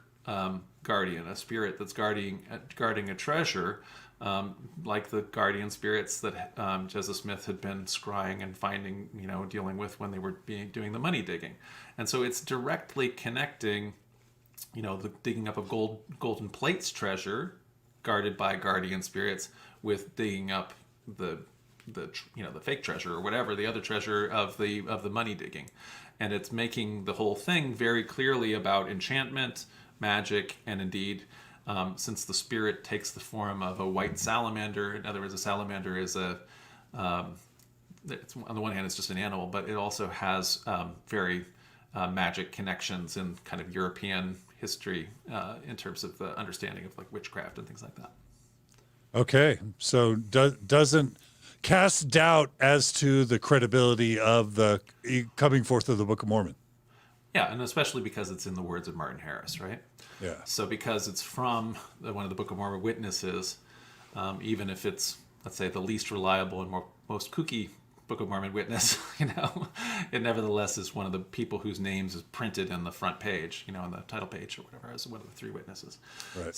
guardian, a spirit that's guarding a treasure, like the guardian spirits that Joseph Smith had been scrying and finding, dealing with when they were doing the money digging. And so it's directly connecting, the digging up of golden plates treasure guarded by guardian spirits with digging up the fake treasure or whatever, the other treasure of the money digging. And it's making the whole thing very clearly about enchantment, magic, and indeed, since the spirit takes the form of a white salamander. In other words, a salamander is it's, on the one hand, it's just an animal, but it also has very magic connections in kind of European history in terms of the understanding of like witchcraft and things like that. Okay, so doesn't cast doubt as to the credibility of the coming forth of the Book of Mormon. Yeah, and especially because it's in the words of Martin Harris, right? Yeah. So because it's from one of the Book of Mormon witnesses, even if it's, let's say, the least reliable and most kooky Book of Mormon witness, it nevertheless is one of the people whose names is printed in the front page, on the title page or whatever, as one of the three witnesses. Right.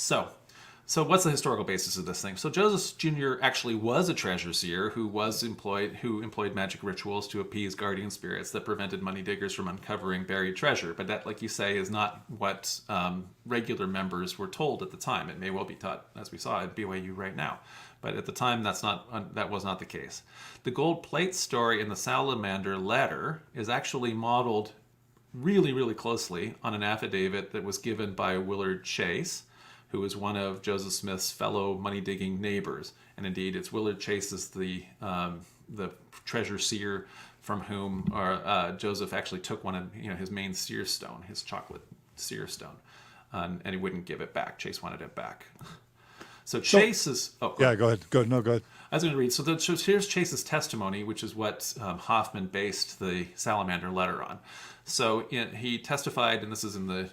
So what's the historical basis of this thing? So Joseph Jr. actually was a treasure seer who employed magic rituals to appease guardian spirits that prevented money diggers from uncovering buried treasure. But that, like you say, is not what regular members were told at the time. It may well be taught, as we saw at BYU right now. But at the time, that was not the case. The gold plate story in the Salamander letter is actually modeled really, really closely on an affidavit that was given by Willard Chase, who was one of Joseph Smith's fellow money-digging neighbors. And indeed, it's Willard Chase is the treasure seer from whom Joseph actually took one of his main seer stone, his chocolate seer stone, and he wouldn't give it back. Chase wanted it back. So Chase is... Oh, yeah, go ahead. Go ahead. I was going to read. So here's Chase's testimony, which is what Hofmann based the Salamander letter on. So he testified, and this is in the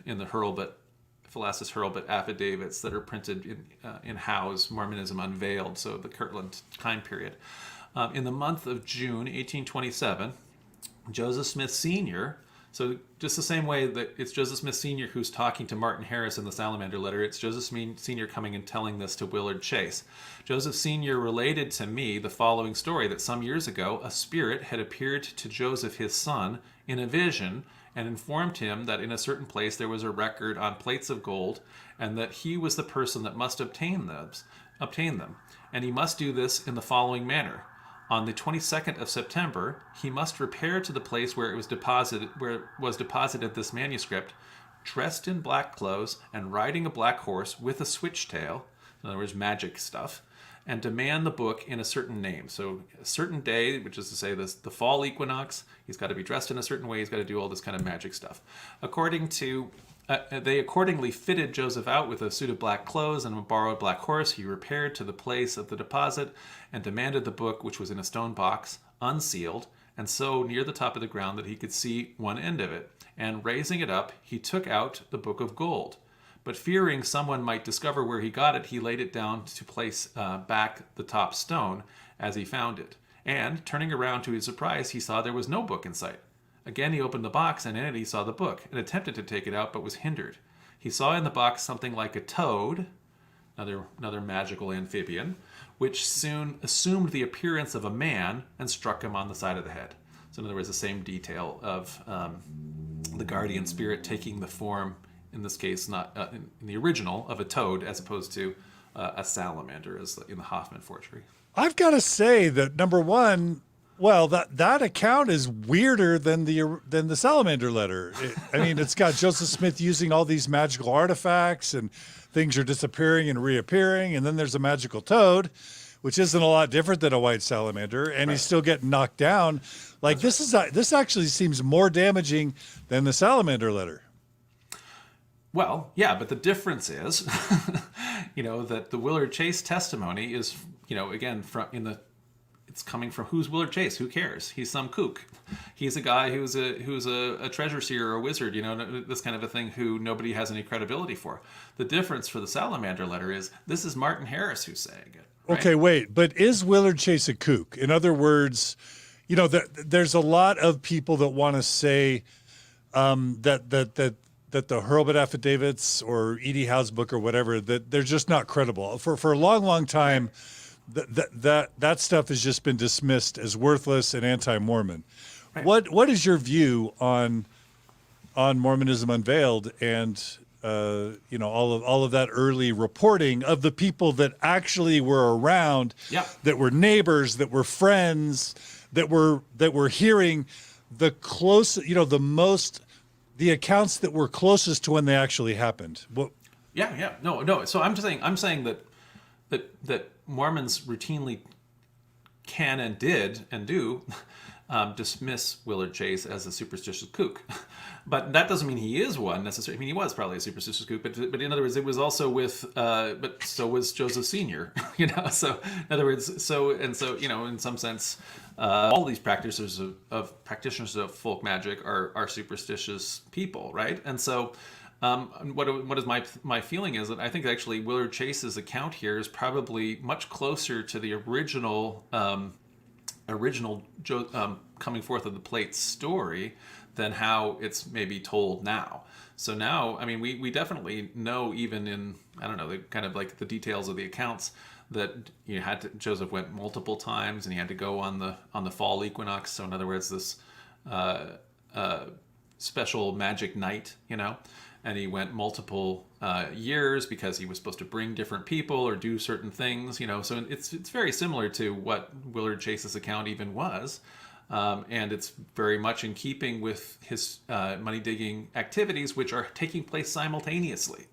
Philastus Hurlbut affidavits that are printed in Howe's Mormonism Unveiled, so the Kirtland time period. In the month of June 1827, Joseph Smith Sr., so just the same way that it's Joseph Smith Sr. who's talking to Martin Harris in the Salamander letter, it's Joseph Smith Sr. coming and telling this to Willard Chase. Joseph Sr. related to me the following story, that some years ago a spirit had appeared to Joseph his son in a vision and informed him that in a certain place there was a record on plates of gold, and that he was the person that must obtain them. And he must do this in the following manner. On the 22nd of September, he must repair to the place where was deposited this manuscript, dressed in black clothes and riding a black horse with a switch-tail, in other words, magic stuff, and demand the book in a certain name. So a certain day, which is to say the fall equinox, he's got to be dressed in a certain way, he's got to do all this kind of magic stuff. They accordingly fitted Joseph out with a suit of black clothes and a borrowed black horse. He repaired to the place of the deposit and demanded the book, which was in a stone box, unsealed, and so near the top of the ground that he could see one end of it. And raising it up, he took out the book of gold. But fearing someone might discover where he got it, he laid it down to place back the top stone as he found it. And, turning around to his surprise, he saw there was no book in sight. Again he opened the box, and in it he saw the book, and attempted to take it out, but was hindered. He saw in the box something like a toad, another magical amphibian, which soon assumed the appearance of a man and struck him on the side of the head. So in other words, the same detail of the guardian spirit taking the form, in this case, not in the original, of a toad, as opposed to a salamander, as in the Hofmann Forgery. I've got to say that, number one, well, that account is weirder than the Salamander letter. It's got Joseph Smith using all these magical artifacts, and things are disappearing and reappearing, and then there's a magical toad, which isn't a lot different than a white salamander, and he's still getting knocked down. Like this actually seems more damaging than the salamander letter. Well, yeah, but the difference is, that the Willard Chase testimony is, again, it's coming from who's Willard Chase? Who cares? He's some kook. He's a guy who's a treasure seer or a wizard, this kind of a thing who nobody has any credibility for. The difference for the salamander letter is this is Martin Harris who's saying it. Right? Okay, wait, but is Willard Chase a kook? In other words, there's a lot of people that want to say that the Hurlbut affidavits or E.D. Howe's book or whatever, that they're just not credible. For a long, long time, that stuff has just been dismissed as worthless and anti-Mormon. Right. What is your view on Mormonism Unveiled and all of that early reporting of the people that actually were around, that were neighbors, that were friends, that were hearing the the accounts that were closest to when they actually happened? No. So I'm saying that Mormons routinely can and did and do dismiss Willard Chase as a superstitious kook. But that doesn't mean he is one necessarily. I mean, he was probably a superstitious kook, but in other words, it was also but so was Joseph Sr., So in other words, in some sense, all these practitioners of folk magic are superstitious people, right? And so what is my feeling is that I think actually Willard Chase's account here is probably much closer to the original coming forth of the plate story than how it's maybe told now. So now, I mean, we definitely know, even in, I don't know, the kind of like the details of the accounts, that Joseph went multiple times and he had to go on the fall equinox. So in other words, this special magic night, and he went multiple years because he was supposed to bring different people or do certain things, So it's very similar to what Willard Chase's account even was. And it's very much in keeping with his money digging activities, which are taking place simultaneously.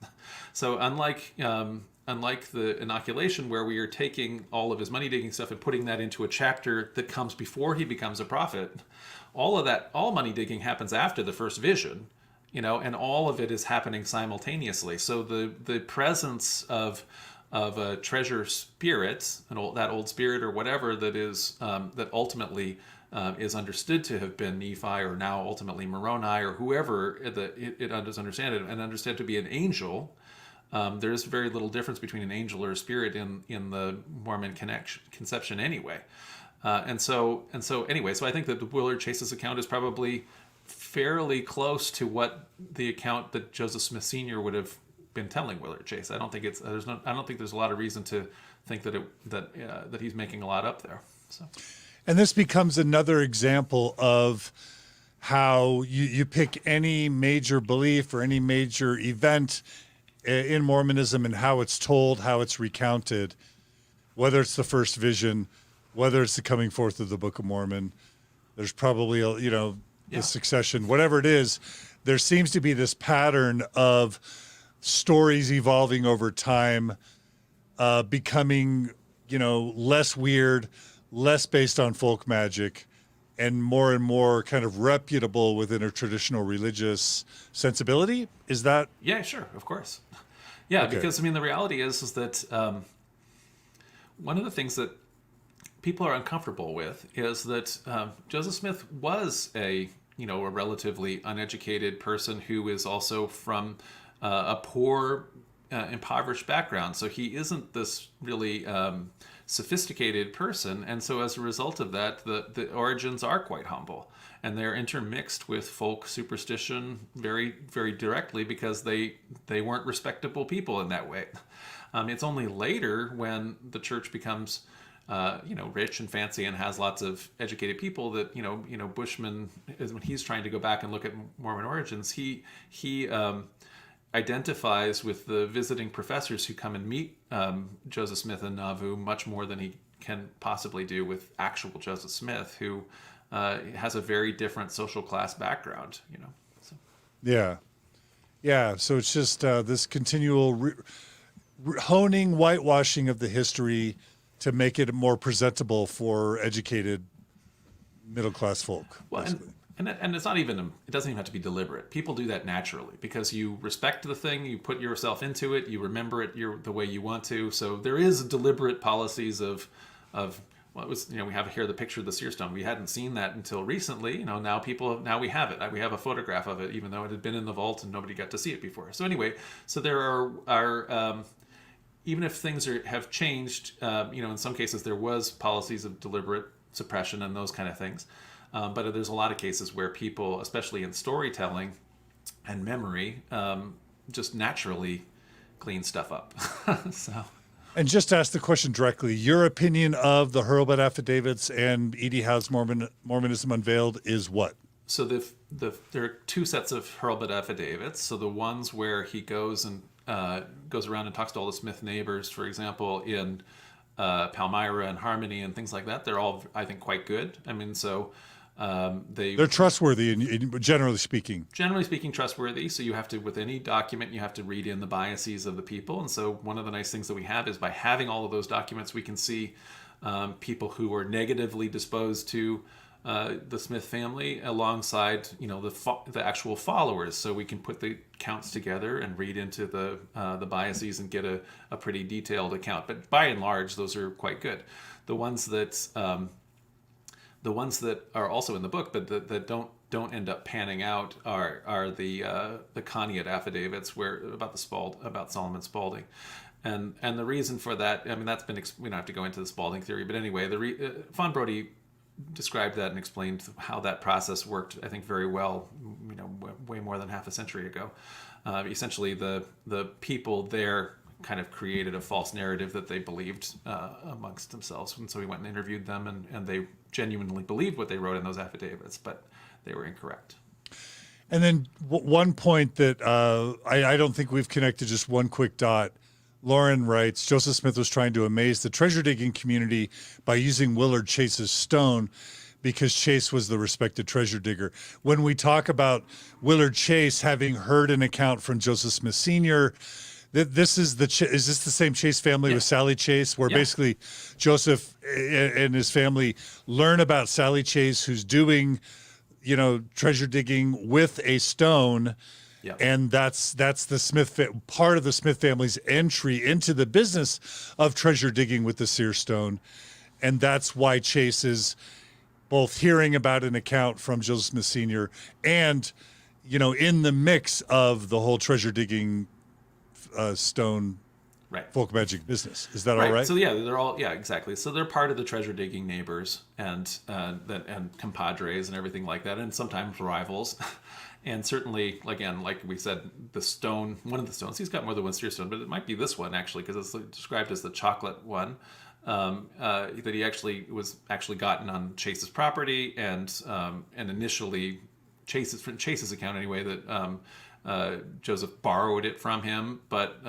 So unlike the inoculation, where we are taking all of his money digging stuff and putting that into a chapter that comes before he becomes a prophet, all money digging happens after the first vision, and all of it is happening simultaneously. So the presence of a treasure spirit, that old spirit or whatever that is that ultimately is understood to have been Nephi, or now ultimately Moroni, or whoever it is understood and understood to be an angel. There's very little difference between an angel or a spirit in the Mormon conception anyway. And so I think that the Willard Chase's account is probably fairly close to what the account that Joseph Smith Sr. would have been telling Willard Chase. I don't think there's a lot of reason to think that he's making a lot up there. So. And this becomes another example of how you pick any major belief or any major event in Mormonism and how it's told, how it's recounted, whether it's the first vision, whether it's the coming forth of the Book of Mormon. There's probably, the succession, whatever it is, there seems to be this pattern of stories evolving over time, becoming, less weird, less based on folk magic, and more kind of reputable within a traditional religious sensibility. Is that? Yeah, sure, of course. Yeah, okay. Because the reality is that one of the things that people are uncomfortable with is that Joseph Smith was a relatively uneducated person who is also from a poor, impoverished background. So he isn't this really sophisticated person, and so as a result of that, the origins are quite humble, and they're intermixed with folk superstition very, very directly, because they weren't respectable people in that way. It's only later, when the church becomes rich and fancy and has lots of educated people, that Bushman is, when he's trying to go back and look at Mormon origins, he identifies with the visiting professors who come and meet Joseph Smith in Nauvoo much more than he can possibly do with actual Joseph Smith, who has a very different social class background. So. Yeah. So it's just this continual honing, whitewashing of the history to make it more presentable for educated middle-class folk. Well, and it's not even, it doesn't even have to be deliberate. People do that naturally because you respect the thing, you put yourself into it, you remember it the way you want to. So there is deliberate policies of well, it was, we have here the picture of the seer stone. We hadn't seen that until recently. Now now we have it. We have a photograph of it, even though it had been in the vault and nobody got to see it before. So anyway, so there are even if things have changed, in some cases there was policies of deliberate suppression and those kind of things. But there's a lot of cases where people, especially in storytelling and memory, just naturally clean stuff up. So. And just to ask the question directly, your opinion of the Hurlbut affidavits and E.D. Howe's Mormonism Unveiled is what? So there are two sets of Hurlbut affidavits. So the ones where he goes around and talks to all the Smith neighbors, for example, in Palmyra and Harmony and things like that, they're all, I think, quite good. I mean, so they're trustworthy, generally speaking. Generally speaking, trustworthy. So you have to, with any document, you have to read in the biases of the people. And so one of the nice things that we have is by having all of those documents, we can see people who are negatively disposed to the Smith family alongside, the actual followers. So we can put the counts together and read into the biases and get a pretty detailed account. But by and large, those are quite good. The ones that are also in the book, but that don't end up panning out are the Conneaut affidavits about Solomon Spaulding, and the reason for that, I mean, that's been, we don't have to go into the Spaulding theory, but anyway, Von Brody described that and explained how that process worked, I think, very well, way more than half a century ago. Essentially, the people there kind of created a false narrative that they believed amongst themselves. And so we went and interviewed them, and they genuinely believed what they wrote in those affidavits, but they were incorrect. And then one point that I don't think we've connected, just one quick dot. Lauren writes, Joseph Smith was trying to amaze the treasure digging community by using Willard Chase's stone because Chase was the respected treasure digger. When we talk about Willard Chase having heard an account from Joseph Smith Sr., is this the same Chase family with Sally Chase, where basically Joseph and his family learn about Sally Chase, who's doing, treasure digging with a stone. Yep. And that's the part of the Smith family's entry into the business of treasure digging with the seer stone. And that's why Chase is both hearing about an account from Joseph Smith Sr. and, in the mix of the whole treasure digging stone folk magic business. Is that all right? So they're all, exactly. So they're part of the treasure digging neighbors and compadres and everything like that, and sometimes rivals. And certainly, again, like we said, the stone, one of the stones, he's got more than one seer stone, but it might be this one actually, because it's described as the chocolate one, that he was gotten on Chase's property, and initially from Chase's account anyway, that Joseph borrowed it from him, but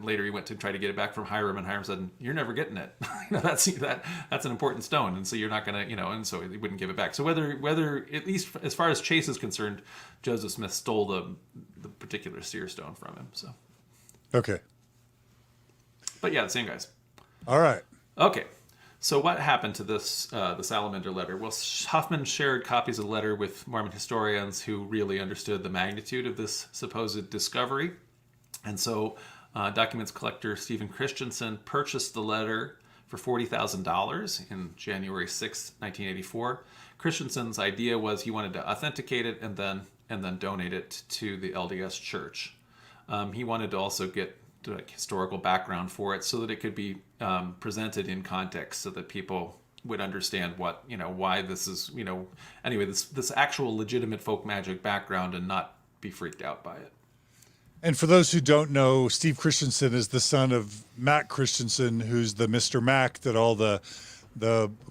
later he went to try to get it back from Hiram, and Hiram said, "You're never getting it. That's an important stone, and so you're not gonna, and so he wouldn't give it back." So whether at least as far as Chase is concerned, Joseph Smith stole the particular seer stone from him. So okay, but the same guys. All right. Okay. So what happened to this, the Salamander letter? Well, Hofmann shared copies of the letter with Mormon historians who really understood the magnitude of this supposed discovery. And so documents collector Stephen Christensen purchased the letter for $40,000 in January 6, 1984. Christensen's idea was he wanted to authenticate it and then donate it to the LDS Church. He wanted to also get historical background for it so that it could be presented in context so that people would understand why this is, anyway, this actual legitimate folk magic background and not be freaked out by it. And for those who don't know, Steve Christensen is the son of Mac Christensen, who's the Mr. Mac that all the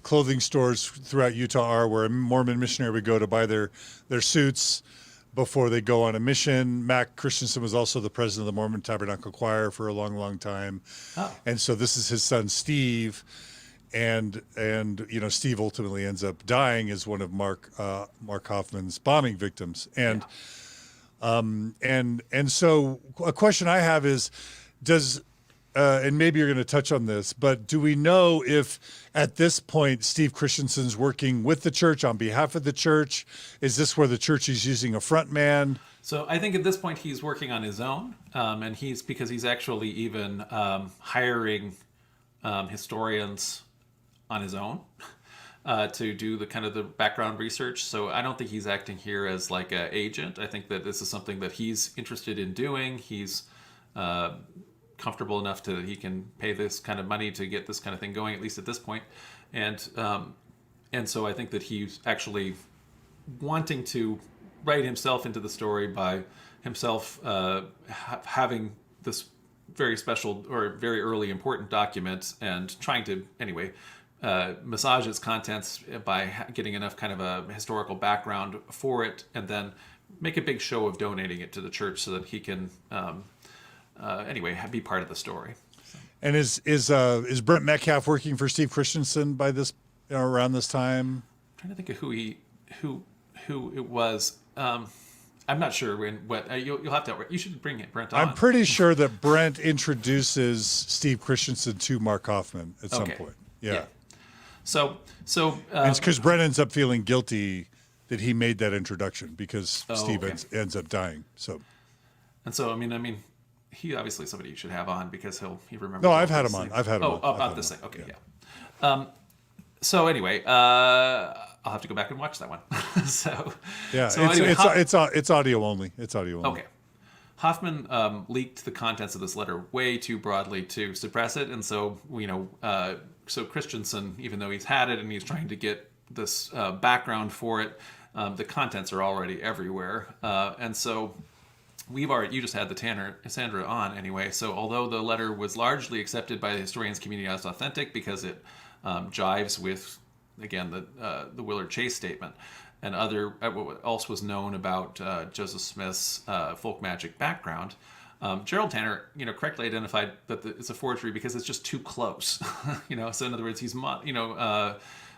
clothing stores throughout Utah are, where a Mormon missionary would go to buy their suits before they go on a mission. Mac Christensen was also the president of the Mormon Tabernacle Choir for a long, long time. Oh. And so this is his son, Steve. And Steve ultimately ends up dying as one of Mark Hofmann's bombing victims. And so a question I have is, does and maybe you're going to touch on this, but do we know if at this point Steve Christensen's working with the church on behalf of the church? Is this where the church is using a front man? So I think at this point he's working on his own, and because he's actually even hiring historians on his own to do the kind of the background research. So I don't think he's acting here as like an agent. I think that this is something that he's interested in doing. He's comfortable enough that he can pay this kind of money to get this kind of thing going, at least at this point. And so I think that he's actually wanting to write himself into the story by himself having this very special or very early important document and trying to, anyway, massage its contents by getting enough kind of a historical background for it, and then make a big show of donating it to the church so that he can, anyway, be part of the story. And is Brent Metcalf working for Steve Christensen by this around this time? I'm trying to think of who it was. I'm not sure you'll have to. You should bring Brent on. I'm pretty sure that Brent introduces Steve Christensen to Mark Hofmann at some point. Yeah. So it's because Brent ends up feeling guilty that he made that introduction because Steve ends up dying. So I mean, he obviously is somebody you should have on because he remembers. No, I've had him on. I've had him on. Oh, about this thing. Okay, yeah. So anyway, I'll have to go back and watch that one. It's audio only. It's audio only. Okay. Hofmann leaked the contents of this letter way too broadly to suppress it, and so so Christensen, even though he's had it and he's trying to get this background for it, the contents are already everywhere, and so you just had Sandra on anyway. So although the letter was largely accepted by the historians community as authentic because it jives with, again, the Willard Chase statement and what else was known about Joseph Smith's folk magic background, Gerald Tanner, correctly identified that it's a forgery because it's just too close. So in other words,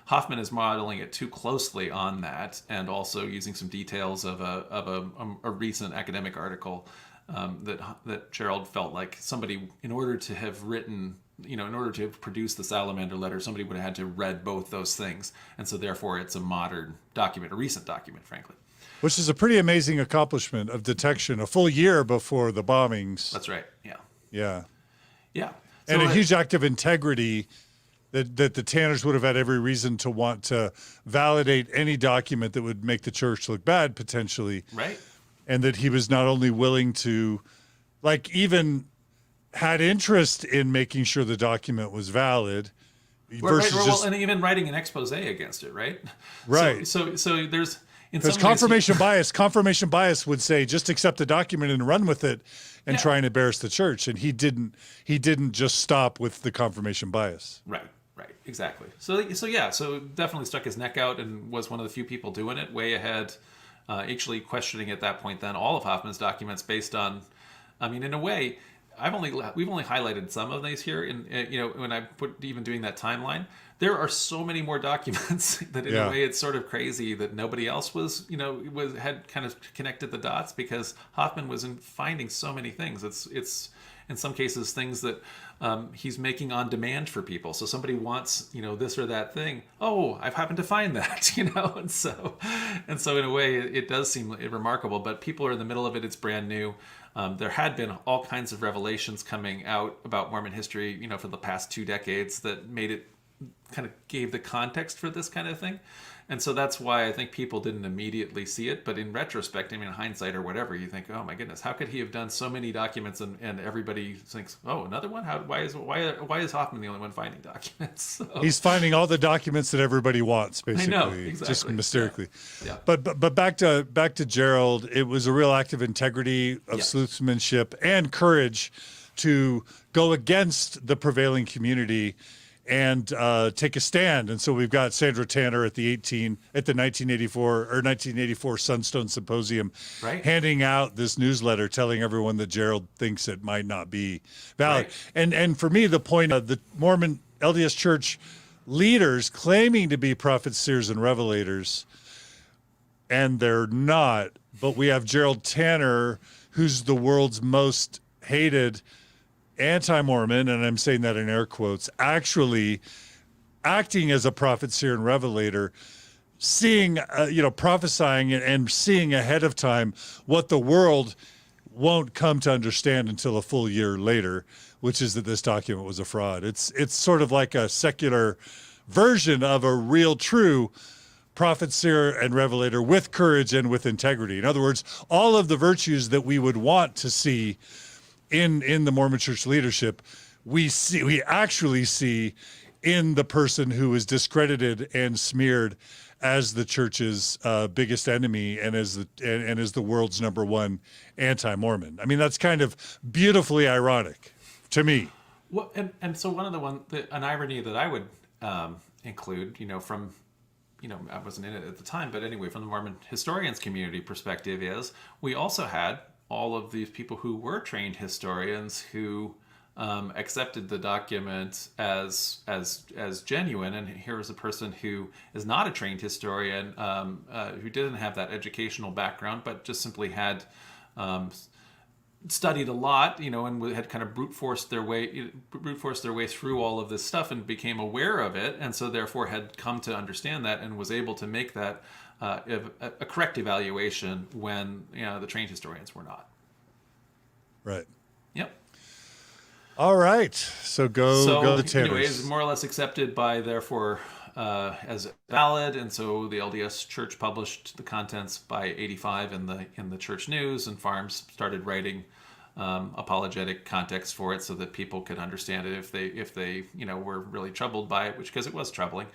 Hofmann is modeling it too closely on that, and also using some details of a recent academic article that Gerald felt like somebody, in order to have written, in order to produce the Salamander letter, somebody would have had to read both those things, and so therefore it's a modern document, a recent document, frankly. Which is a pretty amazing accomplishment of detection, a full year before the bombings. That's right. Yeah. Yeah. Yeah. And a huge act of integrity that the Tanners would have had every reason to want to validate any document that would make the church look bad, potentially. Right. And that he was not only willing to, even had interest in making sure the document was valid, and even writing an expose against it, right? Right. So there's... Because confirmation bias would say just accept the document and run with it and try and embarrass the church, and he didn't just stop with the confirmation bias. Right, exactly. So definitely stuck his neck out and was one of the few people doing it, way ahead, actually questioning at that point then all of Hofmann's documents based on, in a way, we've only highlighted some of these here, when I put even doing that timeline. There are so many more documents that in a way it's sort of crazy that nobody else had kind of connected the dots, because Hofmann was finding so many things. It's in some cases things that he's making on demand for people. So somebody wants, this or that thing. Oh, I've happened to find that, and so in a way it does seem remarkable, but people are in the middle of it. It's brand new. There had been all kinds of revelations coming out about Mormon history, for the past 2 decades that made it kind of gave the context for this kind of thing. And so that's why I think people didn't immediately see it. But in retrospect, in hindsight or whatever, you think, oh my goodness, how could he have done so many documents and everybody thinks, oh, another one? Why is Hofmann the only one finding documents? So, he's finding all the documents that everybody wants, basically. I know, exactly. Just mysteriously. Yeah. But back to Gerald, it was a real act of integrity, of sleuthsmanship, and courage to go against the prevailing community and take a stand. And so we've got Sandra Tanner at the 1984 Sunstone Symposium, handing out this newsletter telling everyone that Gerald thinks it might not be valid. Right. And for me, the point of the Mormon LDS Church leaders claiming to be prophets, seers, and revelators, and they're not. But we have Gerald Tanner, who's the world's most hated anti-Mormon, and I'm saying that in air quotes, actually acting as a prophet, seer, and revelator, seeing, prophesying and seeing ahead of time what the world won't come to understand until a full year later, which is that this document was a fraud. It's sort of like a secular version of a real, true prophet, seer, and revelator with courage and with integrity. In other words, all of the virtues that we would want to see in the Mormon Church leadership, we actually see in the person who is discredited and smeared as the church's biggest enemy and as the world's number one anti-Mormon. I mean, that's kind of beautifully ironic to me. Well, and so an irony that I would include, from, I wasn't in it at the time, but anyway, from the Mormon historians community perspective, is we also had all of these people who were trained historians who accepted the document as genuine, and here is a person who is not a trained historian, who didn't have that educational background, but just simply had studied a lot, and had kind of brute forced their way through all of this stuff and became aware of it, and so therefore had come to understand that and was able to make that a correct evaluation when the trained historians were not. Right. Yep. All right. So go the Tanners. Anyway, it's more or less accepted by, therefore, as valid, and so the LDS Church published the contents by 85 in the Church News, and Farms started writing apologetic context for it so that people could understand it if they were really troubled by it, because it was troubling.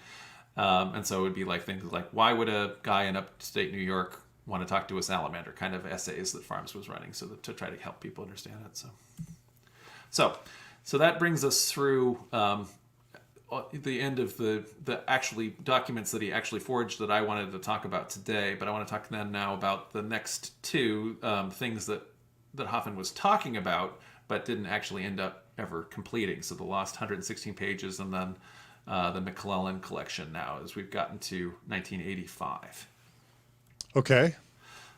And so it would be like things like, why would a guy in upstate New York want to talk to a salamander, kind of essays that Farms was running to try to help people understand it. So that brings us through the end of the actually documents that he actually forged that I wanted to talk about today. But I want to talk then now about the next two things that Hofmann was talking about, but didn't actually end up ever completing. So the lost 116 pages, and then the McClellan collection now, as we've gotten to 1985. Okay.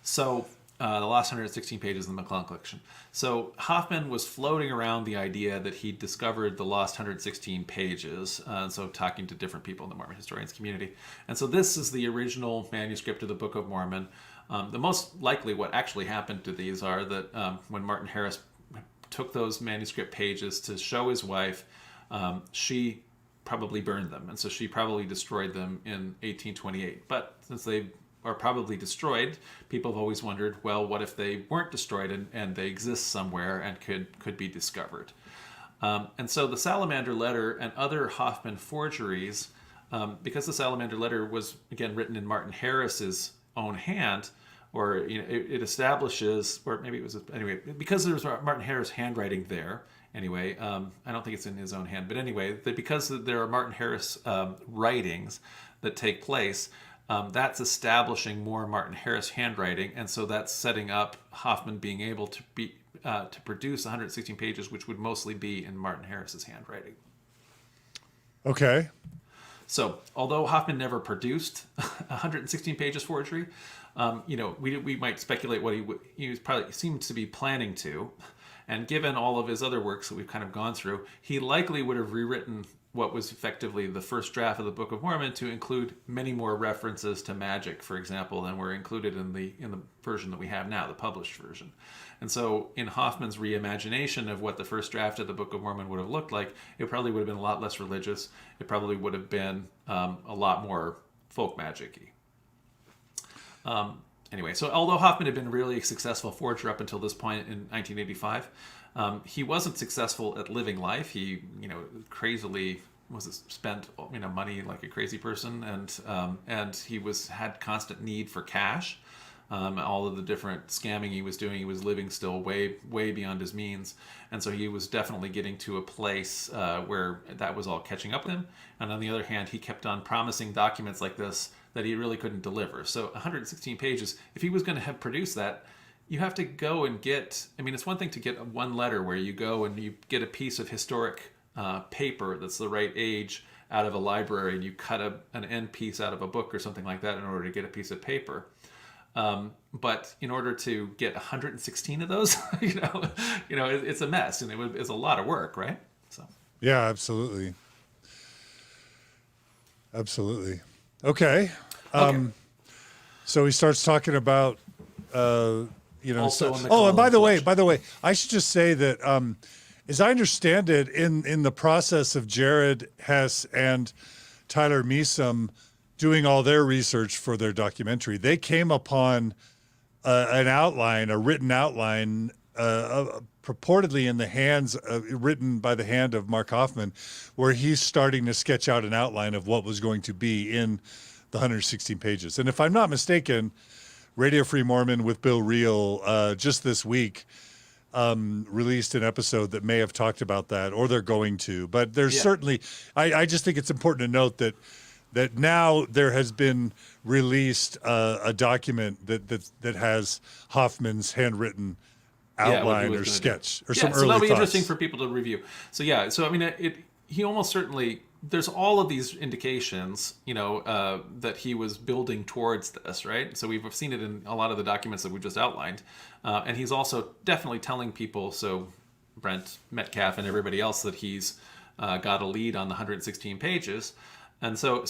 So the last 116 pages of the McClellan collection. So Hofmann was floating around the idea that he discovered the lost 116 pages, so talking to different people in the Mormon historians community. And so this is the original manuscript of the Book of Mormon. The most likely what actually happened to these are that when Martin Harris took those manuscript pages to show his wife, she probably burned them. And so she probably destroyed them in 1828. But since they are probably destroyed, people have always wondered, well, what if they weren't destroyed and they exist somewhere and could be discovered? And so the Salamander Letter and other Hofmann forgeries, because the Salamander Letter was, again, written in Martin Harris's own hand, or it establishes, or maybe it was, anyway, because there's Martin Harris handwriting there, anyway, I don't think it's in his own hand, but anyway, because there are Martin Harris writings that take place, that's establishing more Martin Harris handwriting, and so that's setting up Hofmann being able to produce 116 pages, which would mostly be in Martin Harris's handwriting. Okay. So, although Hofmann never produced 116 pages forgery, we might speculate what he was probably seemed to be planning to, and given all of his other works that we've kind of gone through, he likely would have rewritten what was effectively the first draft of the Book of Mormon to include many more references to magic, for example, than were included in the version that we have now, the published version. And so in Hoffmann's reimagination of what the first draft of the Book of Mormon would have looked like, it probably would have been a lot less religious. It probably would have been a lot more folk magic-y. Anyway, so although Hofmann had been a really successful forger up until this point in 1985, he wasn't successful at living life. He, crazily spent money like a crazy person, and he had constant need for cash. All of the different scamming he was doing, he was living still way beyond his means, and so he was definitely getting to a place where that was all catching up with him. And on the other hand, he kept on promising documents like this that he really couldn't deliver. So 116 pages, if he was going to have produced that, you have to go and get, it's one thing to get one letter where you go and you get a piece of historic paper that's the right age out of a library, and you cut an end piece out of a book or something like that in order to get a piece of paper. But in order to get 116 of those, it's a mess, and it's a lot of work, right? So Yeah, absolutely. Absolutely. Okay. okay. So he starts talking about, Also a and McClellan by collection. the way, I should just say that, as I understand it, in the process of Jared Hess and Tyler Meesom doing all their research for their documentary, they came upon an outline, a written outline, purportedly in the hands written by the hand of Mark Hofmann, where he's starting to sketch out an outline of what was going to be in the 116 pages. And if I'm not mistaken, Radio Free Mormon with Bill Reel just this week released an episode that may have talked about that, or they're going to. But there's certainly, I just think it's important to note that now there has been released a document that has Hoffman's handwritten outline or sketch or some early thoughts. So that'll be interesting for people to review. So I mean, he almost certainly, there's all of these indications, that he was building towards this, right? So we've seen it in a lot of the documents that we just outlined. And he's also definitely telling people, so Brent Metcalf and everybody else, that he's got a lead on the 116 pages. And so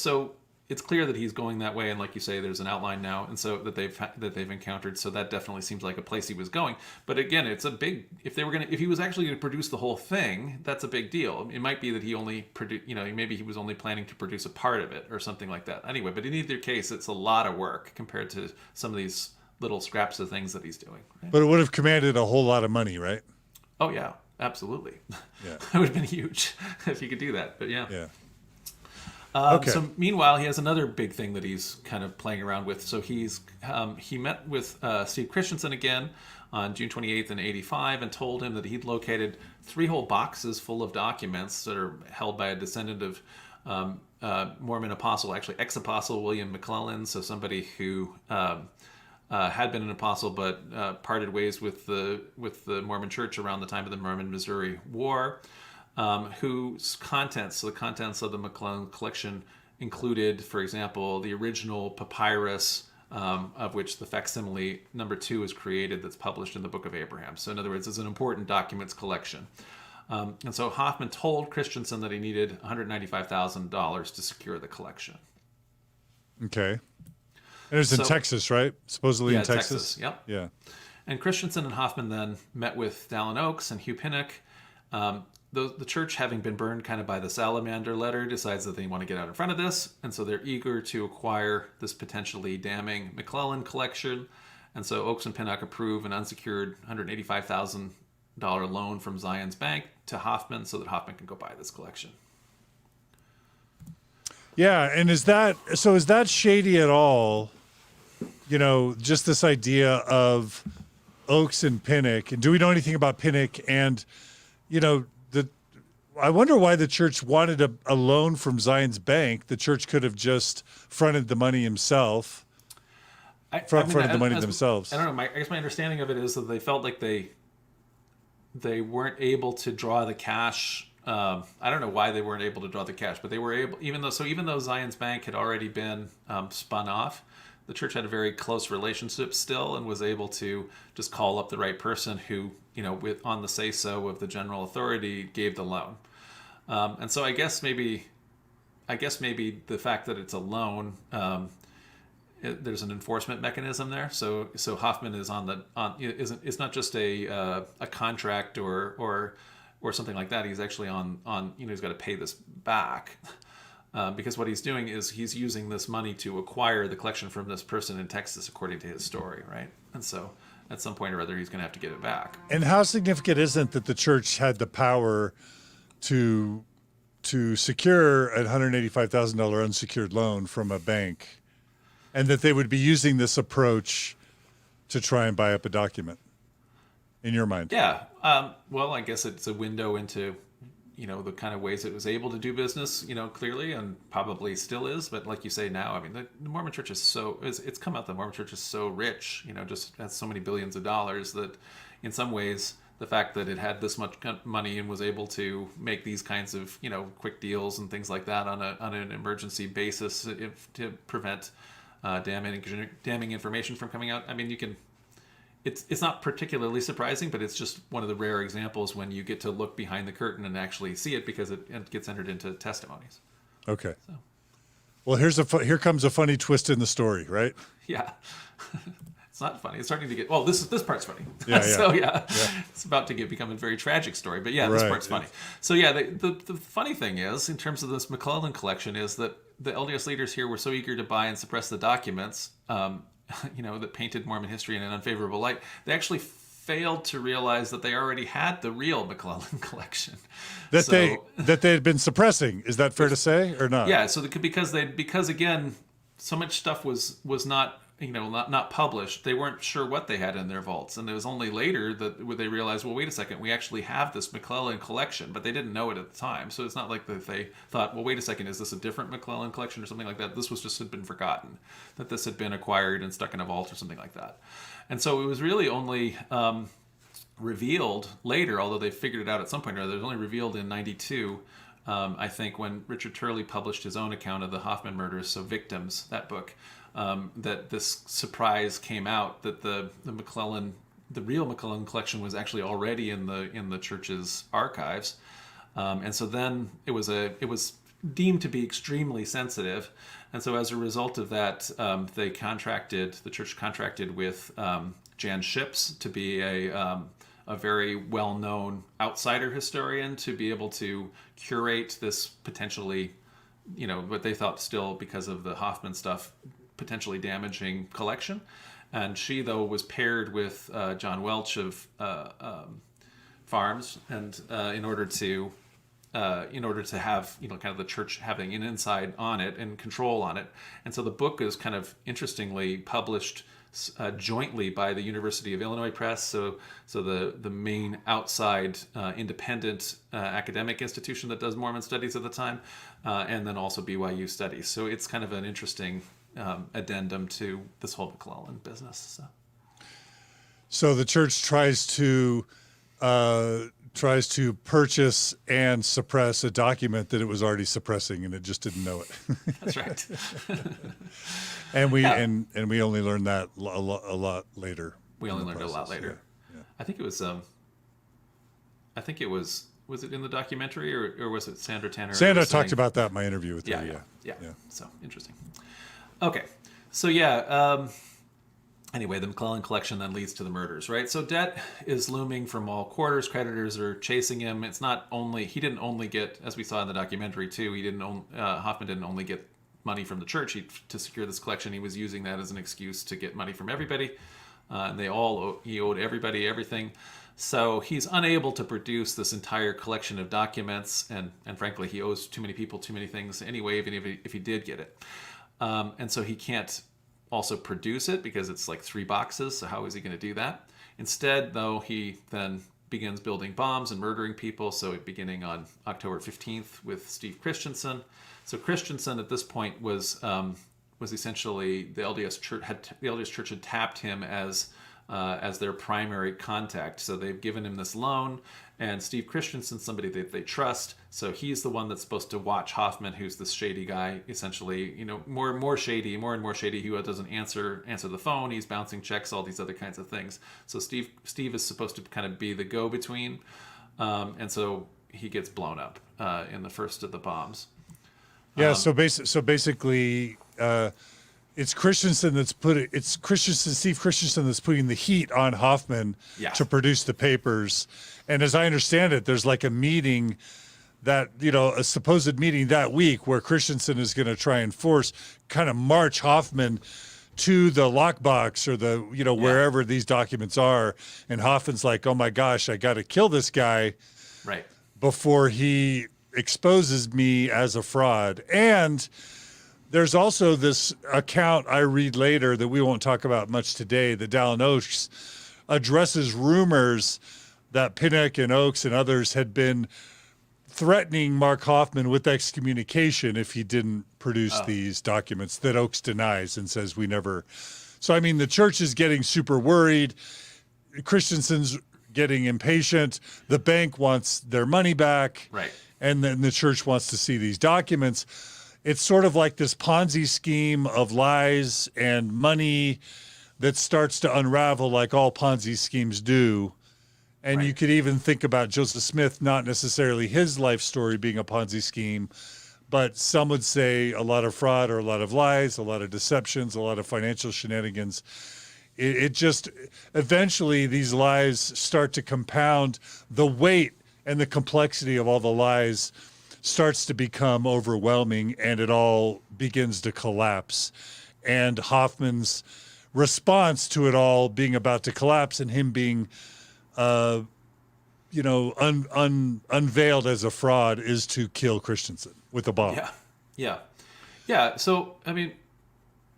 it's clear that he's going that way, and like you say, there's an outline now, and so that they've encountered. So that definitely seems like a place he was going. But again, it's a big. If he was actually going to produce the whole thing, that's a big deal. It might be that he only maybe he was only planning to produce a part of it or something like that. Anyway, but in either case, it's a lot of work compared to some of these little scraps of things that he's doing. Right? But it would have commanded a whole lot of money, right? Oh yeah, absolutely. Yeah, That would have been huge if he could do that. But yeah. yeah. Okay. So meanwhile, he has another big thing that he's kind of playing around with. So he met with Steve Christensen again on June 28th in 85 and told him that he'd located 3 whole boxes full of documents that are held by a descendant of Mormon apostle, actually ex-apostle William McClellan, so somebody who had been an apostle but parted ways with the Mormon Church around the time of the Mormon-Missouri War. Whose contents, so the contents of the McClellan collection included, for example, the original papyrus of which the facsimile number 2 is created, that's published in the Book of Abraham. So in other words, it's an important documents collection. And so Hofmann told Christensen that he needed $195,000 to secure the collection. Okay. And it's in Texas, right? Supposedly in Texas? Yep. Yeah. And Christensen and Hofmann then met with Dallin Oaks and Hugh Pinnock. The church, having been burned kind of by the salamander letter, decides that they want to get out in front of this, and so they're eager to acquire this potentially damning McClellan collection. And so Oaks and Pinnock approve an unsecured $185,000 loan from Zion's Bank to Hofmann so that Hofmann can go buy this collection. Yeah, and is that shady at all? Just this idea of Oaks and Pinnock, and do we know anything about Pinnock? And I wonder why the church wanted a loan from Zion's Bank. The church could have just fronted the money himself. Fronted the money themselves. I don't know. I guess my understanding of it is that they felt like they weren't able to draw the cash. I don't know why they weren't able to draw the cash, but they were able. Even though Zion's Bank had already been spun off, the church had a very close relationship still, and was able to just call up the right person who, on the say-so of the general authority, gave the loan. And so I guess maybe the fact that it's a loan, there's an enforcement mechanism there. So Hofmann is it's not just a contract or something like that. He's actually on he's got to pay this back. Because what he's doing is he's using this money to acquire the collection from this person in Texas, according to his story, right? And so at some point or other, he's going to have to give it back. And how significant isn't that the church had the power to secure a $185,000 unsecured loan from a bank, and that they would be using this approach to try and buy up a document, in your mind? Yeah. Well, I guess it's a window into the kind of ways it was able to do business, clearly, and probably still is. But like you say now, I mean, the Mormon Church it's come out the Mormon Church is so rich, just has so many billions of dollars that in some ways the fact that it had this much money and was able to make these kinds of, quick deals and things like that on an emergency basis to prevent damning information from coming out. I mean, you can. It's not particularly surprising, but it's just one of the rare examples when you get to look behind the curtain and actually see it, because it gets entered into testimonies. Okay. So. Well, here comes a funny twist in the story, right? Yeah. It's not funny. It's starting to get, well, this part's funny. Yeah, So it's about to become a very tragic story, but this part's funny. So the funny thing is, in terms of this McClellan collection, is that the LDS leaders here were so eager to buy and suppress the documents, that painted Mormon history in an unfavorable light, they actually failed to realize that they already had the real McClellan collection. That they had been suppressing. Is that fair to say, or not? Yeah. So because again, so much stuff was not not published. They weren't sure what they had in their vaults, and it was only later that they realized, well, wait a second, we actually have this McClellan collection, but they didn't know it at the time. So it's not like that they thought, well, wait a second, is this a different McClellan collection or something like that? This had been forgotten, that this had been acquired and stuck in a vault or something like that. And so it was really only revealed later, although they figured it out at some point or other. It was only revealed in 92, I think, when Richard Turley published his own account of the Hofmann murders, so Victims, that book. That this surprise came out that the real McClellan collection was actually already in the church's archives, and so then it was deemed to be extremely sensitive, and so as a result of that, the church contracted with Jan Ships to be a very well-known outsider historian to be able to curate this potentially, what they thought still, because of the Hofmann stuff, potentially damaging collection. And she, though, was paired with John Welch of Farms, and in order to have kind of the church having an inside on it and control on it. And so the book is kind of interestingly published jointly by the University of Illinois Press, so the main outside independent academic institution that does Mormon studies at the time, and then also BYU studies. So it's kind of an interesting addendum to this whole McClellan business. So the church tries to purchase and suppress a document that it was already suppressing, and it just didn't know it. That's right. And we only learned that a lot later. We only learned it a lot later. Yeah. I think it was. Was it in the documentary, or was it Sandra Tanner? Sandra talked about that in my interview with her. Yeah. So interesting. Okay, so anyway, the McClellan collection then leads to the murders, right? So debt is looming from all quarters. Creditors are chasing him. It's not only, he didn't only get, as we saw in the documentary too, Hofmann didn't only get money from the church to secure this collection. He was using that as an excuse to get money from everybody. And he owed everybody everything. So he's unable to produce this entire collection of documents, and frankly, he owes too many people too many things anyway, even if he did get it. And so he can't also produce it because it's like 3 boxes, so how is he going to do that? Instead, though, he then begins building bombs and murdering people, so beginning on October 15th with Steve Christensen. So Christensen at this point was essentially the LDS Church had tapped him as their primary contact. So they've given him this loan, and Steve Christensen's somebody that they trust. So he's the one that's supposed to watch Hofmann, who's this shady guy, essentially, more and more shady, who doesn't answer the phone. He's bouncing checks, all these other kinds of things. So Steve is supposed to kind of be the go-between, and so he gets blown up in the first of the bombs. Yeah. So basically. It's Steve Christensen that's putting the heat on Hofmann to produce the papers. And as I understand it, there's like a meeting a supposed meeting that week where Christensen is going to try and march Hofmann to the lockbox or wherever these documents are. And Hoffman's like, oh my gosh, I got to kill this guy before he exposes me as a fraud. And there's also this account I read later that we won't talk about much today, that Dallin Oaks addresses rumors that Pinnock and Oaks and others had been threatening Mark Hofmann with excommunication if he didn't produce these documents, that Oaks denies and says we never. So, I mean, the church is getting super worried. Christensen's getting impatient. The bank wants their money back. Right. And then the church wants to see these documents. it's sort of like this Ponzi scheme of lies and money that starts to unravel like all Ponzi schemes do. And Right. you could even think about Joseph Smith, not necessarily his life story being a Ponzi scheme, but some would say a lot of fraud or a lot of lies, a lot of deceptions, a lot of financial shenanigans. It just, eventually these lies start to compound. The weight and the complexity of all the lies starts to become overwhelming, and it all begins to collapse. And Hofmann's response to it all being about to collapse and him being unveiled as a fraud is to kill Christensen with a bomb. Yeah. So I mean,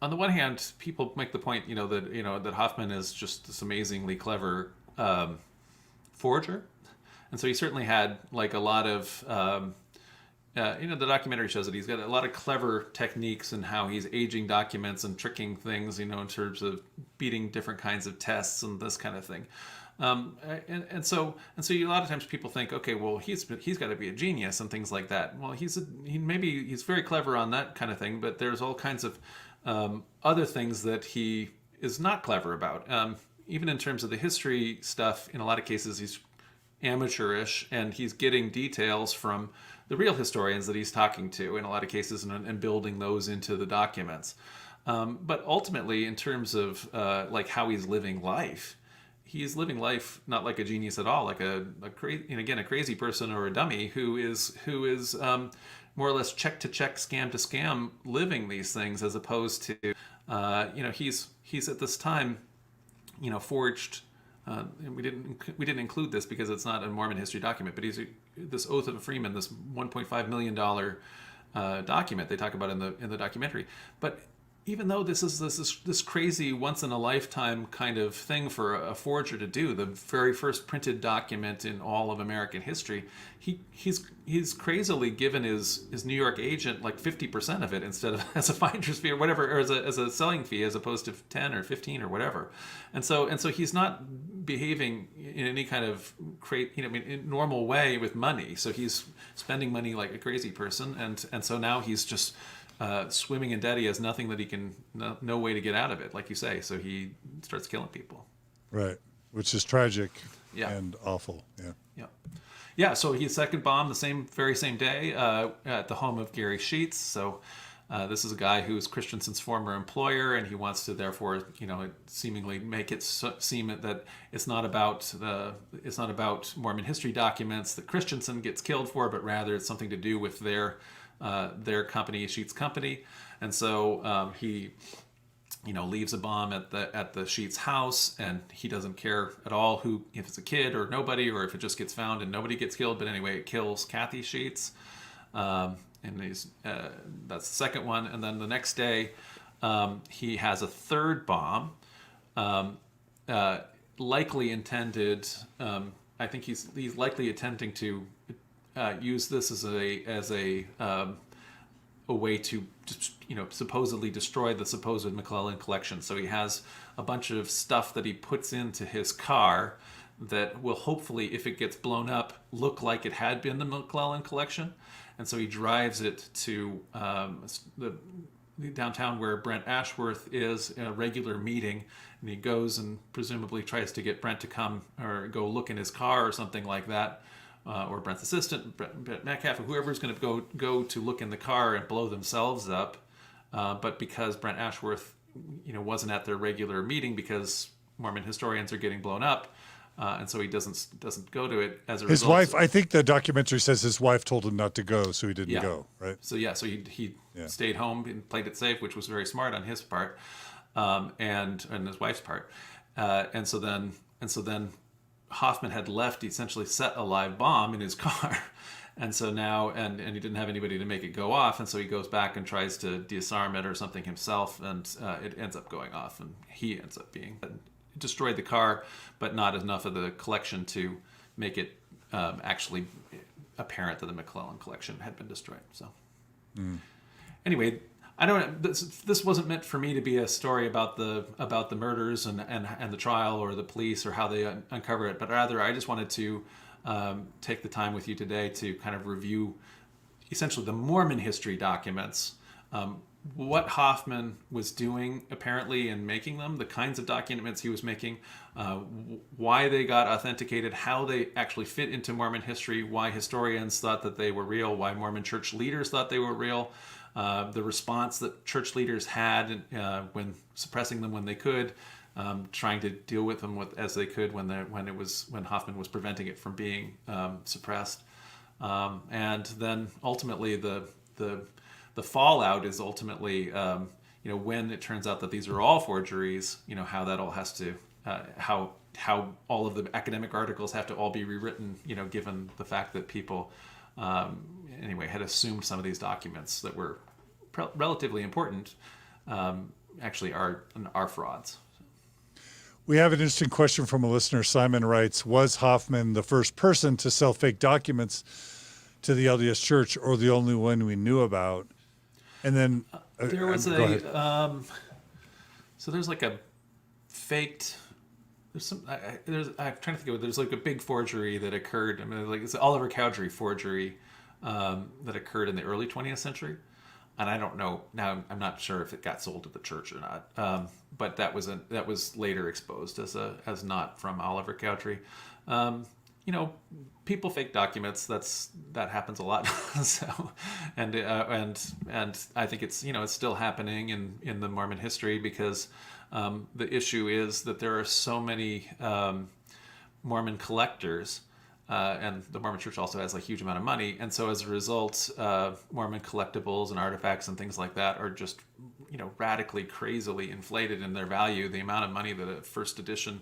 on the one hand, people make the point, that Hofmann is just this amazingly clever forger, and so he certainly had like a lot of. The documentary shows that he's got a lot of clever techniques in how he's aging documents and tricking things, in terms of beating different kinds of tests and this kind of thing. So a lot of times people think, okay, well, he's got to be a genius and things like that. Well, he's very clever on that kind of thing, but there's all kinds of other things that he is not clever about. Even in terms of the history stuff, in a lot of cases, he's amateurish, and he's getting details from the real historians that he's talking to in a lot of cases, and building those into the documents. But ultimately, in terms of like how he's living life, he's living life not like a genius at all, like a crazy person or a dummy who is more or less check to check, scam to scam, living these things, as opposed to he's at this time forged. And we didn't include this because it's not a Mormon history document, but he's this Oath of a Freeman, this $1.5 million document they talk about in the documentary. But even though this is this crazy once in a lifetime kind of thing for a forger to do, the very first printed document in all of American history, he's crazily given his New York agent like 50% of it instead of as a finder's fee or whatever, or as a selling fee, as opposed to 10 or 15 or whatever. And so he's not behaving in any kind of in normal way with money. So he's spending money like a crazy person, and so now he's just swimming in debt. He has nothing that he can, no way to get out of it, like you say. So he starts killing people. Right, which is tragic. Yeah. And awful. Yeah. So he second bombed the very same day at the home of Gary Sheets. So this is a guy who is Christensen's former employer, and he wants to therefore, seemingly make it seem that it's not about Mormon history documents that Christensen gets killed for, but rather it's something to do with their company, Sheets Company. And so he leaves a bomb at the Sheets house, and he doesn't care at all if it's a kid or nobody, or if it just gets found and nobody gets killed. But anyway, it kills Kathy Sheets, and that's the second one. And then the next day, he has a third bomb, likely intended. I think he's likely attempting to use this as a way to supposedly destroy the supposed McClellan collection. So he has a bunch of stuff that he puts into his car that will hopefully, if it gets blown up, look like it had been the McClellan collection. And so he drives it to the downtown where Brent Ashworth is in a regular meeting, and he goes and presumably tries to get Brent to come or go look in his car or something like that. Or Brent's assistant, Brent Metcalf, or whoever's going to go to look in the car and blow themselves up. But because Brent Ashworth, wasn't at their regular meeting because Mormon historians are getting blown up, and so he doesn't go to it as a result. His wife, I think the documentary says his wife told him not to go, so he didn't go, right? So he stayed home and played it safe, which was very smart on his part, and his wife's part, and so then. Hofmann had left, he essentially set a live bomb in his car. And so now, and he didn't have anybody to make it go off. And so he goes back and tries to disarm it or something himself. And it ends up going off, and he ends up being destroyed the car, but not enough of the collection to make it actually apparent that the McClellan collection had been destroyed. So anyway, I don't. This wasn't meant for me to be a story about the murders and the trial or the police or how they uncover it, but rather I just wanted to take the time with you today to kind of review, essentially the Mormon history documents, what Hofmann was doing apparently in making them, the kinds of documents he was making, why they got authenticated, how they actually fit into Mormon history, why historians thought that they were real, why Mormon church leaders thought they were real, the response that church leaders had when suppressing them when they could, trying to deal with them as they could when Hofmann was preventing it from being suppressed, and then ultimately the fallout is ultimately when it turns out that these are all forgeries, how that all has to how all of the academic articles have to all be rewritten, given the fact that people had assumed some of these documents that were relatively important actually are frauds. We have an interesting question from a listener. Simon writes, was Hofmann the first person to sell fake documents to the LDS Church, or the only one we knew about? And then there was so there's like a faked. I'm trying to think of it. There's like a big forgery that occurred. I mean, like it's the Oliver Cowdery forgery that occurred in the early 20th century. And I don't know now. I'm not sure if it got sold to the church or not. But that was later exposed as not from Oliver Cowdery. People fake documents. That happens a lot. So, and I think it's still happening in the Mormon history, because the issue is that there are so many Mormon collectors. And the Mormon Church also has a huge amount of money, and so as a result, Mormon collectibles and artifacts and things like that are just, radically, crazily inflated in their value. The amount of money that a first edition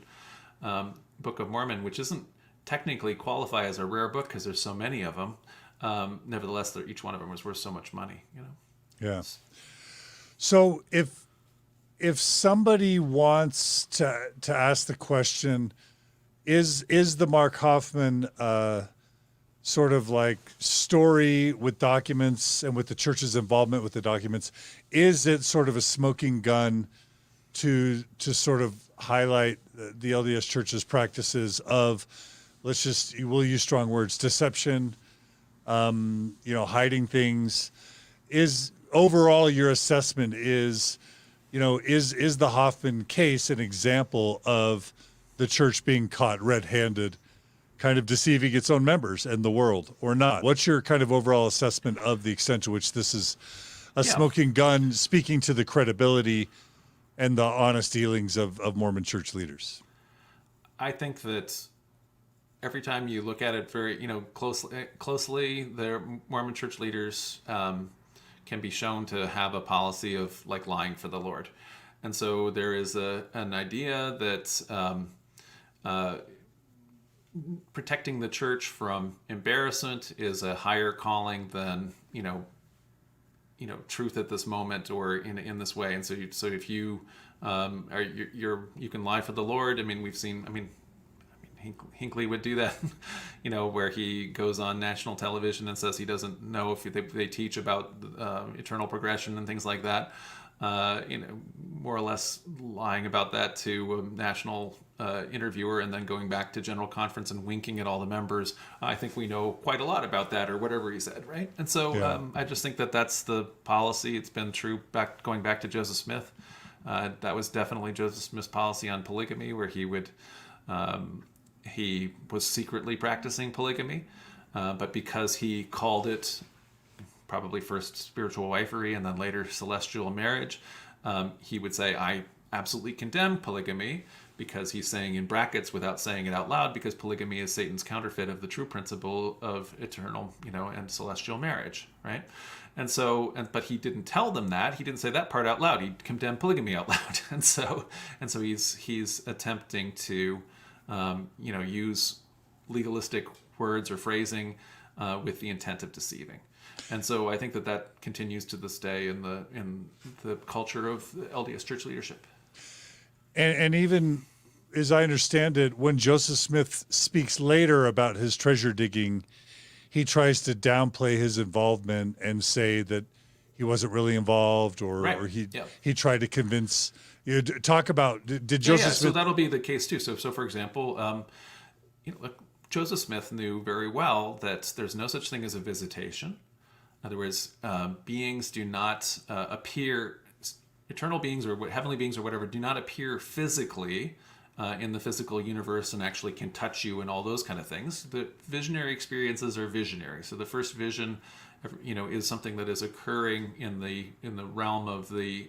Book of Mormon, which isn't technically qualify as a rare book because there's so many of them, nevertheless, each one of them was worth so much money. Yeah. So if somebody wants to ask the question, Is the Mark Hofmann sort of like story with documents and with the church's involvement with the documents, is it sort of a smoking gun to sort of highlight the LDS Church's practices of, we'll use strong words, deception, hiding things? Is overall your assessment is the Hofmann case an example of the church being caught red-handed, kind of deceiving its own members and the world, or not? What's your kind of overall assessment of the extent to which this is a smoking gun speaking to the credibility and the honest dealings of Mormon church leaders? I think that every time you look at it very closely, the Mormon church leaders can be shown to have a policy of like lying for the Lord. And so there is an idea that protecting the church from embarrassment is a higher calling than truth at this moment or in this way. And so if you you can lie for the Lord. I mean, we've seen. I mean, Hinckley would do that, where he goes on national television and says he doesn't know if they teach about eternal progression and things like that. More or less lying about that to a national interviewer and then going back to general conference and winking at all the members. I think we know quite a lot about that, or whatever he said, right? And so I just think that that's the policy. It's been true going back to Joseph Smith. That was definitely Joseph Smith's policy on polygamy, where he was secretly practicing polygamy, but because he called it probably first spiritual wifery and then later celestial marriage, he would say, I absolutely condemn polygamy, because he's saying in brackets without saying it out loud, because polygamy is Satan's counterfeit of the true principle of eternal, and celestial marriage, right? And so, but he didn't tell them that. He didn't say that part out loud. He condemned polygamy out loud. And so he's attempting to, use legalistic words or phrasing with the intent of deceiving. And so I think that continues to this day in the culture of the LDS church leadership. And even as I understand it, when Joseph Smith speaks later about his treasure digging, he tries to downplay his involvement and say that he wasn't really involved, or he tried to convince. Talk about did Joseph Smith? So that'll be the case too. So for example, Joseph Smith knew very well that there's no such thing as a visitation. In other words, beings do not appear, eternal beings or heavenly beings or whatever, do not appear physically in the physical universe and actually can touch you and all those kind of things. The visionary experiences are visionary. So the first vision, is something that is occurring in the realm of the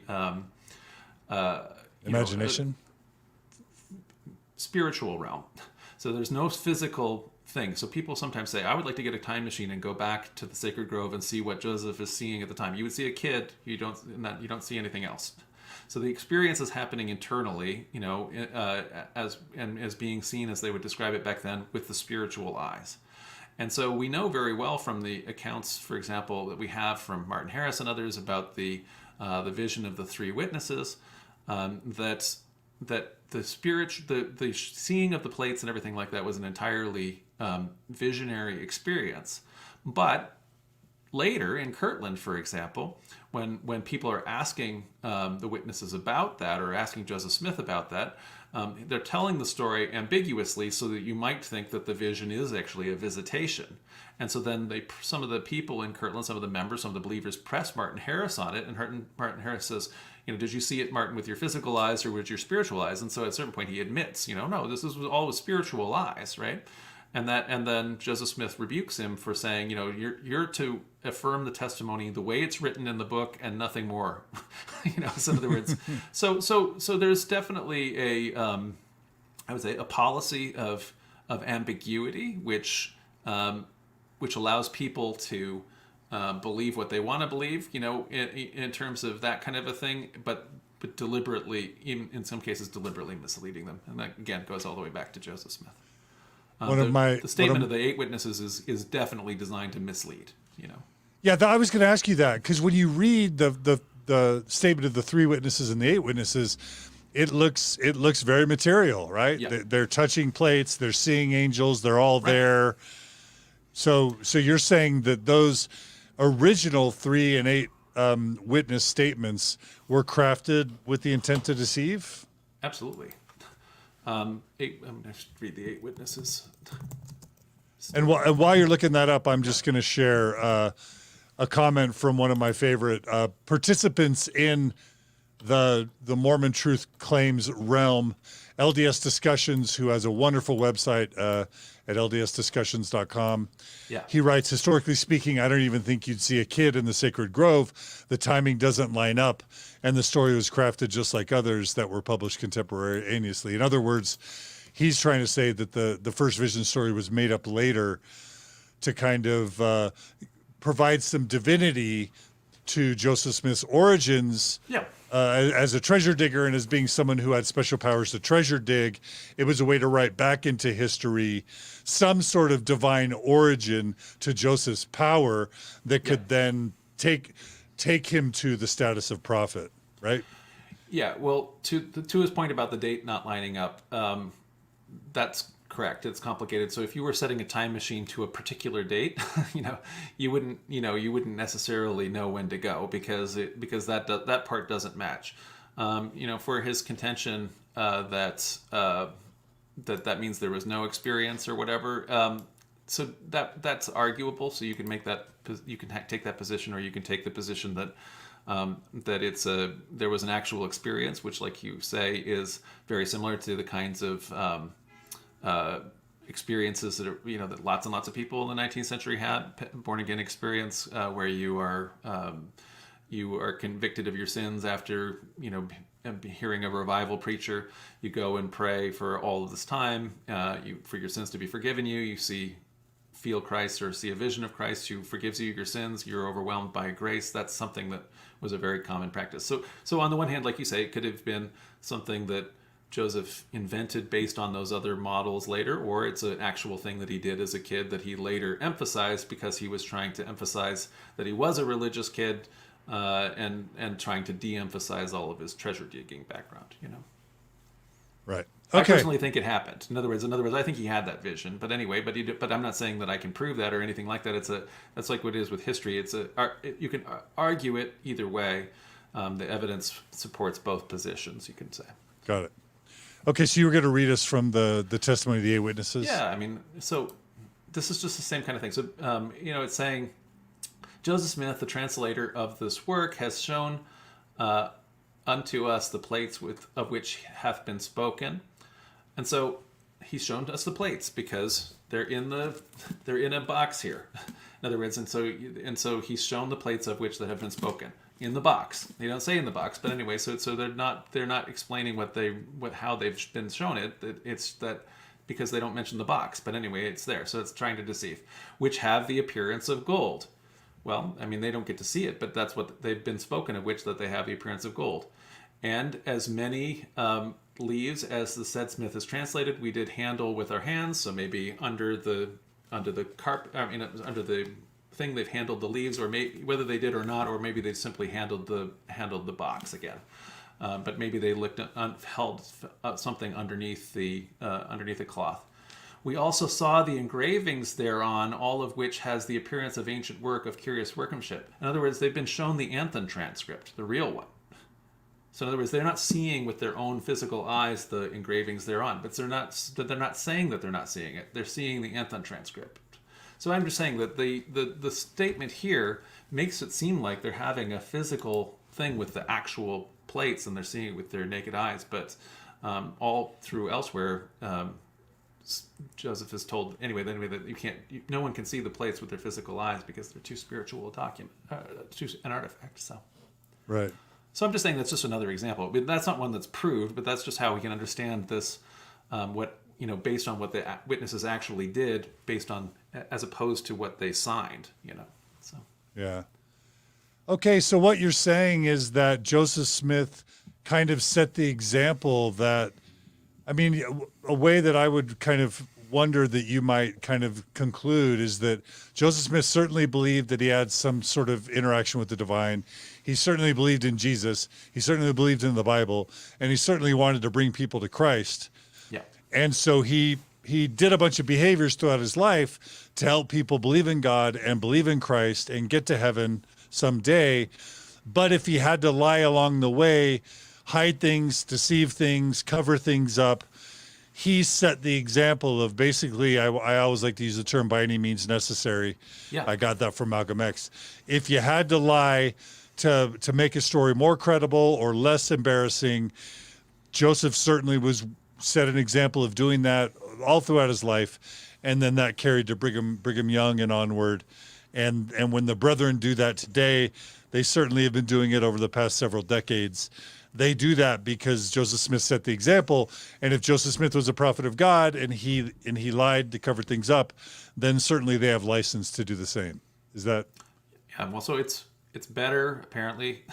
imagination, spiritual realm. So there's no physical thing. So people sometimes say, I would like to get a time machine and go back to the sacred grove and see what Joseph is seeing at the time. You would see a kid, you don't see anything else. So the experience is happening internally, as being seen as they would describe it back then with the spiritual eyes. And so we know very well from the accounts, for example, that we have from Martin Harris and others about the vision of the three witnesses, that the seeing of the plates and everything like that was an entirely visionary experience. But later in Kirtland, for example, when people are asking the witnesses about that or asking Joseph Smith about that, they're telling the story ambiguously so that you might think that the vision is actually a visitation. And so then some of the people in Kirtland, some of the members, some of the believers press Martin Harris on it, and Martin Harris says, did you see it, Martin, with your physical eyes or with your spiritual eyes? And so at a certain point he admits, no, this is all with spiritual eyes, right? And then Joseph Smith rebukes him for saying, you're to affirm the testimony the way it's written in the book and nothing more. So in other words, so there's definitely I would say a policy of ambiguity, which allows people to believe what they want to believe, in terms of that kind of a thing, but deliberately, in some cases, deliberately misleading them. And that again goes all the way back to Joseph Smith. The statement of the 8 witnesses is definitely designed to mislead. Yeah, I was going to ask you that, because when you read the statement of the 3 witnesses and the 8 witnesses, it looks very material, right? Yeah. They're touching plates, they're seeing angels, they're all there. So you're saying that those original 3 and 8 witness statements were crafted with the intent to deceive? Absolutely. I'm going to read the 8 witnesses. And while you're looking that up, I'm just going to share a comment from one of my favorite participants in the Mormon Truth Claims realm, LDS Discussions, who has a wonderful website at ldsdiscussions.com. Yeah. He writes, historically speaking, I don't even think you'd see a kid in the Sacred Grove. The timing doesn't line up, and the story was crafted just like others that were published contemporaneously. In other words, he's trying to say that the first vision story was made up later to kind of provide some divinity to Joseph Smith's origins. Yeah. As a treasure digger and as being someone who had special powers to treasure dig, it was a way to write back into history some sort of divine origin to Joseph's power that could then take him to the status of prophet, right? Yeah, well, to his point about the date not lining up, that's correct. It's complicated. So if you were setting a time machine to a particular date, you wouldn't necessarily know when to go because that part doesn't match. For his contention that means there was no experience or whatever. So that's arguable. So you can take that position, or you can take the position that there was an actual experience, which, like you say, is very similar to the kinds of experiences that that lots and lots of people in the 19th century had. Born again experience, where you are convicted of your sins after hearing a revival preacher. You go and pray for all of this time, for your sins to be forgiven you. You feel Christ or see a vision of Christ who forgives you your sins. You're overwhelmed by grace. That's something that was a very common practice. So on the one hand, like you say, it could have been something that Joseph invented based on those other models later, or it's an actual thing that he did as a kid that he later emphasized because he was trying to emphasize that he was a religious kid, and trying to de-emphasize all of his treasure digging background. Right. I Okay. personally think it happened. In other words, I think he had that vision. But anyway, but I'm not saying that I can prove that or anything like that. That's like what it is with history. You can argue it either way. The evidence supports both positions, you can say. Got it. Okay, so you were going to read us from the testimony of the 8 witnesses? Yeah, so this is just the same kind of thing. So, it's saying, Joseph Smith, the translator of this work, has shown unto us the plates of which hath been spoken. And so he's shown us the plates because they're in a box here. In other words, and so he's shown the plates of which that have been spoken in the box. They don't say in the box, but anyway, so they're not explaining how they've been shown it. It's that because they don't mention the box, but anyway, it's there. So it's trying to deceive, which have the appearance of gold. Well, I mean, they don't get to see it, but that's what they've been spoken of, which that they have the appearance of gold. And as many leaves as the said Smith has translated, we did handle with our hands. So maybe under the under the thing they've handled the leaves, or whether they did or not, or maybe they simply handled the box again. But maybe they held something underneath the cloth. We also saw the engravings thereon, all of which has the appearance of ancient work of curious workmanship. In other words, they've been shown the Anthon Transcript, the real one. So in other words, they're not seeing with their own physical eyes the engravings thereon, but they're not saying that they're not seeing it. They're seeing the Anthon Transcript. So I'm just saying that the statement here makes it seem like they're having a physical thing with the actual plates and they're seeing it with their naked eyes, but all through elsewhere, Joseph is told anyway that no one can see the plates with their physical eyes because they're too spiritual an artifact. So right. So I'm just saying that's just another example. But that's not one that's proved, but that's just how we can understand this. Based on what the witnesses actually did, as opposed to what they signed. So yeah. Okay, so what you're saying is that Joseph Smith kind of set the example that, I mean, a way that I would kind of wonder that you might kind of conclude is that Joseph Smith certainly believed that he had some sort of interaction with the divine. He certainly believed in Jesus. He certainly believed in the Bible, and he certainly wanted to bring people to Christ. Yeah. And so he did a bunch of behaviors throughout his life to help people believe in God and believe in Christ and get to heaven someday. But if he had to lie along the way, hide things, deceive things, cover things up, he set the example of basically, I always like to use the term by any means necessary. Yeah. I got that from Malcolm X. If you had to lie to make a story more credible or less embarrassing, Joseph certainly set an example of doing that all throughout his life. And then that carried to Brigham Young and onward. And when the brethren do that today, they certainly have been doing it over the past several decades. They do that because Joseph Smith set the example. And if Joseph Smith was a prophet of God and he lied to cover things up, then certainly they have license to do the same. Is that? Yeah. Well, so it's better apparently,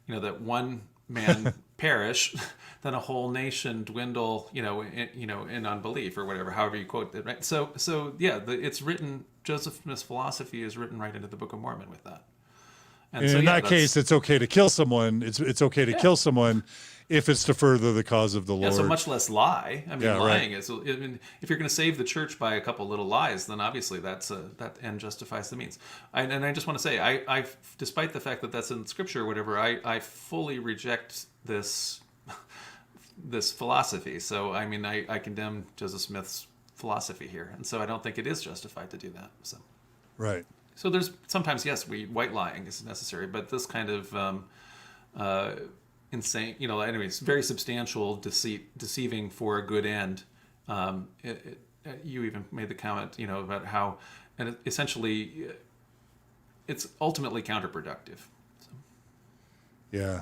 that one man perish than a whole nation dwindle, in unbelief or whatever, however you quote it, right? So yeah, it's written. Joseph Smith's philosophy is written right into the Book of Mormon with that. And in that case, it's okay to kill someone. It's okay to kill someone if it's to further the cause of the Lord. Yeah, so much less lie. I mean, lying right. is. I mean, if you're going to save the church by a couple little lies, then obviously that end justifies the means. And I just want to say, I despite the fact that that's in Scripture or whatever, I fully reject this philosophy. So I mean, I condemn Joseph Smith's philosophy here, and so I don't think it is justified to do that. So right. So there's sometimes, yes, white lying is necessary, but this kind of insane, anyways, very substantial deceiving for a good end. You even made the comment, about how, and essentially, it's ultimately counterproductive. So. Yeah.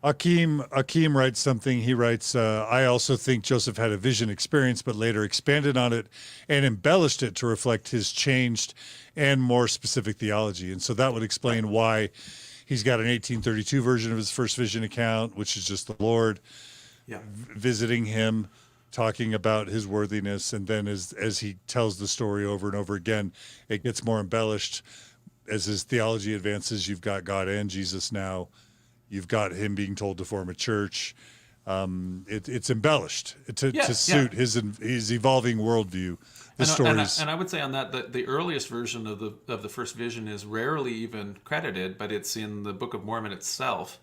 Akeem writes something. He writes, I also think Joseph had a vision experience, but later expanded on it and embellished it to reflect his changed and more specific theology. And so that would explain why he's got an 1832 version of his first vision account, which is just the Lord visiting him, talking about his worthiness. And then as he tells the story over and over again, it gets more embellished. As his theology advances, you've got God and Jesus now. You've got him being told to form a church. It's embellished to suit his evolving worldview. And I would say on that the earliest version of the first vision is rarely even credited, but it's in the Book of Mormon itself.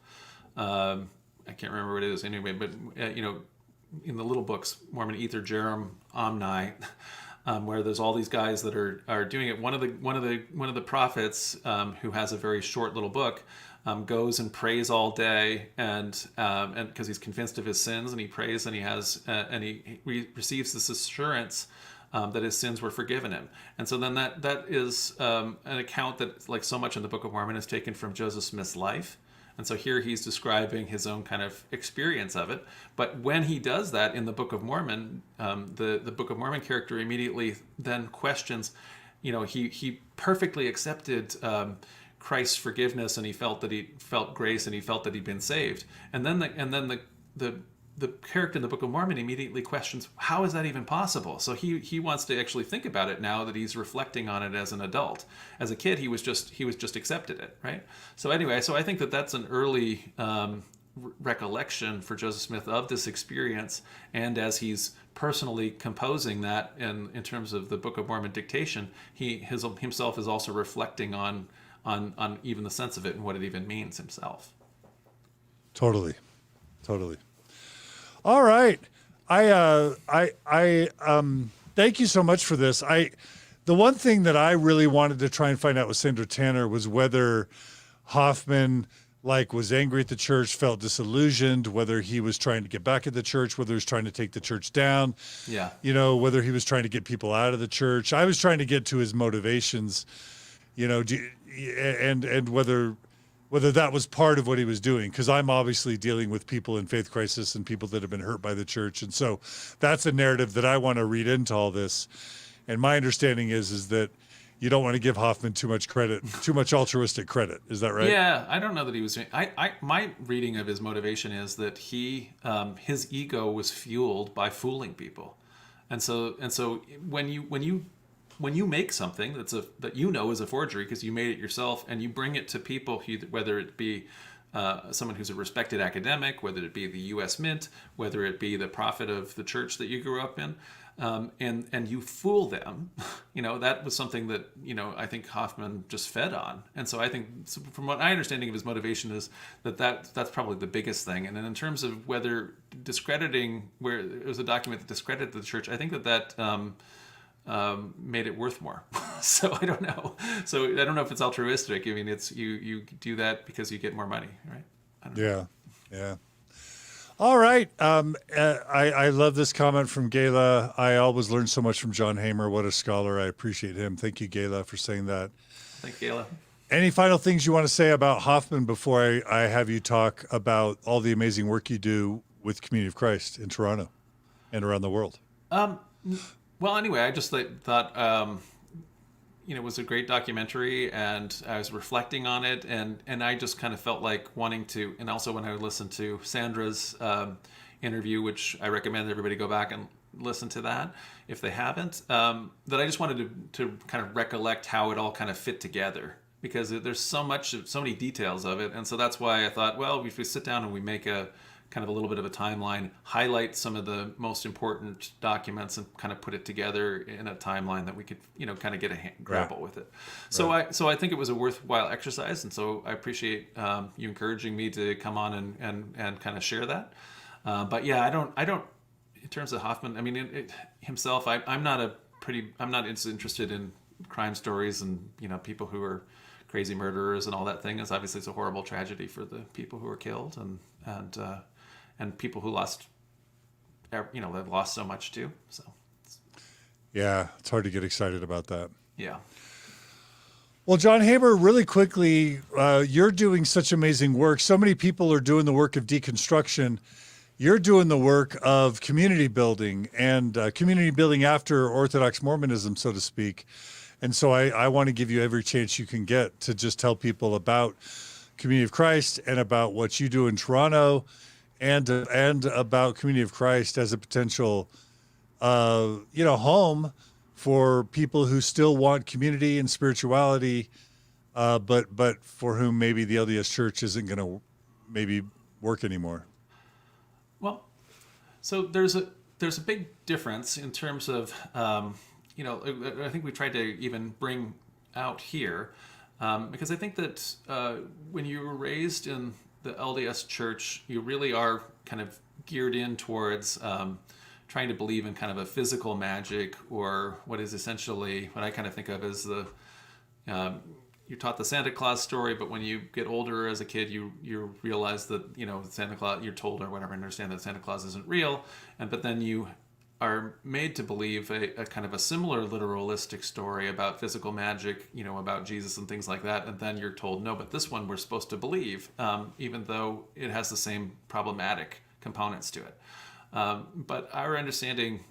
I can't remember what it is anyway, but in the little books, Mormon Ether, Jerem, Omni, where there's all these guys that are doing it. One of the prophets, who has a very short little book, goes and prays all day, and because he's convinced of his sins, and he prays, and he receives this assurance that his sins were forgiven him. And so then that is an account that, like so much in the Book of Mormon, is taken from Joseph Smith's life. And so here he's describing his own kind of experience of it. But when he does that in the Book of Mormon, the Book of Mormon character immediately then questions, he perfectly accepted Christ's forgiveness, and he felt grace, and he felt that he'd been saved. And then the character in the Book of Mormon immediately questions, how is that even possible? So he wants to actually think about it now that he's reflecting on it as an adult. As a kid, he was just accepted it, right? So anyway, I think that's an early recollection for Joseph Smith of this experience, and as he's personally composing that in terms of the Book of Mormon dictation, he himself is also reflecting on even the sense of it and what it even means himself. Totally. All right. I thank you so much for this. The one thing that I really wanted to try and find out with Sandra Tanner was whether Hofmann was angry at the church, felt disillusioned, whether he was trying to get back at the church, whether he was trying to take the church down. Yeah. Whether he was trying to get people out of the church. I was trying to get to his motivations, and whether that was part of what he was doing, because I'm obviously dealing with people in faith crisis and people that have been hurt by the church. And so that's a narrative that I want to read into all this. And my understanding is that you don't want to give Hofmann too much credit, too much altruistic credit. Is that right? Yeah, I don't know that he was. My reading of his motivation is that his ego was fueled by fooling people. And so when you make something that is a forgery because you made it yourself, and you bring it to people, whether it be someone who's a respected academic, whether it be the U.S. Mint, whether it be the prophet of the church that you grew up in, and you fool them, that was something that I think Hofmann just fed on. And so I think, from what my understanding of his motivation is that's probably the biggest thing. And then in terms of whether discrediting, where it was a document that discredited the church, I think that made it worth more. So I don't know. So I don't know if it's altruistic. I mean, it's you do that because you get more money, right? I don't know. Yeah. All right. I love this comment from Gayla. I always learn so much from John Hamer. What a scholar. I appreciate him. Thank you, Gayla, for saying that. Thanks, Gayla. Any final things you want to say about Hofmann before I have you talk about all the amazing work you do with Community of Christ in Toronto and around the world? Well, anyway, I just thought, it was a great documentary, and I was reflecting on it, and I just kind of felt like wanting to, and also when I listened to Sandra's interview, which I recommend everybody go back and listen to that if they haven't, that I just wanted to kind of recollect how it all kind of fit together, because there's so many details of it, and so that's why I thought, well, if we sit down and we make a kind of a little bit of a timeline, highlight some of the most important documents, and kind of put it together in a timeline that we could, kind of get grapple with it. So I think it was a worthwhile exercise, and so I appreciate you encouraging me to come on and kind of share that. But yeah, I don't. In terms of Hofmann, I mean, himself, I'm not as interested in crime stories and people who are crazy murderers and all that thing. Is obviously it's a horrible tragedy for the people who were killed and people who lost, they've lost so much too. So, yeah, it's hard to get excited about that. Yeah. Well, John Hamer, really quickly, you're doing such amazing work. So many people are doing the work of deconstruction. You're doing the work of community building and community building after Orthodox Mormonism, so to speak. And so I want to give you every chance you can get to just tell people about Community of Christ and about what you do in Toronto, and about Community of Christ as a potential, home for people who still want community and spirituality, but for whom maybe the LDS Church isn't going to maybe work anymore. Well, so there's a big difference in terms of, I think we tried to even bring out here, because I think that when you were raised in the LDS Church, you really are kind of geared in towards trying to believe in kind of a physical magic, or what is essentially what I kind of think of as the you're taught the Santa Claus story, but when you get older as a kid, you realize that, Santa Claus, you're told or whatever, understand that Santa Claus isn't real, but then you are made to believe a kind of a similar literalistic story about physical magic, about Jesus and things like that, and then you're told, no, but this one we're supposed to believe, even though it has the same problematic components to it. But our understanding,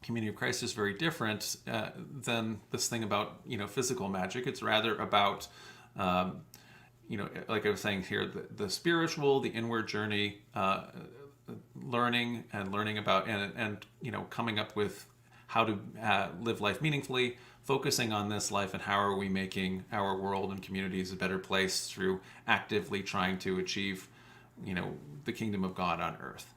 Community of Christ, is very different than this thing about physical magic. It's rather about like I was saying here, the spiritual, the inward journey, learning about and coming up with how to live life meaningfully, focusing on this life and how are we making our world and communities a better place through actively trying to achieve the kingdom of God on earth.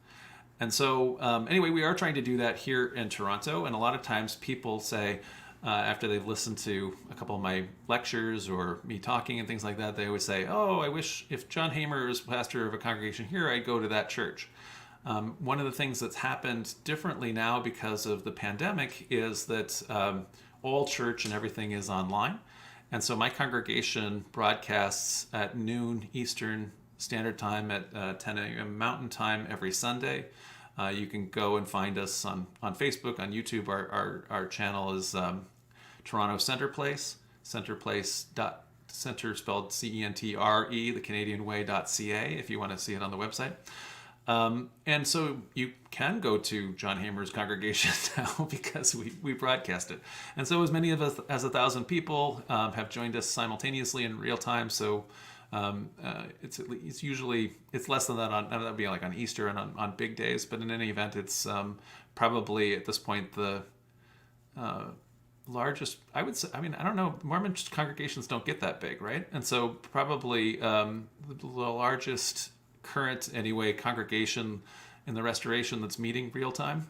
And so, anyway, we are trying to do that here in Toronto. And a lot of times people say, after they've listened to a couple of my lectures or me talking and things like that, they always say, oh, I wish if John Hamer is pastor of a congregation here, I'd go to that church. One of the things that's happened differently now because of the pandemic is that all church and everything is online. And so my congregation broadcasts at noon Eastern Standard Time at 10 a.m. Mountain Time every Sunday. You can go and find us on Facebook, on YouTube. Our channel is Toronto Centre Place, Centre spelled CENTRE, the Canadian way.ca, if you want to see it on the website. And so you can go to John Hamer's congregation now because we broadcast it. And so as many of us as 1,000 people have joined us simultaneously in real time. So it's usually less than that that would be like on Easter and on big days, but in any event, it's probably at this point the largest, I would say. I mean, I don't know, Mormon congregations don't get that big, right? And so probably the largest current anyway congregation in the Restoration that's meeting real time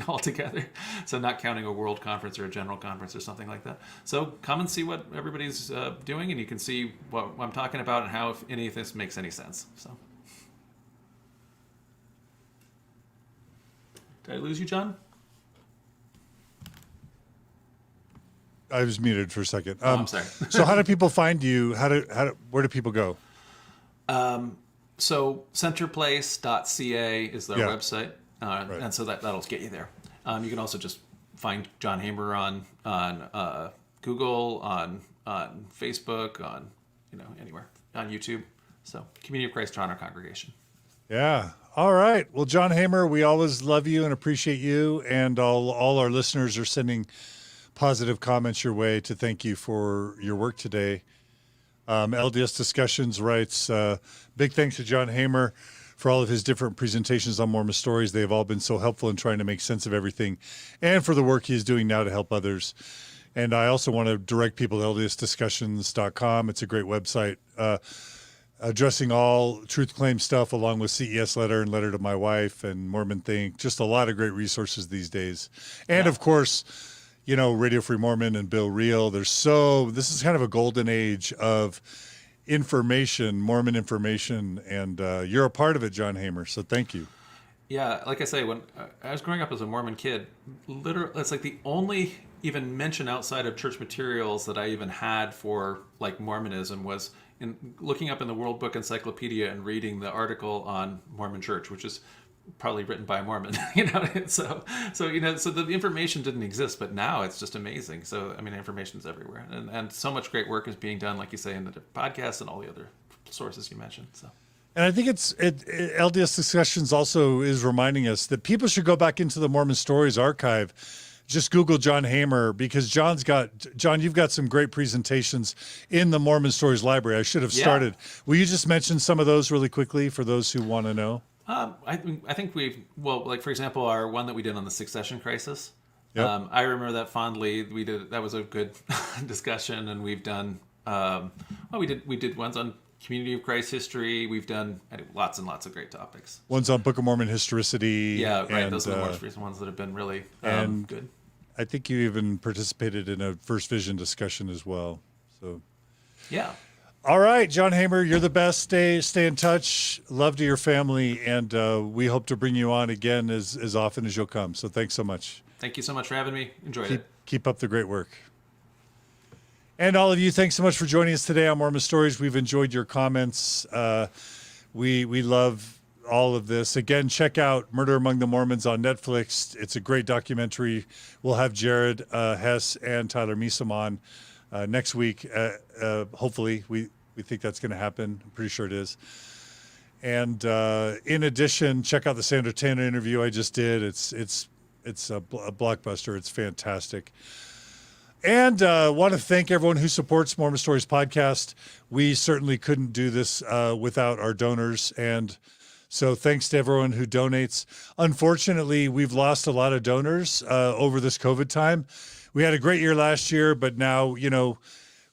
altogether. So not counting a world conference or a general conference or something like that. So come and see what everybody's doing, and you can see what I'm talking about and how if any of this makes any sense. So, did I lose you, John? I was muted for a second. I'm sorry. So how do people find you? Where do people go? So centerplace.ca is their website, Right. and so that'll get you there. You can also just find John Hamer on Google, on Facebook, on anywhere, on YouTube. So Community of Christ Toronto Congregation. Yeah. All right. Well, John Hamer, we always love you and appreciate you, and all our listeners are sending positive comments your way to thank you for your work today. LDS Discussions writes, big thanks to John Hamer for all of his different presentations on Mormon stories. They have all been so helpful in trying to make sense of everything, and for the work he is doing now to help others. And I also want to direct people to ldsdiscussions.com. It's a great website addressing all truth claim stuff, along with CES Letter and Letter to My Wife and Mormon Think. Just a lot of great resources these days. And of course, Radio Free Mormon and Bill Reel. This is kind of a golden age of information, Mormon information, and you're a part of it, John Hamer. So thank you. Yeah, like I say, when I was growing up as a Mormon kid, literally, it's like the only even mention outside of church materials that I even had for like Mormonism was in looking up in the World Book Encyclopedia and reading the article on Mormon Church, which is probably written by a Mormon, so the information didn't exist, but now it's just amazing. So, I mean, information's everywhere, and so much great work is being done, like you say, in the podcasts and all the other sources you mentioned. So, and I think LDS Discussions also is reminding us that people should go back into the Mormon Stories archive. Just Google John Hamer, because John, you've got some great presentations in the Mormon Stories library. I should have started. Will you just mention some of those really quickly for those who want to know? I think like for example, our one that we did on the succession crisis. Yep. I remember that fondly. That was a good discussion, and we've done. We did ones on Community of Christ history. We've done lots and lots of great topics. Ones on Book of Mormon historicity. Yeah, right. And those are the most recent ones that have been really good. I think you even participated in a First Vision discussion as well. So yeah. All right, John Hamer, you're the best. Stay in touch. Love to your family, and we hope to bring you on again as often as you'll come. So thanks so much. Thank you so much for having me. Enjoyed it. Keep up the great work. And all of you, thanks so much for joining us today on Mormon Stories. We've enjoyed your comments. We love all of this. Again, check out Murder Among the Mormons on Netflix. It's a great documentary. We'll have Jared Hess and Tyler Meesom on next week. Hopefully, we think that's going to happen. I'm pretty sure it is. And in addition, check out the Sandra Tanner interview I just did. It's a blockbuster. It's fantastic. And want to thank everyone who supports Mormon Stories podcast. We certainly couldn't do this without our donors. And so thanks to everyone who donates. Unfortunately, we've lost a lot of donors over this COVID time. We had a great year last year, but now,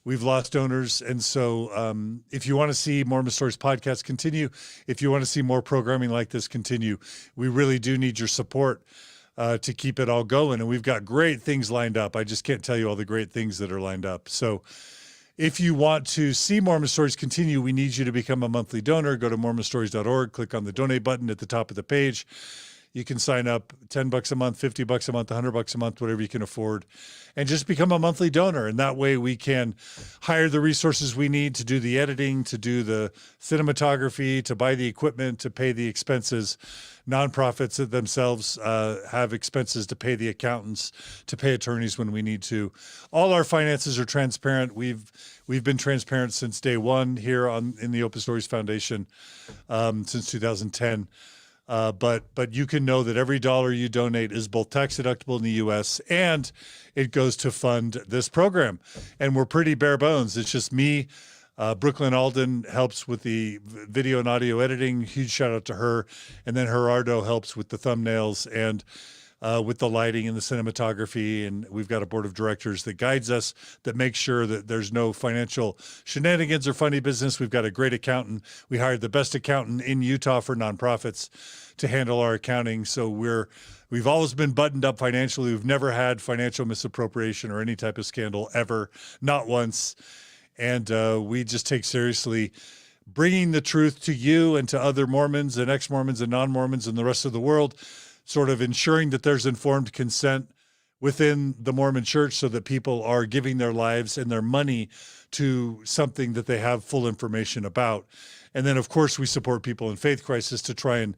we've lost donors. And so if you want to see Mormon Stories podcast continue, if you want to see more programming like this continue, we really do need your support to keep it all going. And we've got great things lined up. I just can't tell you all the great things that are lined up. So if you want to see Mormon Stories continue, we need you to become a monthly donor. Go to mormonstories.org, click on the donate button at the top of the page. You can sign up $10 a month, $50 a month, $100 a month, whatever you can afford, and just become a monthly donor. And that way we can hire the resources we need to do the editing, to do the cinematography, to buy the equipment, to pay the expenses. Nonprofits themselves have expenses to pay the accountants, to pay attorneys when we need to. All our finances are transparent. We've been transparent since day one here in the Open Stories Foundation since 2010. But you can know that every dollar you donate is both tax deductible in the U.S. and it goes to fund this program. And we're pretty bare bones. It's just me. Brooklyn Alden helps with the video and audio editing. Huge shout out to her. And then Gerardo helps with the thumbnails and with the lighting and the cinematography. And we've got a board of directors that guides us, that makes sure that there's no financial shenanigans or funny business. We've got a great accountant. We hired the best accountant in Utah for nonprofits to handle our accounting. So we've always been buttoned up financially. We've never had financial misappropriation or any type of scandal ever, not once. And we just take seriously bringing the truth to you and to other Mormons and ex-Mormons and non-Mormons and the rest of the world, sort of ensuring that there's informed consent within the Mormon church so that people are giving their lives and their money to something that they have full information about. And then, of course, we support people in faith crisis to try and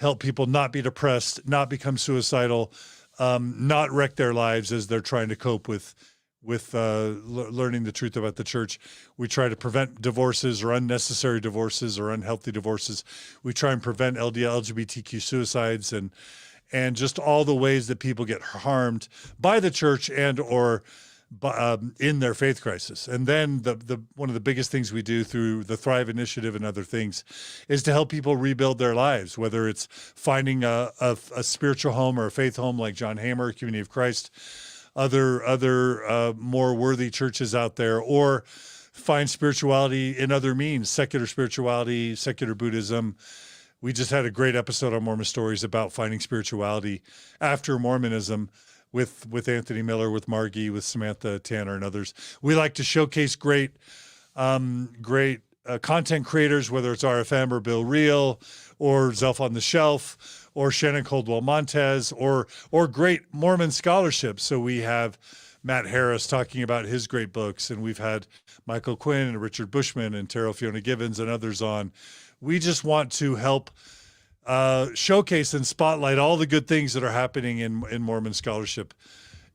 help people not be depressed, not become suicidal, not wreck their lives as they're trying to cope with learning the truth about the church. We try to prevent divorces or unnecessary divorces or unhealthy divorces. We try and prevent LGBTQ suicides and just all the ways that people get harmed by the church and or in their faith crisis. And then the one of the biggest things we do through the Thrive Initiative and other things is to help people rebuild their lives, whether it's finding a spiritual home or a faith home like John Hamer, Community of Christ, other more worthy churches out there, or find spirituality in other means, secular spirituality, secular Buddhism. We just had a great episode on Mormon Stories about finding spirituality after Mormonism with Anthony Miller, with Margie, with Samantha Tanner and others. We like to showcase great content creators, whether it's RFM or Bill Reel or Zelf on the Shelf or Shannon Coldwell Montez or great Mormon scholarship. So we have Matt Harris talking about his great books, and we've had Michael Quinn and Richard Bushman and Terrell Fiona Givens and others on. We just want to help showcase and spotlight all the good things that are happening in Mormon scholarship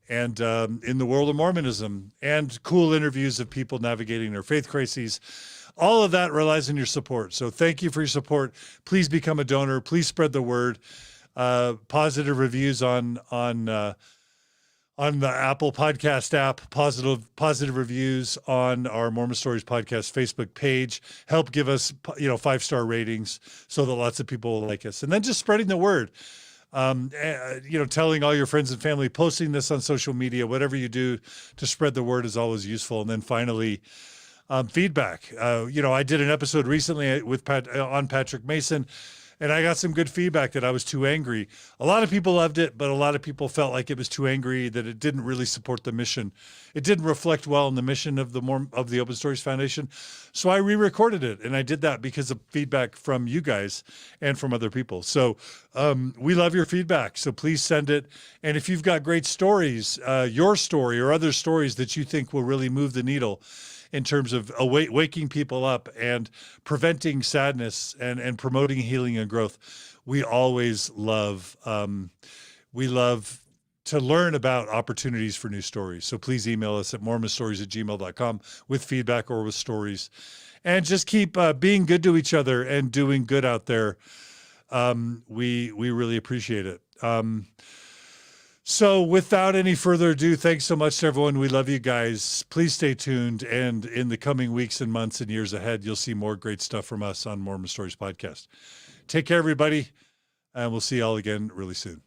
and in the world of Mormonism, and cool interviews of people navigating their faith crises. All of that relies on your support. So thank you for your support. Please become a donor. Please spread the word. Positive reviews on the Apple Podcast app, positive reviews on our Mormon Stories Podcast Facebook page. Help give us 5-star ratings so that lots of people will like us. And then just spreading the word. Telling all your friends and family, posting this on social media, whatever you do to spread the word is always useful. And then finally, feedback. I did an episode recently on Patrick Mason, And I got some good feedback that I was too angry. A lot of people loved it, but a lot of people felt like it was too angry, that it didn't really support the mission. It didn't reflect well on the mission of the Open Stories Foundation. So I re-recorded it, and I did that because of feedback from you guys and from other people. So we love your feedback. So please send it. And if you've got great stories, your story or other stories that you think will really move the needle in terms of waking people up and preventing sadness and promoting healing and growth, we always love, we love to learn about opportunities for new stories. So please email us at mormonstories@gmail.com with feedback or with stories. And just keep being good to each other and doing good out there. We really appreciate it. So without any further ado, thanks so much to everyone. We love you guys. Please stay tuned. And in the coming weeks and months and years ahead, you'll see more great stuff from us on Mormon Stories Podcast. Take care, everybody. And we'll see y'all again really soon.